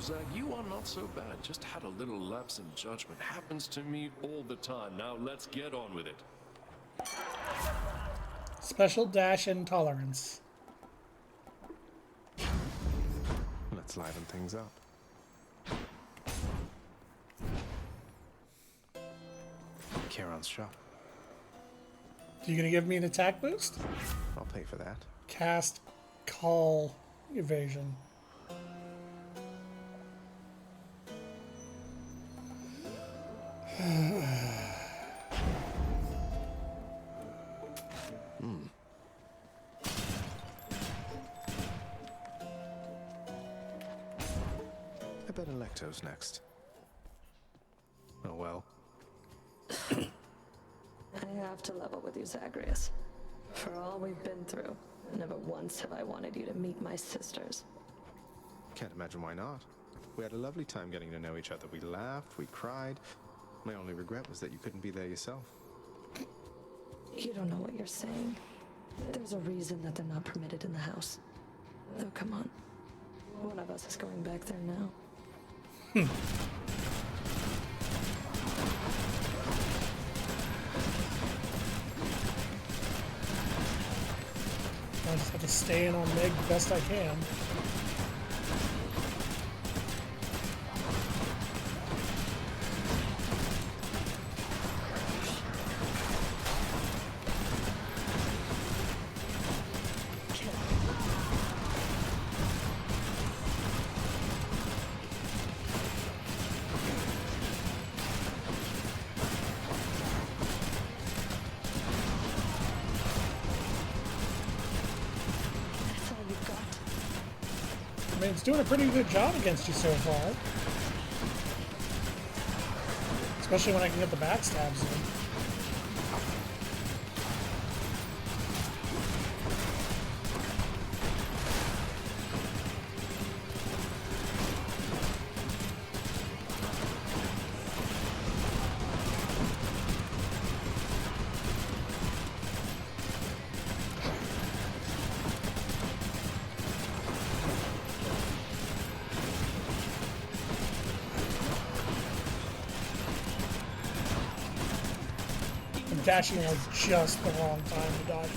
Zag, you are not so bad. Just had a little lapse in judgment. Happens to me all the time. Now let's get on with it. Special dash intolerance. Let's liven things up. Charon's shop. You gonna give me an attack boost? I'll pay for that. Cast call evasion. I bet Electo's next. Oh well. I have to level with you, Zagreus. For all we've been through, never once have I wanted you to meet my sisters. Can't imagine why not. We had a lovely time getting to know each other. We laughed, we cried. My only regret was that you couldn't be there yourself. You don't know what you're saying. There's a reason that they're not permitted in the house. Oh, come on. One of us is going back there now. I just have to stay in on Meg the best I can. I mean, it's doing a pretty good job against you so far. Especially when I can get the backstabs in. Dashing at just the wrong time to dodge it.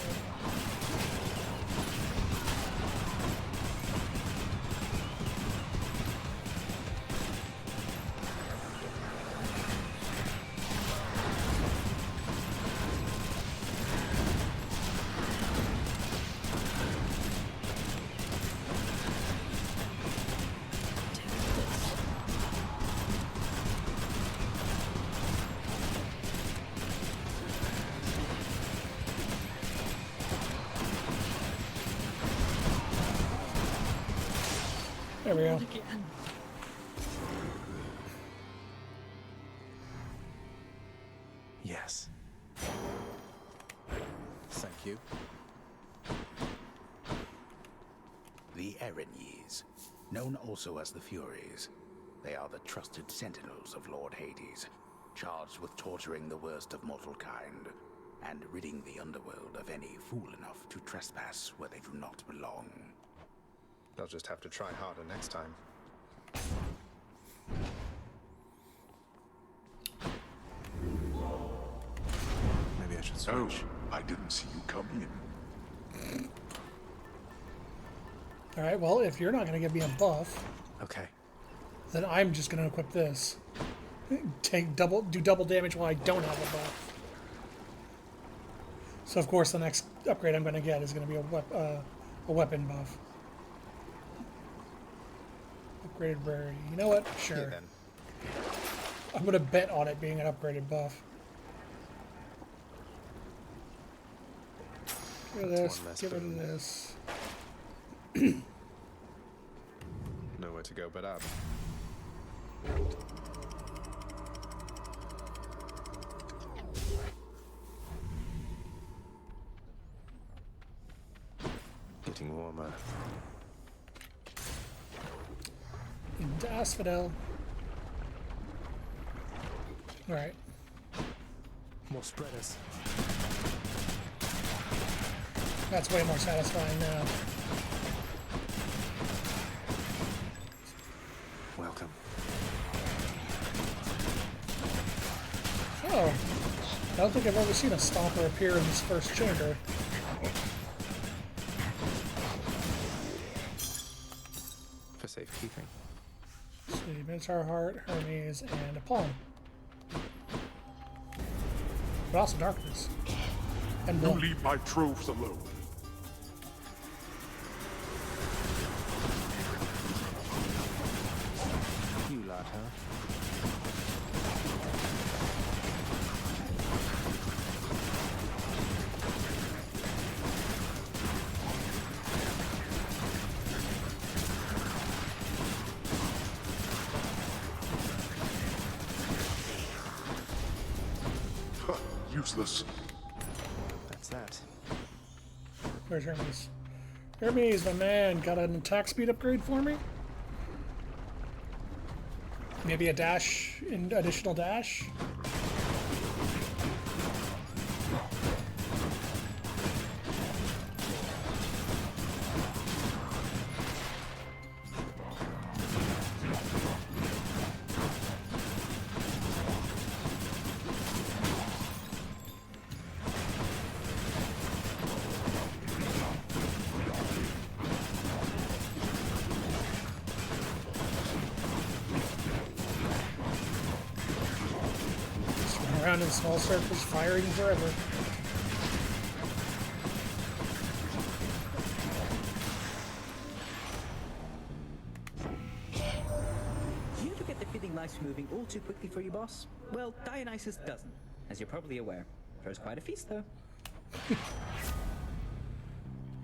There we go. Yes. Thank you. The Erinyes, known also as the Furies. They are the trusted sentinels of Lord Hades, charged with torturing the worst of mortal kind, and ridding the underworld of any fool enough to trespass where they do not belong. They'll just have to try harder next time. Maybe I should switch. Oh, I didn't see you come in. Alright, well, if you're not going to give me a buff, okay, then I'm just going to equip this. Do double damage while I don't have a buff. So, of course, the next upgrade I'm going to get is going to be a weapon buff. Upgraded rarity. You know what? Sure. Okay, then. I'm going to bet on it being an upgraded buff. Get rid of this. Get rid of this. Nowhere to go but up. Getting warmer. Into Asphodel. Alright. More spreaders. That's way more satisfying now. Well, Oh, I don't think I've ever seen a Stomper appear in this first chamber. For safekeeping. Let's see, Minotaur Heart, Hermes, and a Palm. But also Darkness. And You Blood. leave my troves alone. You lot, huh? Huh, useless. That's that. Where's Hermes? Hermes, my man, got an attack speed upgrade for me? Maybe a dash, an additional dash? Around in small circles, firing forever. You ever get the feeling life's moving all too quickly for you, boss? Well, Dionysus doesn't, as you're probably aware. Throws quite a feast, though.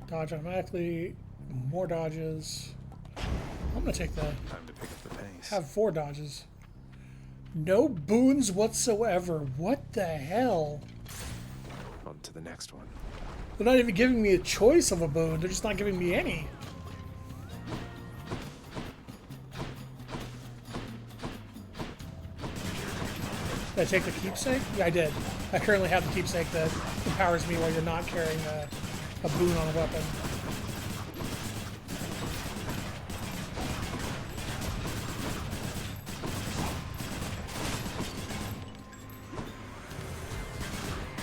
Dodge automatically, more dodges. I'm gonna take that. Time to pick up the pace. Have 4 dodges. No boons whatsoever. What the hell? On to the next one. They're not even giving me a choice of a boon. They're just not giving me any. Did I take the keepsake? Yeah, I did. I currently have the keepsake that empowers me while you're not carrying a boon on a weapon.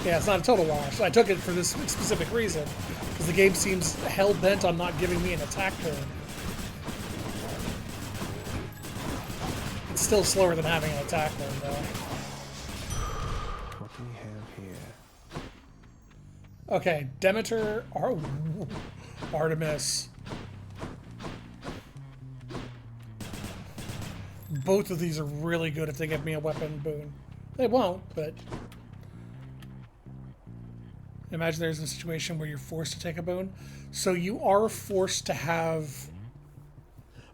Yeah, it's not a total wash. I took it for this specific reason, because the game seems hell-bent on not giving me an attack turn. It's still slower than having an attack turn, though. What do we have here? Okay, Demeter, Artemis. Both of these are really good if they give me a weapon boon. They won't, but... Imagine there's a situation where you're forced to take a boon. So you are forced to have...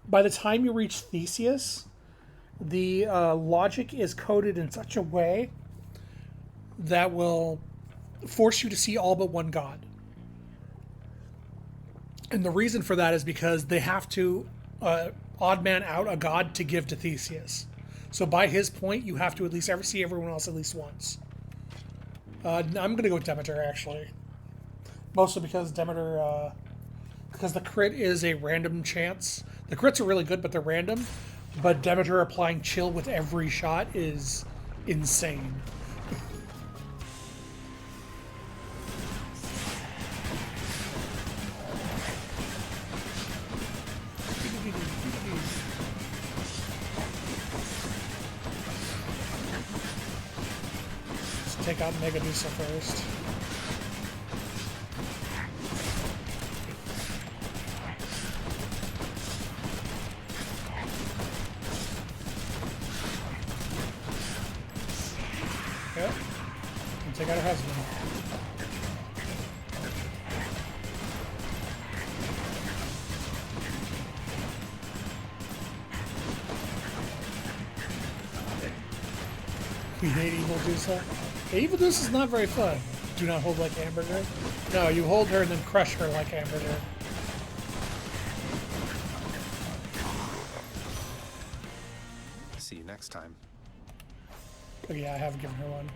By the time you reach Theseus, the logic is coded in such a way that will force you to see all but one god. And the reason for that is because they have to odd man out a god to give to Theseus. So by his point, you have to at least ever see everyone else at least once. I'm going to go with Demeter, actually. Mostly because Demeter, because the crit is a random chance. The crits are really good, but they're random. But Demeter applying chill with every shot is insane. Let's take out Megadusa first. Yep. And take out her husband. You hate Evil Dusa? Yeah, Evil Dusa is not very fun. Do not hold like Hamburger. No, you hold her and then crush her like Hamburger. See you next time. Oh yeah, I have given her one.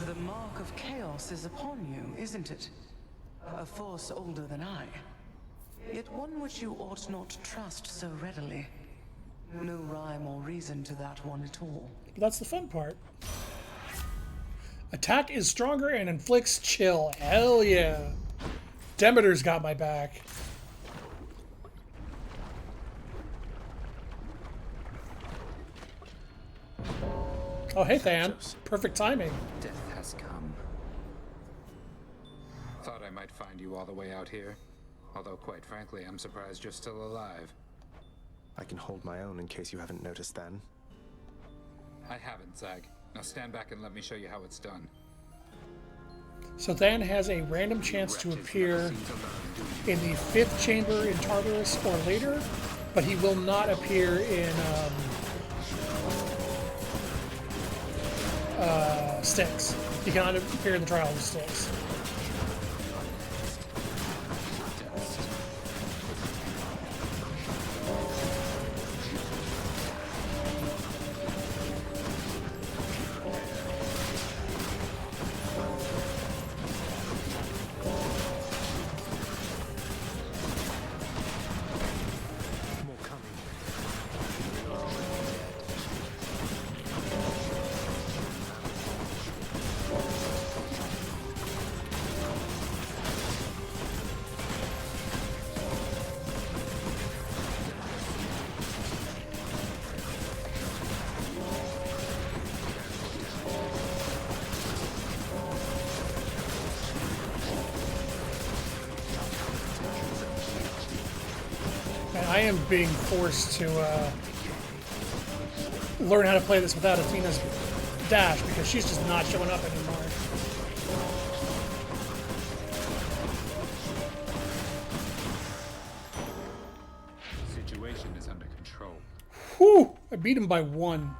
The mark of chaos is upon you, isn't it? A force older than I. Yet one which you ought not trust so readily. No rhyme or reason to that one at all. But that's the fun part. Attack is stronger and inflicts chill. Hell yeah. Demeter's got my back. Oh, hey, Than. Perfect timing. Death has come. Thought I might find you all the way out here. Although, quite frankly, I'm surprised you're still alive. I can hold my own in case you haven't noticed then. I haven't, Zag. Now stand back and let me show you how it's done. So Than has a random chance to appear in the 5th chamber in Tartarus or later, but he will not appear in Styx. He cannot appear in the Trial of Styx. I am being forced to learn how to play this without Athena's dash because she's just not showing up anymore. The situation is under control. Whew! I beat him by 1.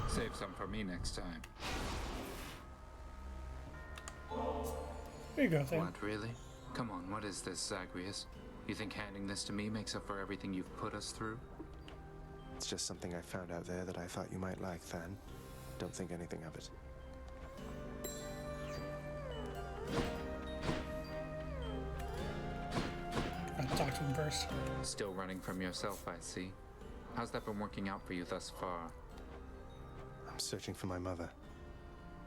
Save some for me next time. There you go, Than. What, really? Come on, what is this, Zagreus? You think handing this to me makes up for everything you've put us through? It's just something I found out there that I thought you might like, Than. Don't think anything of it. I'll talk to him first. Still running from yourself, I see. How's that been working out for you thus far? I'm searching for my mother.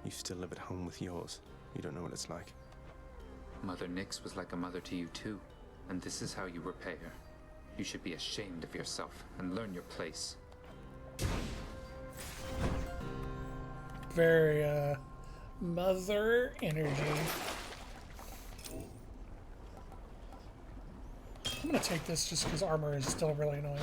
You still live at home with yours. You don't know what it's like. Mother Nyx was like a mother to you too, and this is how you repay her. You should be ashamed of yourself and learn your place. Very, mother energy. I'm gonna take this just because armor is still really annoying.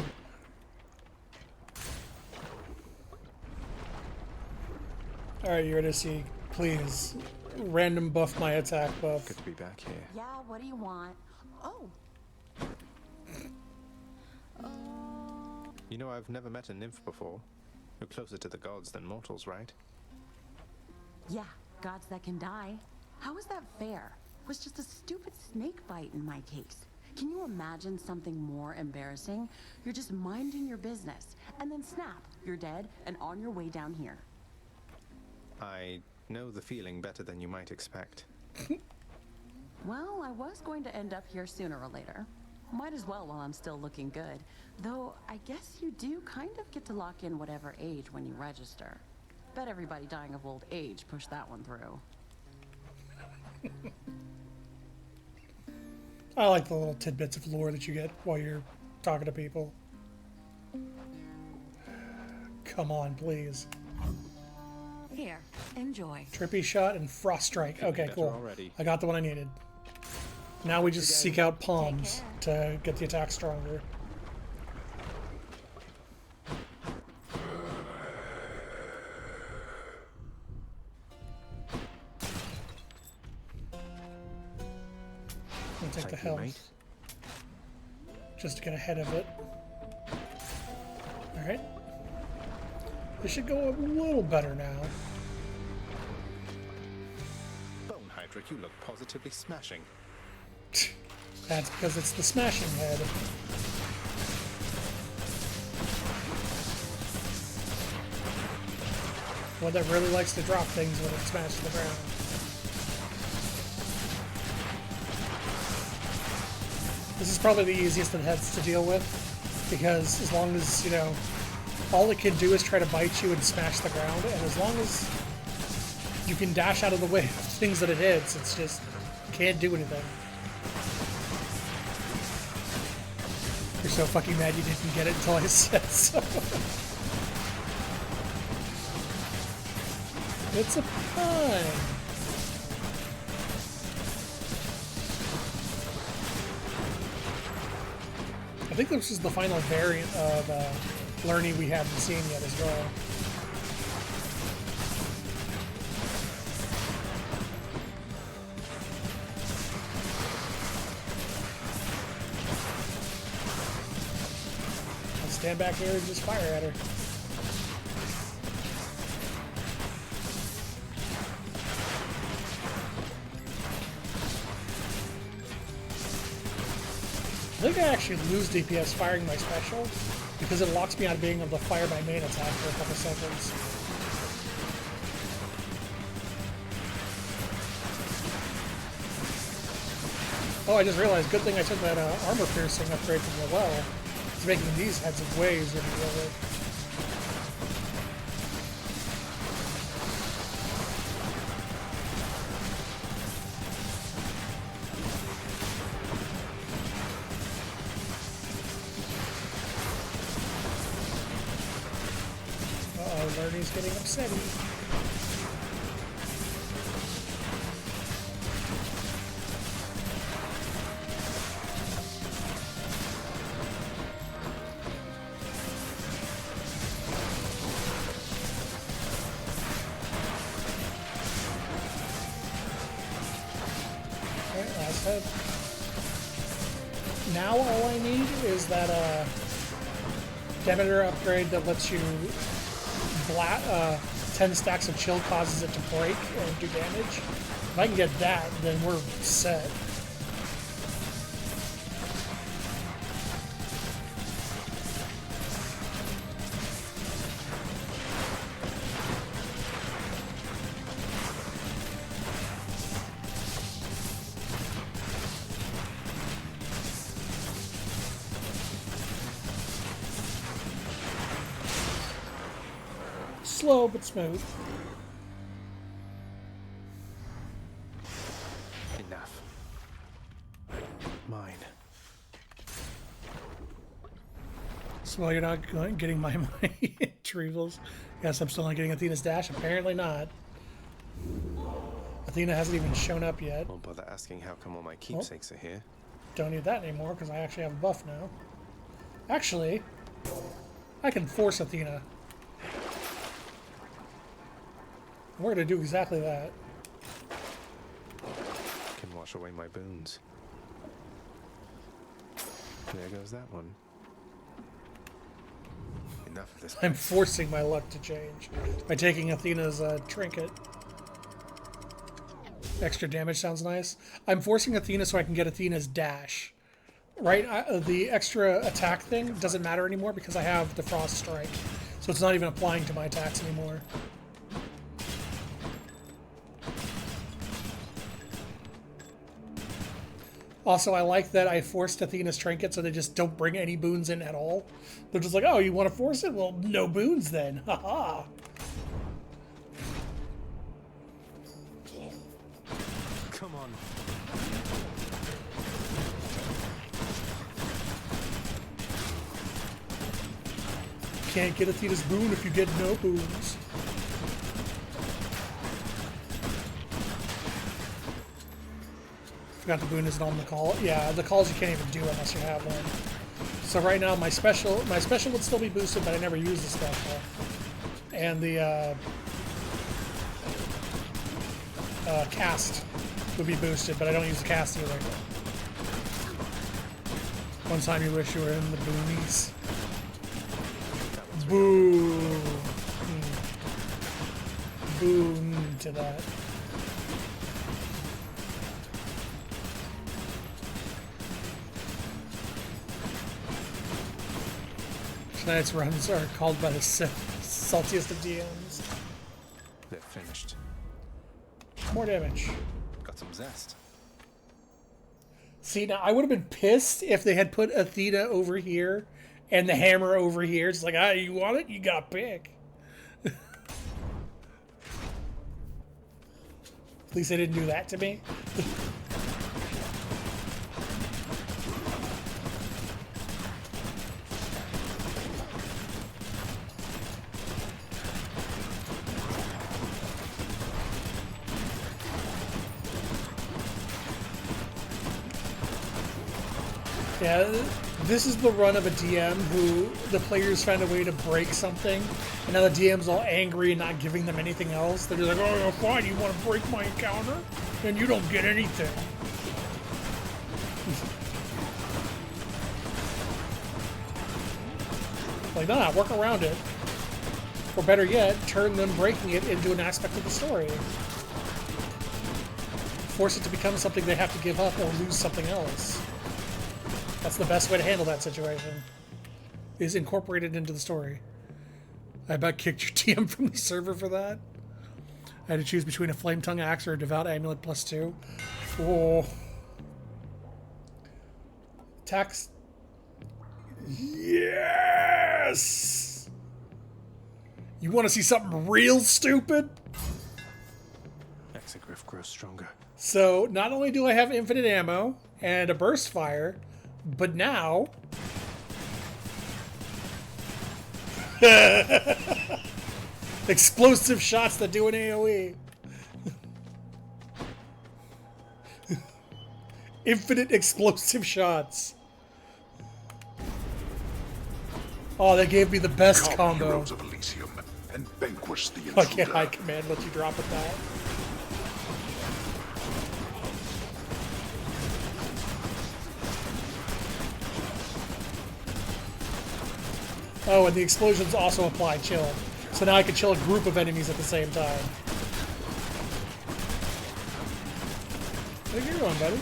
Alright, Eurydice, please. Random buff my attack buff. Good to be back here. Yeah, what do you want? Oh. You know, I've never met a nymph before. You're closer to the gods than mortals, right? Yeah, gods that can die. How is that fair? It was just a stupid snake bite in my case. Can you imagine something more embarrassing? You're just minding your business, and then snap, you're dead and on your way down here. I know the feeling better than you might expect. Well, I was going to end up here sooner or later. Might as well while I'm still looking good. Though, I guess you do kind of get to lock in whatever age when you register. Bet everybody dying of old age pushed that one through. I like the little tidbits of lore that you get while you're talking to people. Come on, please. Here, enjoy. Trippy Shot and Frost Strike. Could be Okay, better cool. already. I got the one I needed. Now we just seek out palms to get the attack stronger. I'll take the health. Just to get ahead of it. Alright. This should go a little better now. Bone Hydric, you look positively smashing. That's because it's the smashing head. One that really likes to drop things when it smashes the ground. This is probably the easiest it has to deal with, because as long as, you know, all it can do is try to bite you and smash the ground, and as long as you can dash out of the way of things that it hits, it's just can't do anything. You're so fucking mad you didn't get it until I said so. It's a pun. I think this is the final variant of Lernie we haven't seen yet as well. I'll stand back here and just fire at her. I think I actually lose DPS firing my special because it locks me out of being able to fire my main attack for a couple seconds. Oh, I just realized, good thing I took that armor piercing upgrade from the well. It's making these heads way easier to deal with. Lernie's getting upsetty. Alright, last head. Now all I need is that Demeter upgrade that lets you 10 stacks of chill causes it to break and do damage. If I can get that, then we're set. Slow but smooth. Enough. Mine. So while you're not getting my money, Treevels. Yes, I'm still not getting Athena's dash. Apparently not. Athena hasn't even shown up yet. Won't bother asking how come all my keepsakes are here. Don't need that anymore because I actually have a buff now. Actually, I can force Athena. We're going to do exactly that. Can wash away my boons. There goes that one. Enough of this. I'm forcing my luck to change by taking Athena's trinket. Extra damage sounds nice. I'm forcing Athena so I can get Athena's dash. Right? The extra attack thing doesn't matter anymore because I have the Frost Strike. So it's not even applying to my attacks anymore. Also, I like that I forced Athena's trinket so they just don't bring any boons in at all. They're just like, oh, you want to force it? Well, no boons then. Haha. Come on. Can't get Athena's boon if you get no boons. Forgot the boon isn't on the call. Yeah, the calls you can't even do unless you have one. So right now my special would still be boosted, but I never use the special. And the cast would be boosted, but I don't use the cast either. One time you wish you were in the boonies. Boo. Boon to that. Tonight's runs are called by the saltiest of DMs. They're finished. More damage. Got some zest. See, now I would have been pissed if they had put Athena over here and the hammer over here. It's like, ah, you want it? You got to pick. At least they didn't do that to me. Yeah, this is the run of a DM who the players found a way to break something, and now the DM's all angry and not giving them anything else. They're just like, oh, fine, you want to break my encounter? Then you don't get anything. Like, nah, work around it. Or better yet, turn them breaking it into an aspect of the story. Force it to become something they have to give up or lose something else. That's the best way to handle that situation, is incorporate it into the story. I about kicked your TM from the server for that. I had to choose between a Flame Tongue Axe or a Devout Amulet +2. Oh. Tax. Yes! You want to see something real stupid? Exegriff grows stronger. So, not only do I have infinite ammo and a burst fire, but now... explosive shots that do an AoE. Infinite explosive shots. Oh, they gave me the best combo. Heroes of Elysium and vanquish the intruder. Okay, high command lets you drop at that. Oh, and the explosions also apply chill. So now I can chill a group of enemies at the same time. Where are you going, buddy?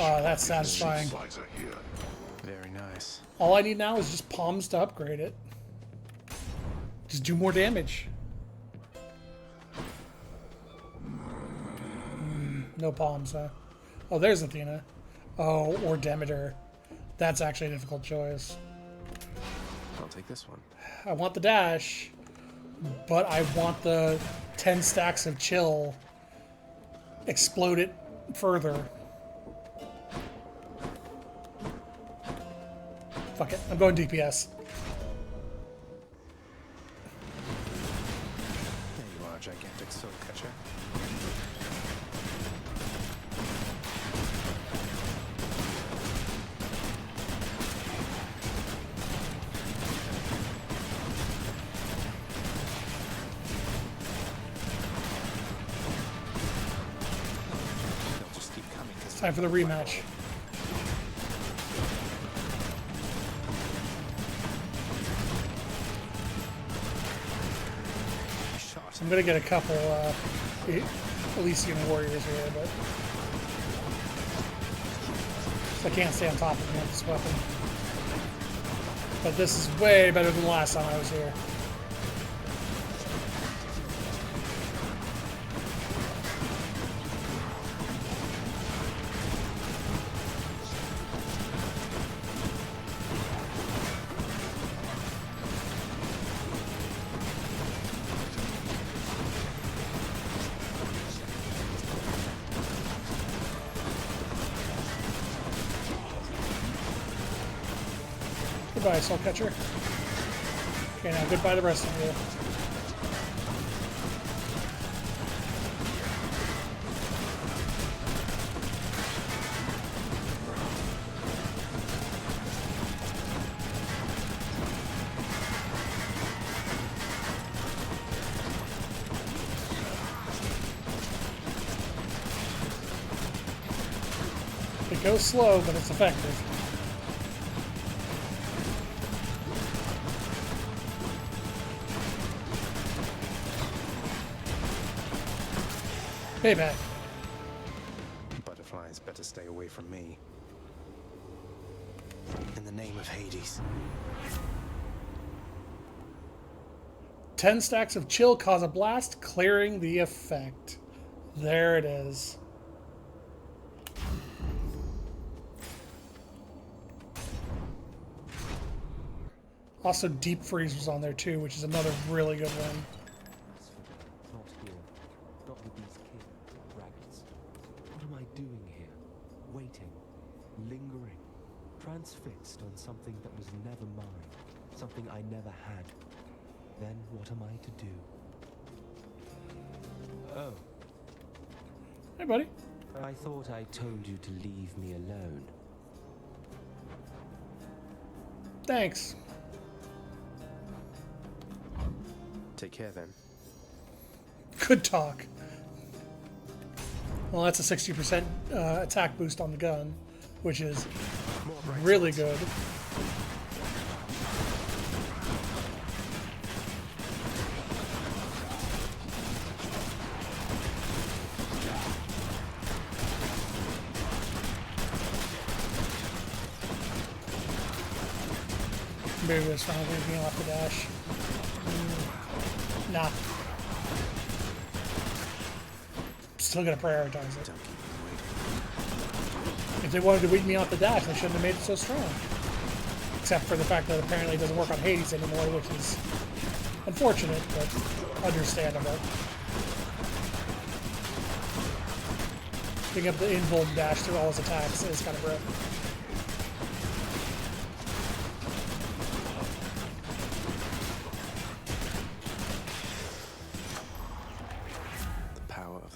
Oh, that's satisfying. Very nice. All I need now is just palms to upgrade it. Just do more damage. No palms, huh? Oh, there's Athena. Oh, or Demeter. That's actually a difficult choice. I'll take this one. I want the dash, but I want the 10 stacks of chill. Explode it further. Fuck it, I'm going DPS. There you are, gigantic soul catcher. They'll just keep coming. It's time for the rematch. I'm gonna get a couple Elysian warriors here, but I can't stay on top of them with this weapon. But this is way better than the last time I was here. Goodbye, Soul Catcher. Okay, now goodbye the rest of you. It goes slow, but it's effective. Payback. Butterflies better stay away from me. In the name of Hades. 10 stacks of chill cause a blast, clearing the effect. There it is. Also, Deep Freeze was on there too, which is another really good one. Not here. Not with these kids, rabbits. What am I doing here? Waiting. Lingering. Transfixed on something that was never mine. Something I never had. Then what am I to do? Oh. Hey, buddy. I thought I told you to leave me alone. Thanks. Take care then. Good talk. Well, that's a 60% attack boost on the gun, which is really good. Maybe this round we're being off the dash. Nah. Still gonna prioritize it. If they wanted to weed me off the dash, they shouldn't have made it so strong. Except for the fact that apparently it doesn't work on Hades anymore, which is unfortunate, but understandable. Picking up the invuln dash through all his attacks is kind of rough.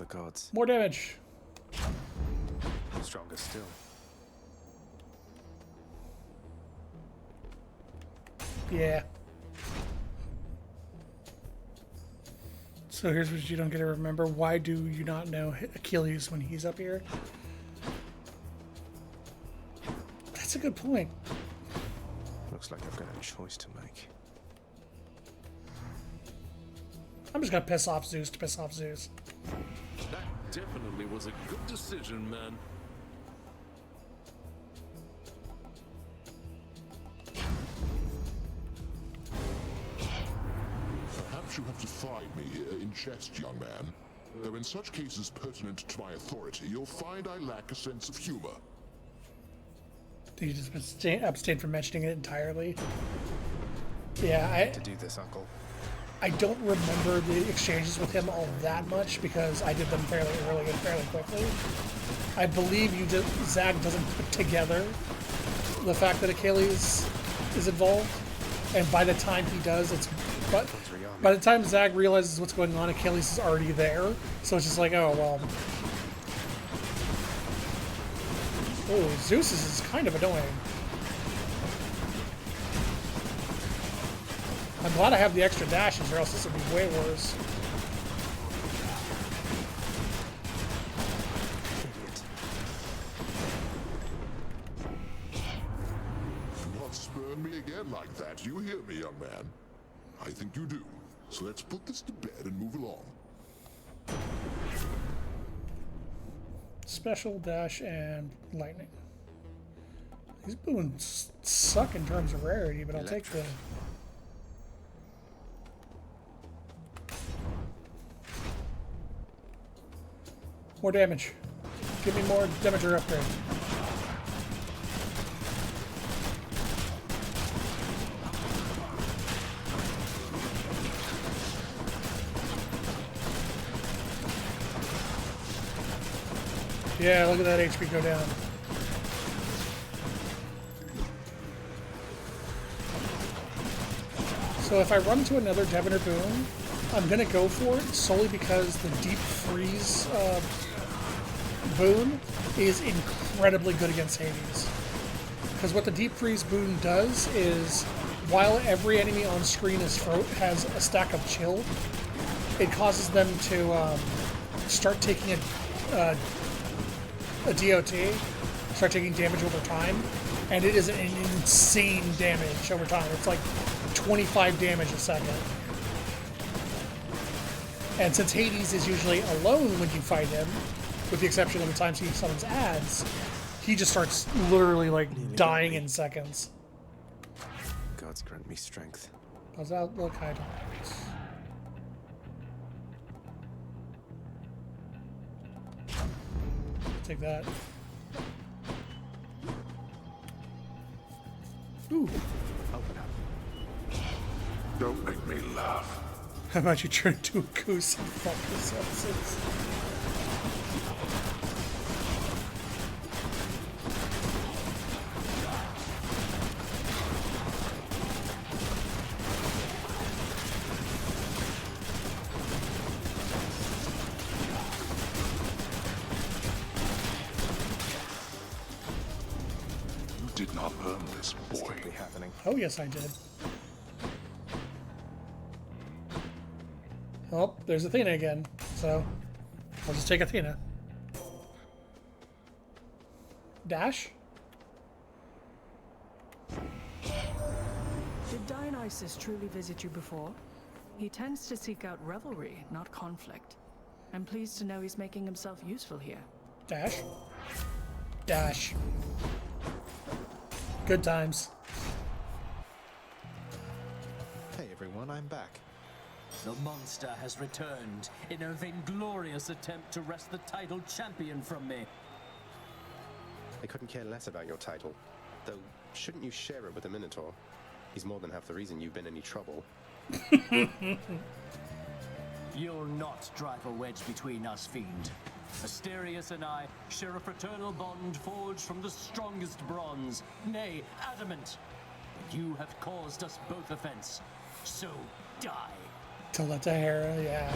Gods. More damage. Stronger still. Yeah. So here's what you don't get to remember. Why do you not know Achilles when he's up here? That's a good point. Looks like I've got a choice to make. I'm just gonna piss off Zeus to piss off Zeus. That definitely was a good decision, man. Perhaps you have defied me here in jest, young man. Though in such cases pertinent to my authority, you'll find I lack a sense of humor. Did you just abstain from mentioning it entirely? Yeah, to do this, Uncle. I don't remember the exchanges with him all that much because I did them fairly early and fairly quickly. I believe Zag doesn't put together the fact that Achilles is involved, and by the time he does, by the time Zag realizes what's going on, Achilles is already there. So it's just like, oh well. Oh, Zeus is kind of annoying. I'm glad I have the extra dashes, or else this would be way worse. Not spurn me again like that, you hear me, young man? I think you do. So let's put this to bed and move along. Special, dash, and lightning. These boons suck in terms of rarity, but I'll take the... More damage. Give me more damager upgrade. Yeah, look at that HP go down. So if I run into another Devoner boon, I'm gonna go for it solely because the Deep Freeze boon is incredibly good against Hades. Because what the Deep Freeze boon does is, while every enemy on screen has a stack of chill, it causes them to start taking a DOT, start taking damage over time, and it is an insane damage over time. It's like 25 damage a second. And since Hades is usually alone when you fight him, with the exception of the times he summons ads, he just starts literally like dying in seconds. Gods grant me strength. How's that look? I don't. Take that. Ooh. Open up. Don't make me laugh. How about you turn into a goose and fuck yourself? You did not earn this, boy. Happening. Oh yes, I did. Oh, there's Athena again. So, I'll just take Athena. Dash? Did Dionysus truly visit you before? He tends to seek out revelry, not conflict. I'm pleased to know he's making himself useful here. Dash? Dash. Good times. Hey everyone, I'm back. The monster has returned in a vainglorious attempt to wrest the title champion from me. I couldn't care less about your title. Though, shouldn't you share it with the Minotaur? He's more than half the reason you've been in any trouble. You'll not drive a wedge between us, fiend. Asterius and I share a fraternal bond forged from the strongest bronze, nay, adamant. But you have caused us both offense, so die. Teletahera, yeah.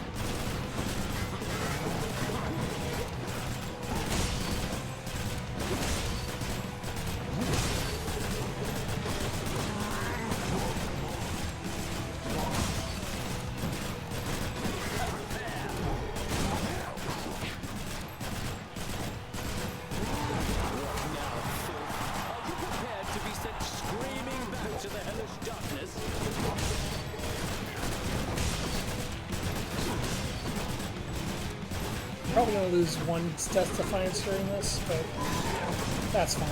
Probably gonna lose one Death Defiance during this, but that's fine.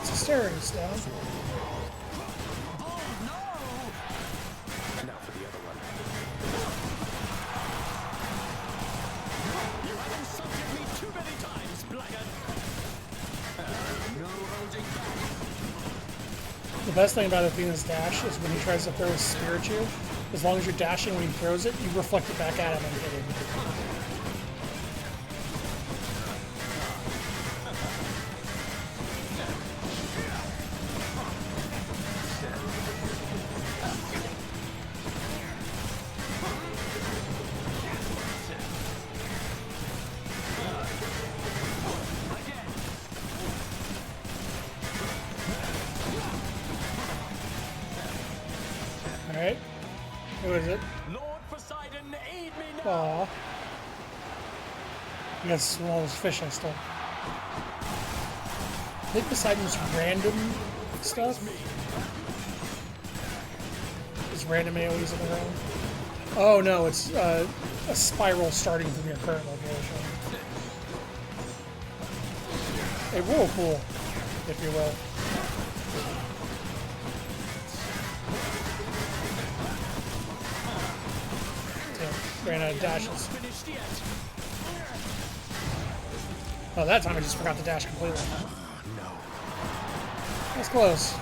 Asterius down. Now for the other one. You have insulted me too many times, blackguard. No holding back. The best thing about Athena's dash is when he tries to throw his spear at you, as long as you're dashing when he throws it, you reflect it back at him and hit him. Alright. Who is it? Lord Poseidon, aid me now. Aw. You got some of those fish I stole. I think Poseidon's random stuff. Is random AoEs in the round? Oh no, it's a spiral starting from your current location. A whirlpool, if you will. Ran out of dashes. Oh, that time I just forgot to dash completely. No. That's close. I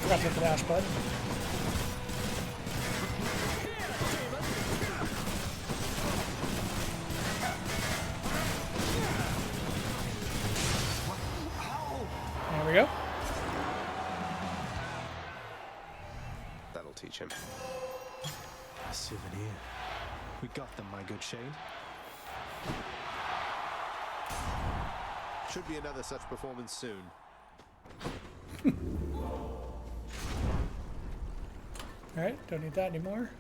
forgot to hit the dash button. There we go. That'll teach him. A souvenir. We got them, my good Shade. should be another such performance soon. Alright, don't need that anymore.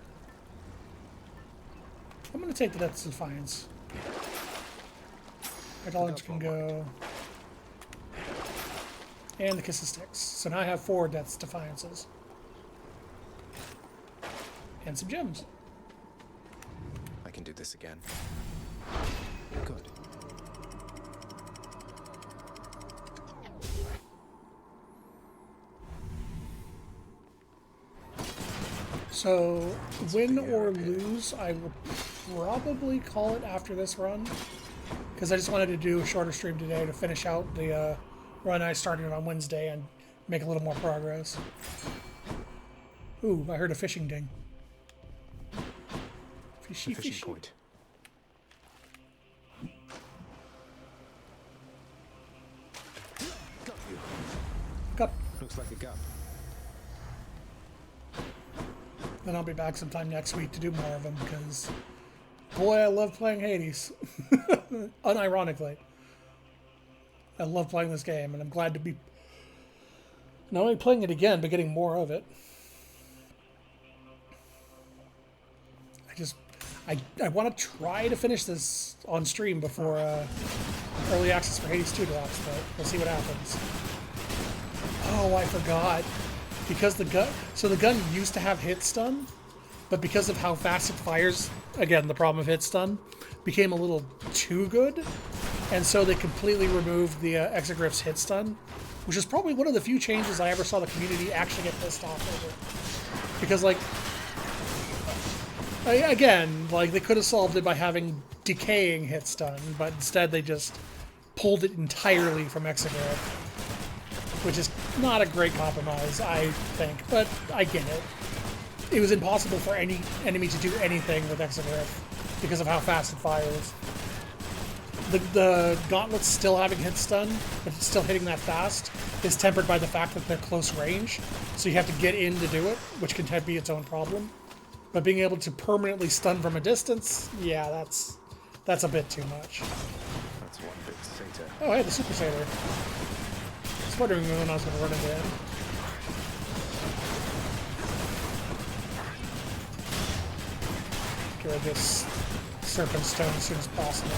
I'm gonna take the Death's Defiance. Eidolons can go. And the Kiss of Styx. So now I have 4 Death's Defiances. And some gems. I can do this again. Good. So, win or lose, I will probably call it after this run. Because I just wanted to do a shorter stream today to finish out the run I started on Wednesday and make a little more progress. Ooh, I heard a fishing ding. Fishy, fishing fishy. point. Got you. Gup. Looks like a gup. Then I'll be back sometime next week to do more of them because, boy, I love playing Hades. Unironically. I love playing this game, and I'm glad to be not only playing it again, but getting more of it. I want to try to finish this on stream before early access for Hades 2 drops, but we'll see what happens. Oh, I forgot. Because the gun used to have hit stun, but because of how fast it fires, again, the problem of hit stun, became a little too good, and so they completely removed the Exegryph's hit stun, which is probably one of the few changes I ever saw the community actually get pissed off over. Because, like, again, like, they could have solved it by having decaying hit stun, but instead they just pulled it entirely from Exegryph, which is not a great compromise, I think, but I get it. It was impossible for any enemy to do anything with Exegryph because of how fast it fires. The gauntlets still having hit stun, but it's still hitting that fast, is tempered by the fact that they're close range, so you have to get in to do it, which can be its own problem. But being able to permanently stun from a distance, yeah, that's a bit too much. That's one big Satyr. Oh, hey, the Super Satyr. I was wondering when I was going to run into him. Get rid of this Serpent Stone as soon as possible.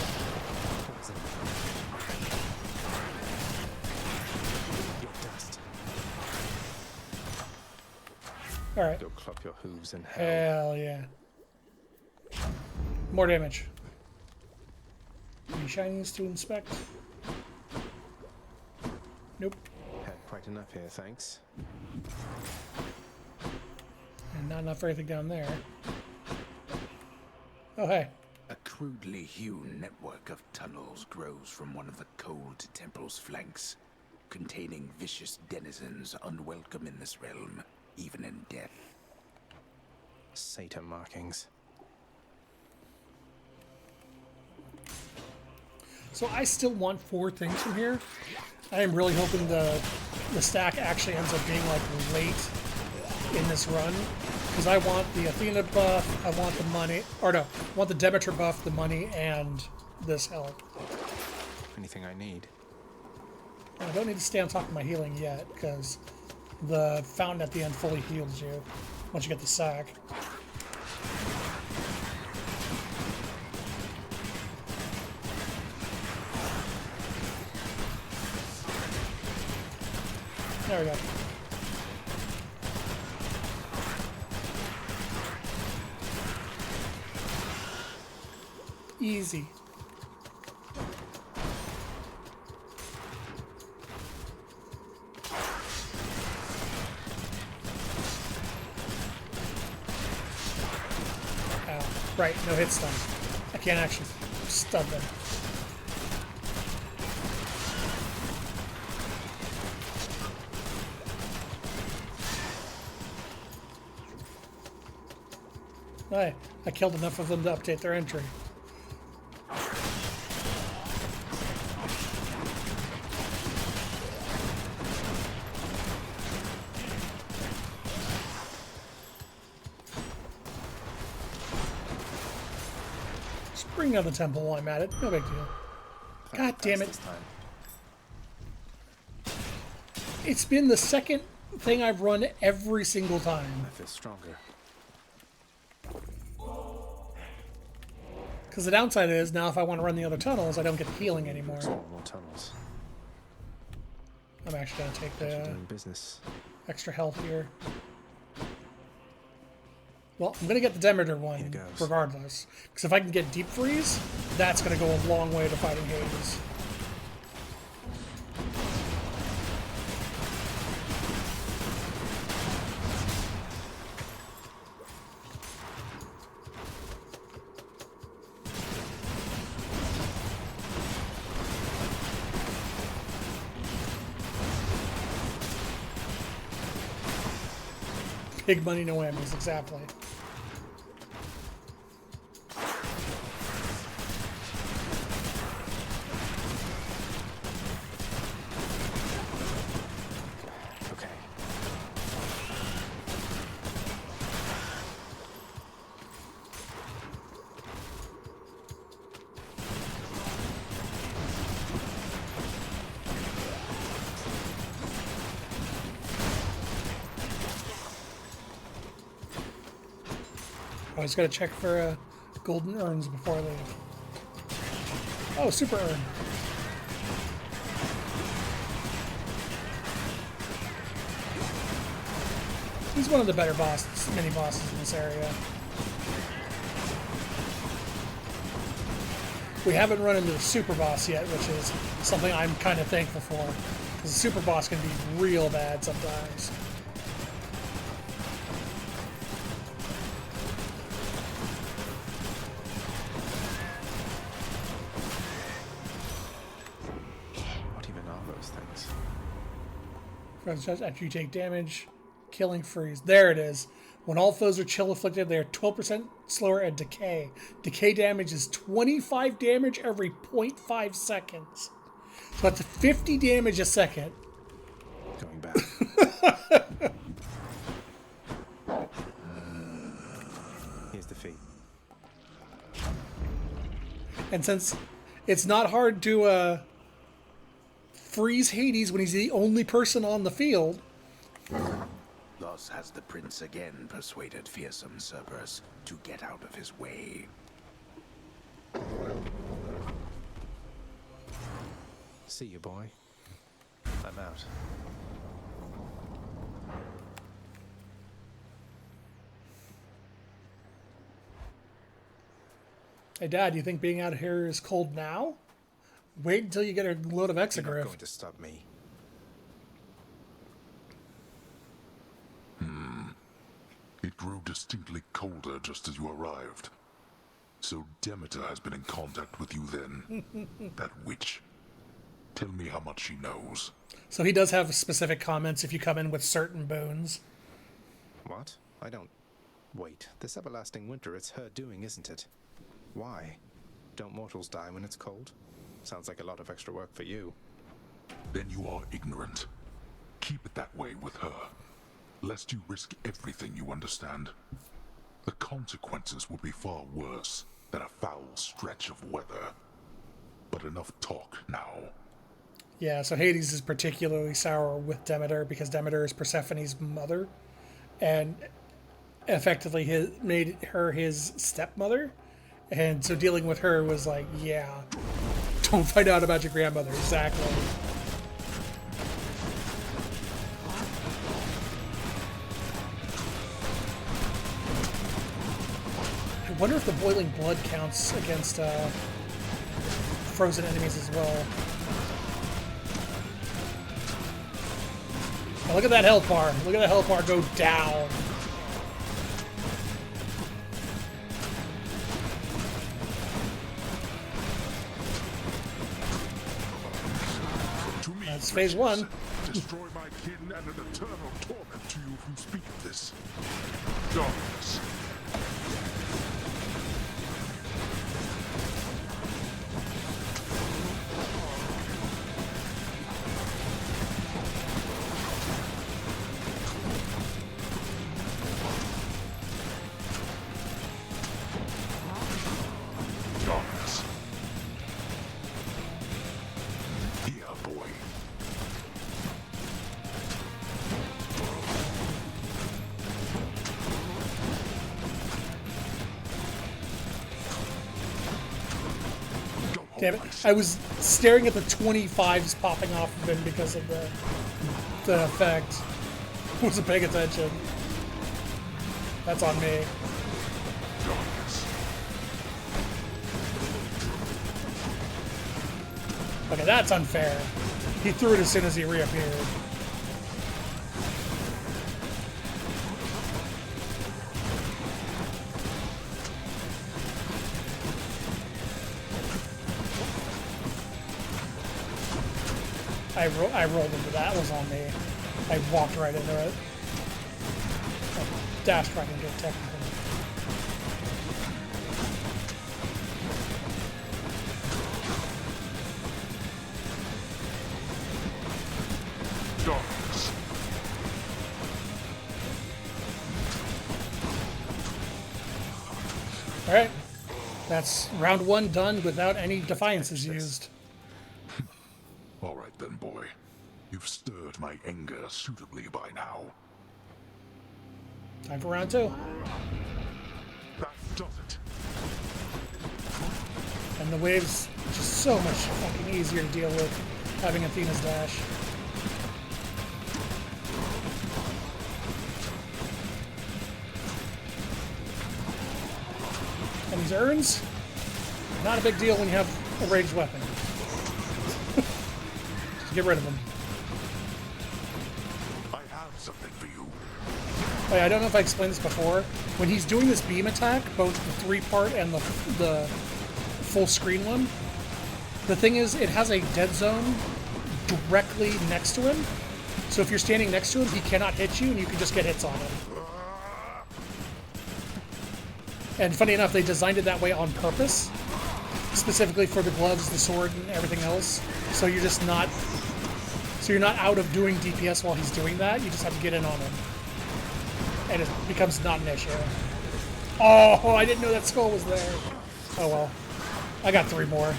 Alright. Go club your hooves in hell. Hell yeah. More damage. Any shinies to inspect? Nope. Had quite enough here, thanks. And not enough for anything down there. Oh, hey. A crudely hewn network of tunnels grows from one of the cold temple's flanks, containing vicious denizens unwelcome in this realm, even in death. Satyr markings. So I still want 4 things from here. I am really hoping the stack actually ends up being like late in this run. Because I want the Athena buff, I want the money, or no, I want the Demeter buff, the money, and this health. Anything I need. I don't need to stay on top of my healing yet, because the fountain at the end fully heals you once you get the sack. There we go. Easy. Right, no hit stun. I can't actually stun them. I killed enough of them to update their entry. Just bring down the temple while I'm at it. No big deal. God damn it. It's been the second thing I've run every single time. I feel stronger. Because the downside is, now if I want to run the other tunnels, I don't get the healing anymore. More tunnels. I'm actually going to take the Doing business. extra health here. Well, I'm going to get the Demeter one regardless. Because if I can get Deep Freeze, that's going to go a long way to fighting Hades. Big money, no whammies, exactly. Okay. I just gotta check for golden urns before I leave. Oh, super urn. He's one of the better mini bosses in this area. We haven't run into the super boss yet, which is something I'm kind of thankful for. Because the super boss can be real bad sometimes. After you take damage, killing freeze. There it is. When all foes are chill afflicted, they are 12% slower at decay. Decay damage is 25 damage every 0.5 seconds. So that's 50 damage a second. Going back. Here's the fee. And since it's not hard to freeze Hades when he's the only person on the field. Thus has the prince again persuaded fearsome Cerberus to get out of his way. See you, boy. I'm out. Hey, Dad, you think being out here is cold now? Wait until you get a load of Exegriff. You're not going to stop me. It grew distinctly colder just as you arrived. So Demeter has been in contact with you then. That witch. Tell me how much she knows. So he does have specific comments if you come in with certain boons. What? I don't... Wait, this everlasting winter, it's her doing, isn't it? Why? Don't mortals die when it's cold? Sounds like a lot of extra work for you. Then you are ignorant. Keep it that way with her, lest you risk everything you understand. The consequences would be far worse than a foul stretch of weather. But enough talk now. Yeah, so Hades is particularly sour with Demeter because Demeter is Persephone's mother, and effectively made her his stepmother. And so dealing with her was like, yeah, don't find out about your grandmother. Exactly. I wonder if the boiling blood counts against frozen enemies as well. Oh, look at that health bar. Look at the health bar go down. That's phase one. Destroy my kin and an eternal torment to you if you speak of this. Darkness. Darkness. Here, boy. Damn it. I was staring at the 25s popping off of him because of the effect. I wasn't paying attention. That's on me. Okay, that's unfair. He threw it as soon as he reappeared. I rolled into that. It was on me. I walked right into it. I dashed right into it, technically. Darkness. Alright. That's round 1 done without any defiances used. All right then, boy. You've stirred my anger suitably by now. Time for round 2. That does it. And the wave's just so much fucking easier to deal with having Athena's dash. And these urns, not a big deal when you have a ranged weapon. Just get rid of them. I have something for you. Oh yeah, I don't know if I explained this before. When he's doing this beam attack, both the 3-part and the full screen one, the thing is, it has a dead zone directly next to him. So if you're standing next to him, he cannot hit you, and you can just get hits on him. And funny enough, they designed it that way on purpose, specifically for the gloves, the sword, and everything else. So you're just not, you're not out of doing DPS while he's doing that. You just have to get in on him, and it becomes not an issue. Oh, I didn't know that skull was there. Oh well, I got 3 more.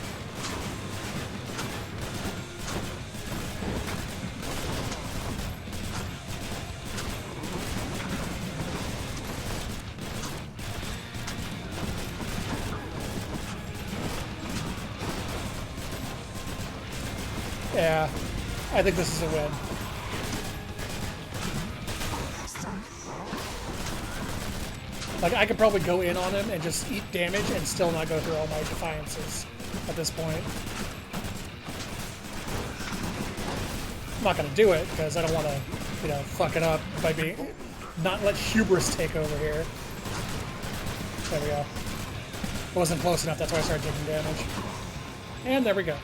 Yeah, I think this is a win. Like, I could probably go in on him and just eat damage and still not go through all my defiances at this point. I'm not gonna do it, because I don't want to, you know, fuck it up by being... not let hubris take over here. There we go. It wasn't close enough, that's why I started taking damage. And there we go.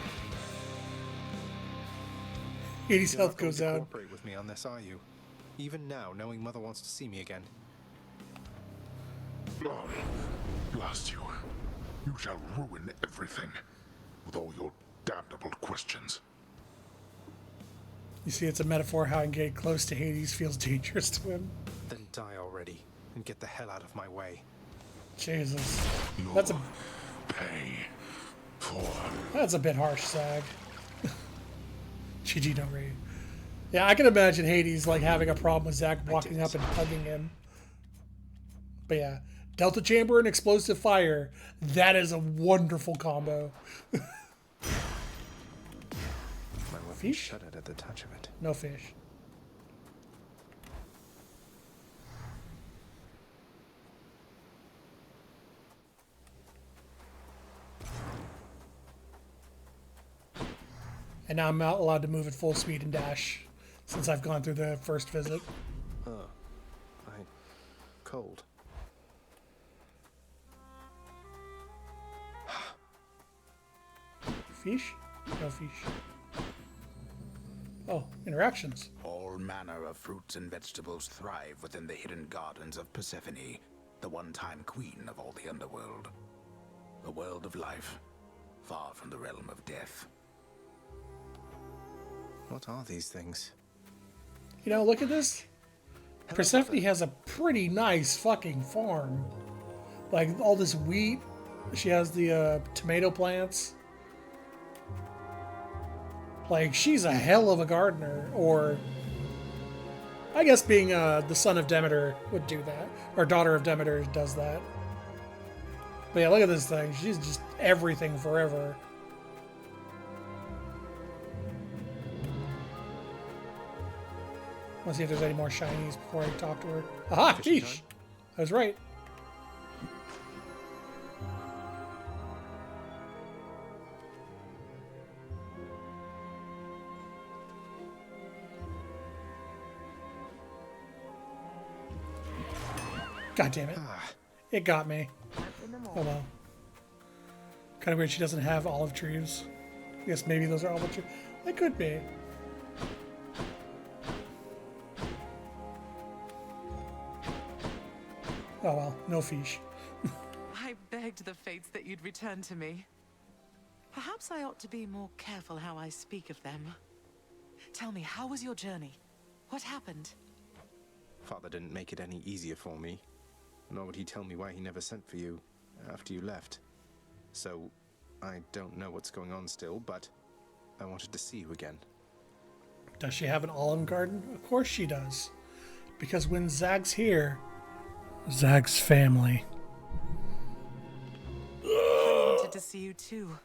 80's You're health not going goes to down. cooperate with me on this, are you? Even now, knowing Mother wants to see me again. Oh, blast you. You shall ruin everything with all your damnable questions. You see, it's a metaphor how getting close to Hades feels dangerous to him. Then die already, and get the hell out of my way. Jesus. That's a... Pay for... That's a bit harsh, Zag. GG, don't read. Yeah, I can imagine Hades, like, having a problem with Zag walking up and hugging him. But yeah, Delta Chamber and Explosive Fire. That is a wonderful combo. My weapon Fish? shuddered at the touch of it. No fish. And now I'm not allowed to move at full speed and dash since I've gone through the first visit. Oh. Cold. Fish? No fish. Oh, interactions. All manner of fruits and vegetables thrive within the hidden gardens of Persephone, the one-time queen of all the underworld. A world of life, far from the realm of death. What are these things? You know, look at this. Persephone has a pretty nice fucking farm. Like, all this wheat. She has the tomato plants. Like, she's a hell of a gardener. Or, I guess being the son of Demeter would do that. Or daughter of Demeter does that. But yeah, look at this thing. She's just everything forever. Let's see if there's any more shinies before I talk to her. Aha! Fishing Sheesh! time? I was right. God damn it. It got me. Oh well. Kind of weird she doesn't have olive trees. I guess maybe those are olive trees. They could be. Oh well, no fish. I begged the fates that you'd return to me. Perhaps I ought to be more careful how I speak of them. Tell me, how was your journey? What happened? Father didn't make it any easier for me, nor would he tell me why he never sent for you after you left. So, I don't know what's going on still, but I wanted to see you again. Does she have an olive garden? Of course she does. Because when Zag's here, Zag's family. I wanted to see you too.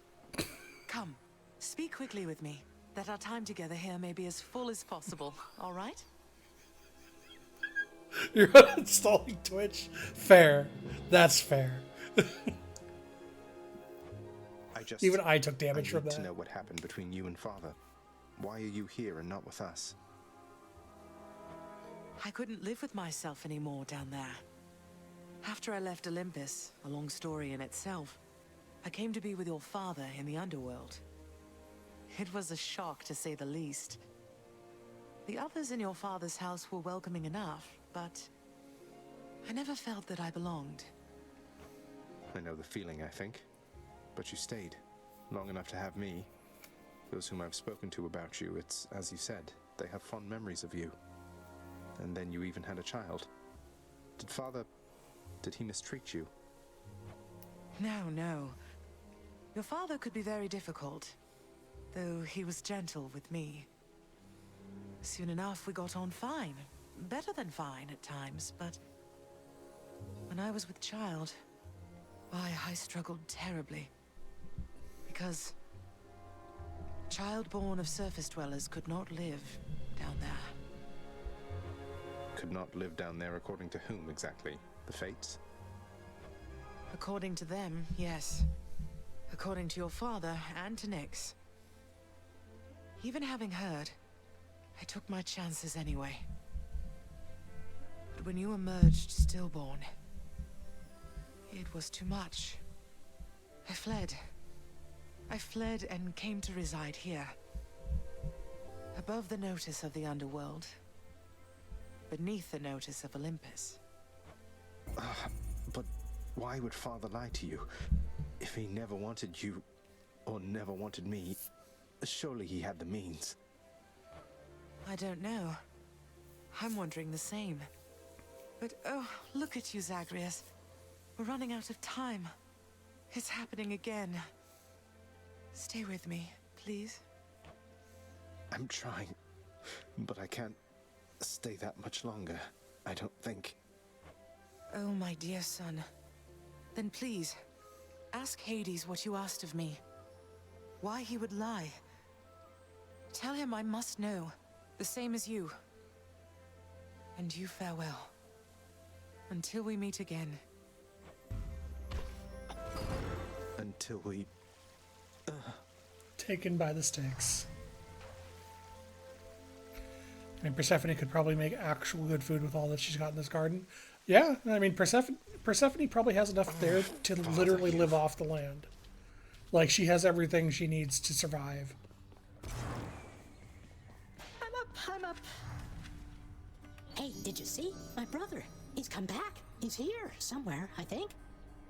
Come, speak quickly with me, that our time together here may be as full as possible, all right? You're uninstalling Twitch? Fair. That's fair. Even I took damage from need that. to know what happened between you and Father. Why are you here and not with us? I couldn't live with myself anymore down there. After I left Olympus, a long story in itself, I came to be with your father in the underworld. It was a shock, to say the least. The others in your father's house were welcoming enough, but I never felt that I belonged. I know the feeling, I think. But you stayed long enough to have me. Those whom I've spoken to about you, it's as you said, they have fond memories of you. And then you even had a child. Did he mistreat you? No. Your father could be very difficult, though he was gentle with me. Soon enough, we got on fine. Better than fine at times, but when I was with child, why, I struggled terribly. Because child born of surface dwellers could not live down there. Could not live down there according to whom exactly? The fates? According to them, yes. According to your father and to Nyx. Even having heard, I took my chances anyway. But when you emerged stillborn, it was too much. I fled. I fled and came to reside here. Above the notice of the underworld. Beneath the notice of Olympus. But why would Father lie to you? If he never wanted you, or never wanted me, surely he had the means. I don't know. I'm wondering the same. But oh, look at you, Zagreus. We're running out of time. It's happening again. Stay with me, please. I'm trying, but I can't stay that much longer, I don't think. Oh, my dear son. Then please, ask Hades what you asked of me. Why he would lie. Tell him I must know, the same as you. And you farewell. Until we meet again. Until we... Taken by the stakes. I mean, Persephone could probably make actual good food with all that she's got in this garden. Yeah, I mean, Persephone probably has enough there to literally live off the land. Like, she has everything she needs to survive. I'm up. Hey, did you see? My brother. He's come back. He's here somewhere, I think.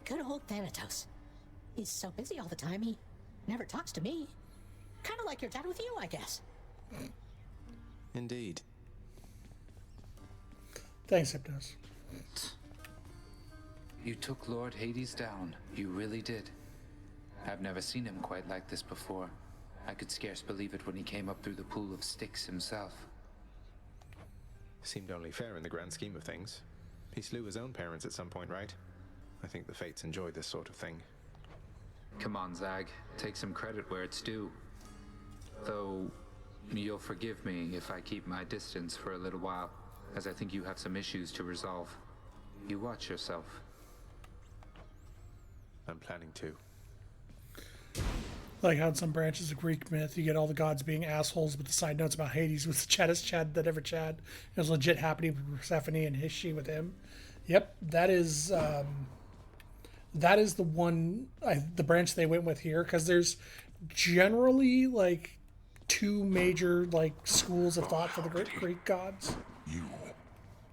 Good old Thanatos. He's so busy all the time, he never talks to me. Kind of like your dad with you, I guess. Indeed. Thanks, Hypnos. You took Lord Hades down. You really did. I've never seen him quite like this before. I could scarce believe it when he came up through the pool of Styx himself. Seemed only fair in the grand scheme of things. He slew his own parents at some point, right? I think the fates enjoy this sort of thing. Come on, Zag. Take some credit where it's due. Though, You'll forgive me if I keep my distance for a little while, as I think you have some issues to resolve. You watch yourself. I'm planning to. Like how in some branches of Greek myth, you get all the gods being assholes, but the side notes about Hades was the chattest Chad that ever Chad. It was legit happening with Persephone and his she with him. Yep, that is the one, the branch they went with here, because there's generally like two major like schools of thought for the Greek gods.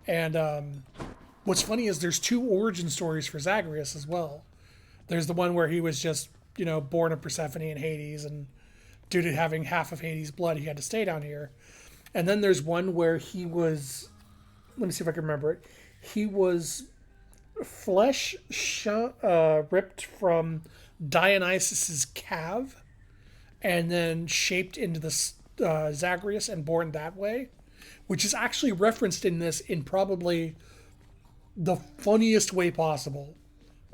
And what's funny is there's two origin stories for Zagreus as well. There's the one where he was just, you know, born of Persephone and Hades, and due to having half of Hades' blood, he had to stay down here. And then there's one where he was, let me see if I can remember it. He was flesh ripped from Dionysus's calf, and then shaped into the Zagreus and born that way, which is actually referenced in this in probably the funniest way possible.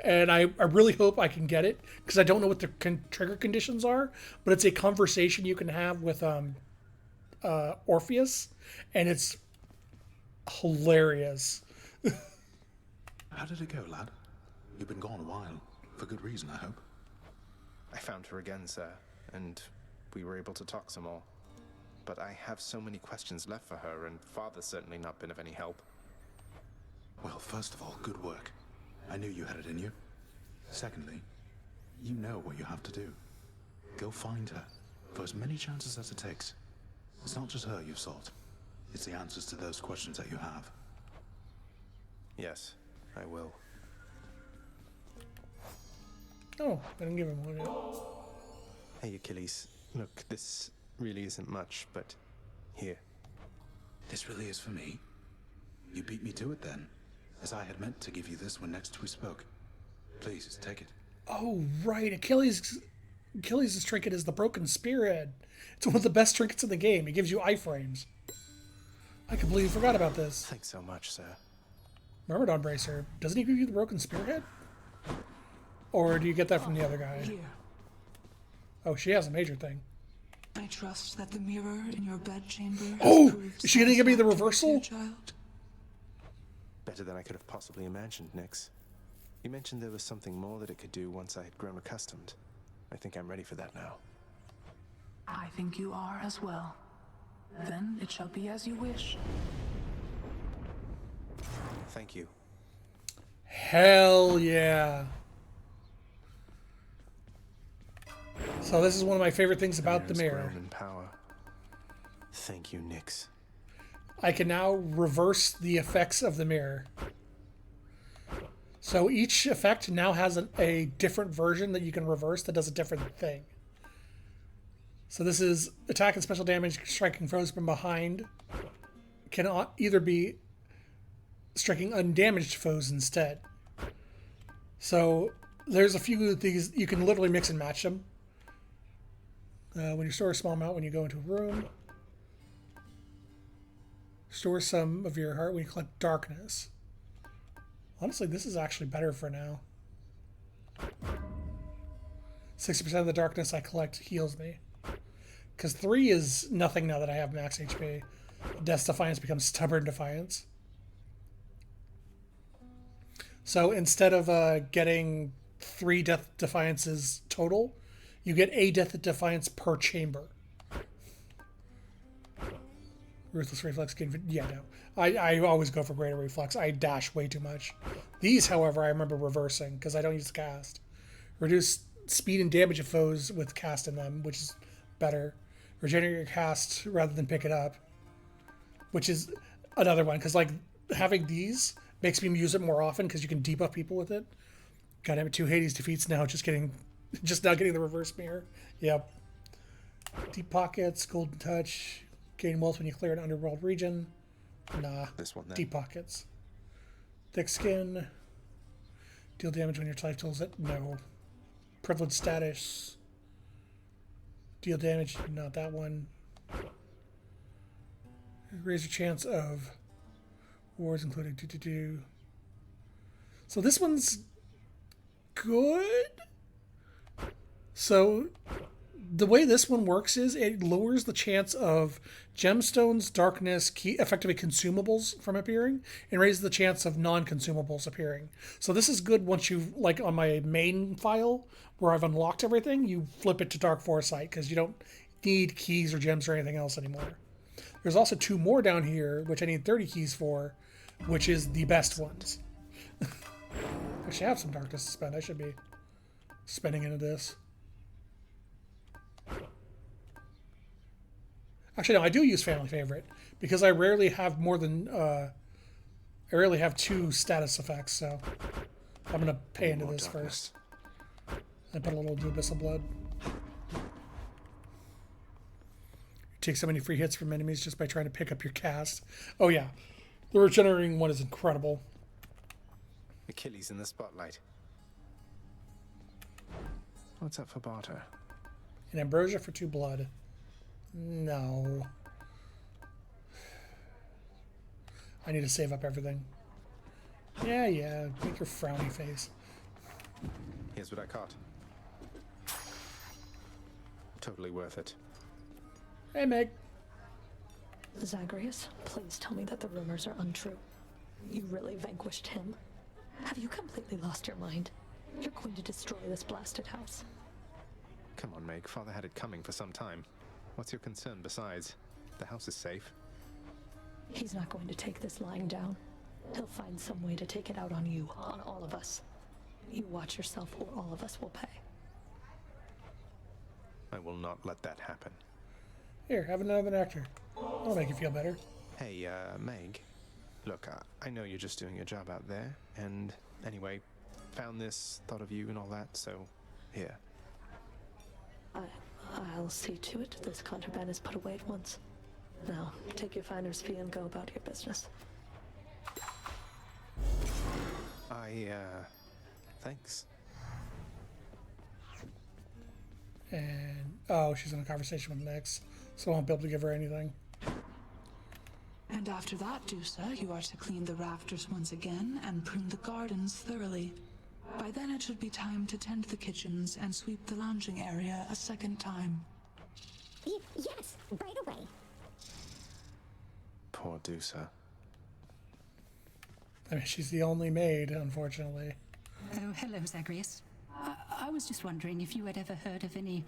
And I really hope I can get it, because I don't know what the trigger conditions are, but it's a conversation you can have with Orpheus, and it's hilarious. How did it go, lad? You've been gone a while. For good reason, I hope. I found her again, sir, and we were able to talk some more. But I have so many questions left for her, and Father's certainly not been of any help. Well, first of all, good work. I knew you had it in you. Secondly, you know what you have to do. Go find her, for as many chances as it takes. It's not just her you've sought. It's the answers to those questions that you have. Yes, I will. Oh, I didn't give him one yet. Hey, Achilles. Look, this really isn't much, but here. This really is for me? You beat me to it then, as I had meant to give you this when next we spoke. Please, take it. Oh, right. Achilles' trinket is the broken spearhead. It's one of the best trinkets in the game. It gives you iframes. I completely forgot about this. Thanks so much, sir. Myrmidon Bracer. Doesn't he give you the broken spearhead? Or do you get that from the other guy? Here. Oh, she has a major thing. I trust that the mirror in your bedchamber has Oh! proved Is she gonna give me the satisfactory to reversal? your child? Better than I could have possibly imagined, Nyx. You mentioned there was something more that it could do once I had grown accustomed. I think I'm ready for that now. I think you are as well. Then it shall be as you wish. Thank you. Hell yeah. So this is one of my favorite things about the mirror. Grown in power. Thank you, Nyx. I can now reverse the effects of the mirror. So each effect now has a different version that you can reverse that does a different thing. So this is attack and special damage, striking foes from behind. Can either be striking undamaged foes instead. So there's a few of these, you can literally mix and match them. When you store a small amount when you go into a room. Store some of your heart when you collect darkness. Honestly, this is actually better for now. 60% of the darkness I collect heals me. Because 3 is nothing now that I have max HP. Death's Defiance becomes Stubborn Defiance. So instead of getting 3 Death Defiances total, you get a Death Defiance per chamber. Ruthless Reflex can... Yeah, no. I always go for Greater Reflex. I dash way too much. These, however, I remember reversing because I don't use cast. Reduce speed and damage of foes with cast in them, which is better. Regenerate your cast rather than pick it up, which is another one. Because, like, having these makes me use it more often because you can debuff people with it. God damn it, 2 Hades defeats now. Just now getting the reverse mirror. Yep. Deep Pockets, Golden Touch... Gain wealth when you clear an underworld region. Nah. This one then. Deep Pockets. Thick Skin. Deal damage when your life tools it. No. Privileged Status. Deal damage. Not that one. Raise your chance of wars including 2-2-2. So this one's good. So the way this one works is it lowers the chance of gemstones, darkness, effectively consumables from appearing, and raises the chance of non-consumables appearing. So this is good once you, like on my main file where I've unlocked everything, you flip it to Dark Foresight because you don't need keys or gems or anything else anymore. There's also 2 more down here, which I need 30 keys for, which is the best ones. Actually, I have some darkness to spend. I should be spending into this. Actually, no, I do use Family Favorite because I rarely have more than I rarely have 2 status effects. So I'm gonna pay into this first and put a little Abyss of Blood. You take so many free hits from enemies just by trying to pick up your cast. Oh yeah, the regenerating one is incredible. Achilles in the spotlight. What's up for barter? An Ambrosia for 2 blood. No. I need to save up everything. Yeah, make your frowny face. Here's what I caught. Totally worth it. Hey, Meg. Zagreus, please tell me that the rumors are untrue. You really vanquished him? Have you completely lost your mind? You're going to destroy this blasted house. Come on, Meg. Father had it coming for some time. What's your concern besides? The house is safe. He's not going to take this lying down. He'll find some way to take it out on you, on all of us. You watch yourself or all of us will pay. I will not let that happen. Here, have another nectar. That'll make you feel better. Hey, Meg. Look, I know you're just doing your job out there, and anyway, found this, thought of you and all that, so here. I'll see to it this contraband is put away at once. Now, take your finder's fee and go about your business. Thanks. And, oh, she's in a conversation with Nyx, so I won't be able to give her anything. And after that, Dusa, you are to clean the rafters once again and prune the gardens thoroughly. By then it should be time to tend the kitchens and sweep the lounging area a second time. Yes, right away. Poor Dusa. I mean, she's the only maid, unfortunately. Oh, hello, Zagreus. I was just wondering if you had ever heard of any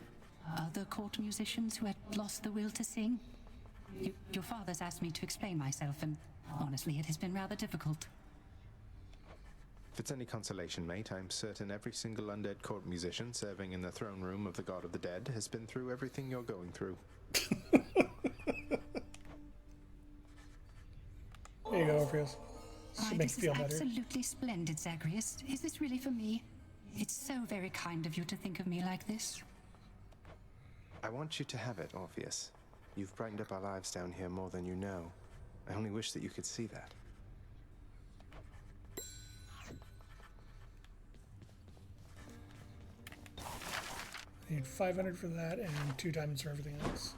other court musicians who had lost the will to sing. Your father's asked me to explain myself, and honestly, it has been rather difficult. If it's any consolation, mate, I'm certain every single undead court musician serving in the throne room of the God of the Dead has been through everything you're going through. There you go, Orpheus. Should make you feel better. Absolutely splendid, Zagreus. Is this really for me? It's so very kind of you to think of me like this. I want you to have it, Orpheus. You've brightened up our lives down here more than you know. I only wish that you could see that. I need 500 for that and 2 diamonds for everything else.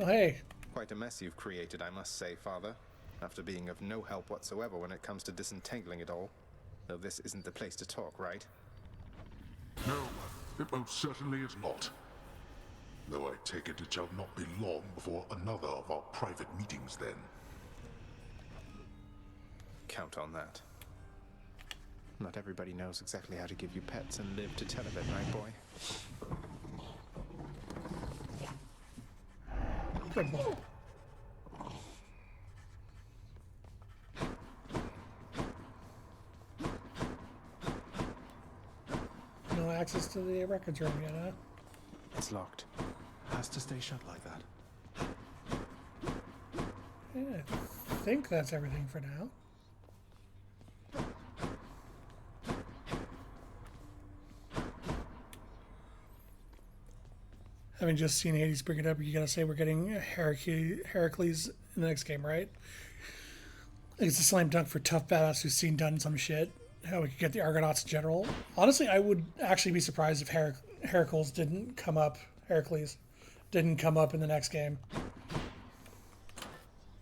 Oh, hey. Quite a mess you've created, I must say, Father. After being of no help whatsoever when it comes to disentangling it all. Though this isn't the place to talk, right? No, it most certainly is not. Though I take it shall not be long before another of our private meetings then. Count on that. Not everybody knows exactly how to give you pets and live to tell of it, right, boy? Good boy. No access to the records room yet, huh? It's locked. Has to stay shut like that. Yeah, I think that's everything for now. Having just seen Hades bring it up, you gotta say we're getting Heracles in the next game, right? It's a slam dunk for tough badass who's seen done some shit. How we could get the Argonauts in general. Honestly, I would actually be surprised if Heracles didn't come up. Heracles didn't come up in the next game.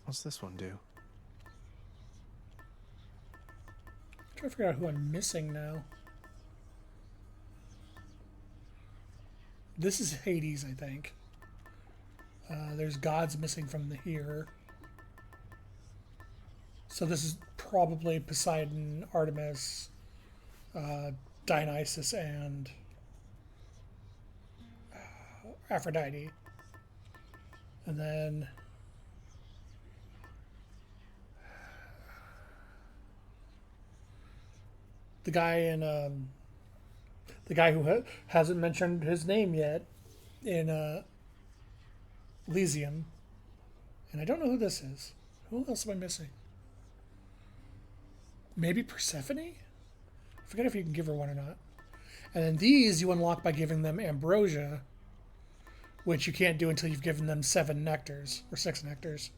What's this one do? I'm trying to figure out who I'm missing now. This is Hades, I think. There's gods missing from here. So this is probably Poseidon, Artemis, Dionysus, and Aphrodite. And then the guy in the guy who hasn't mentioned his name yet in Elysium. And I don't know who this is. Who else am I missing? Maybe Persephone? I forget if you can give her one or not. And then these you unlock by giving them ambrosia, which you can't do until you've given them 7 nectars, or 6 nectars.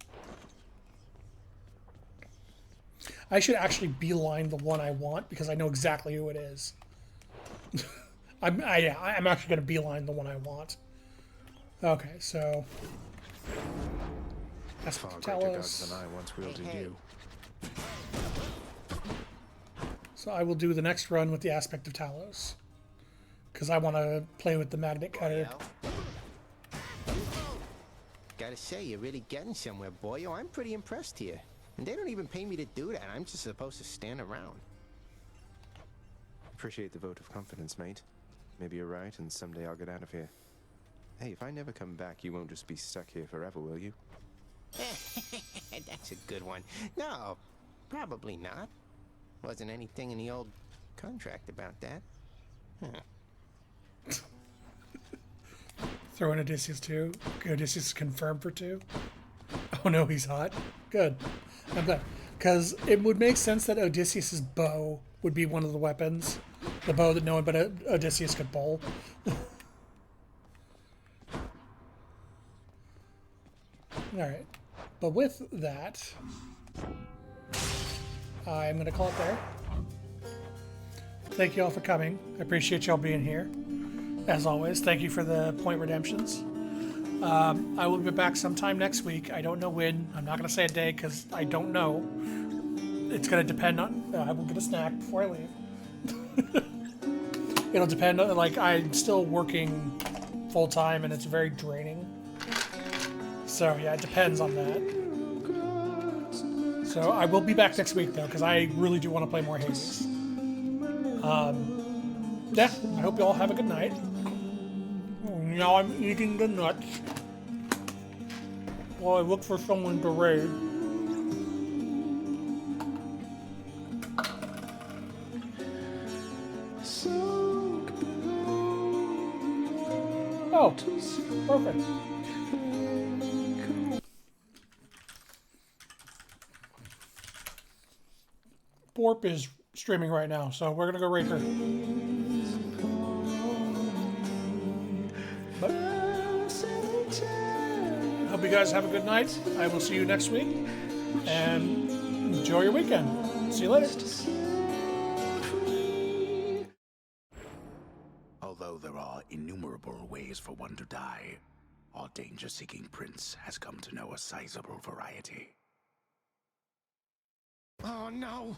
I should actually beeline the one I want, because I know exactly who it is. I'm actually going to beeline the one I want. Okay, so... That's Far what greater Talos. gods than I once wielded you. So I will do the next run with the aspect of Talos, because I want to play with the magnet cutter. Gotta say, you're really getting somewhere, Boyo. I'm pretty impressed here. And they don't even pay me to do that. I'm just supposed to stand around. Appreciate the vote of confidence, mate. Maybe you're right, and someday I'll get out of here. Hey, if I never come back, you won't just be stuck here forever, will you? That's a good one. No, probably not. Wasn't anything in the old contract about that. Huh. Throw in Odysseus too. Odysseus is confirmed for 2. Oh no, he's hot. Good. I'm glad. Because it would make sense that Odysseus's bow would be one of the weapons. The bow that no one but Odysseus could bowl. Alright. But with that, I'm going to call it there. Thank you all for coming. I appreciate y'all being here. As always, thank you for the point redemptions. I will be back sometime next week. I don't know when. I'm not going to say a day because I don't know. It's going to depend on... I will get a snack before I leave. It'll depend on... Like, I'm still working full-time and it's very draining. So, yeah, it depends on that. So, I will be back next week, though, because I really do want to play more Hades. Yeah, I hope you all have a good night. Now I'm eating the nuts while I look for someone to raid. Oh, perfect. Borp is streaming right now, so we're gonna go raid her. But hope you guys have a good night. I will see you next week, and enjoy your weekend. See you later. Although there are innumerable ways for one to die, our danger-seeking prince has come to know a sizable variety. Oh no!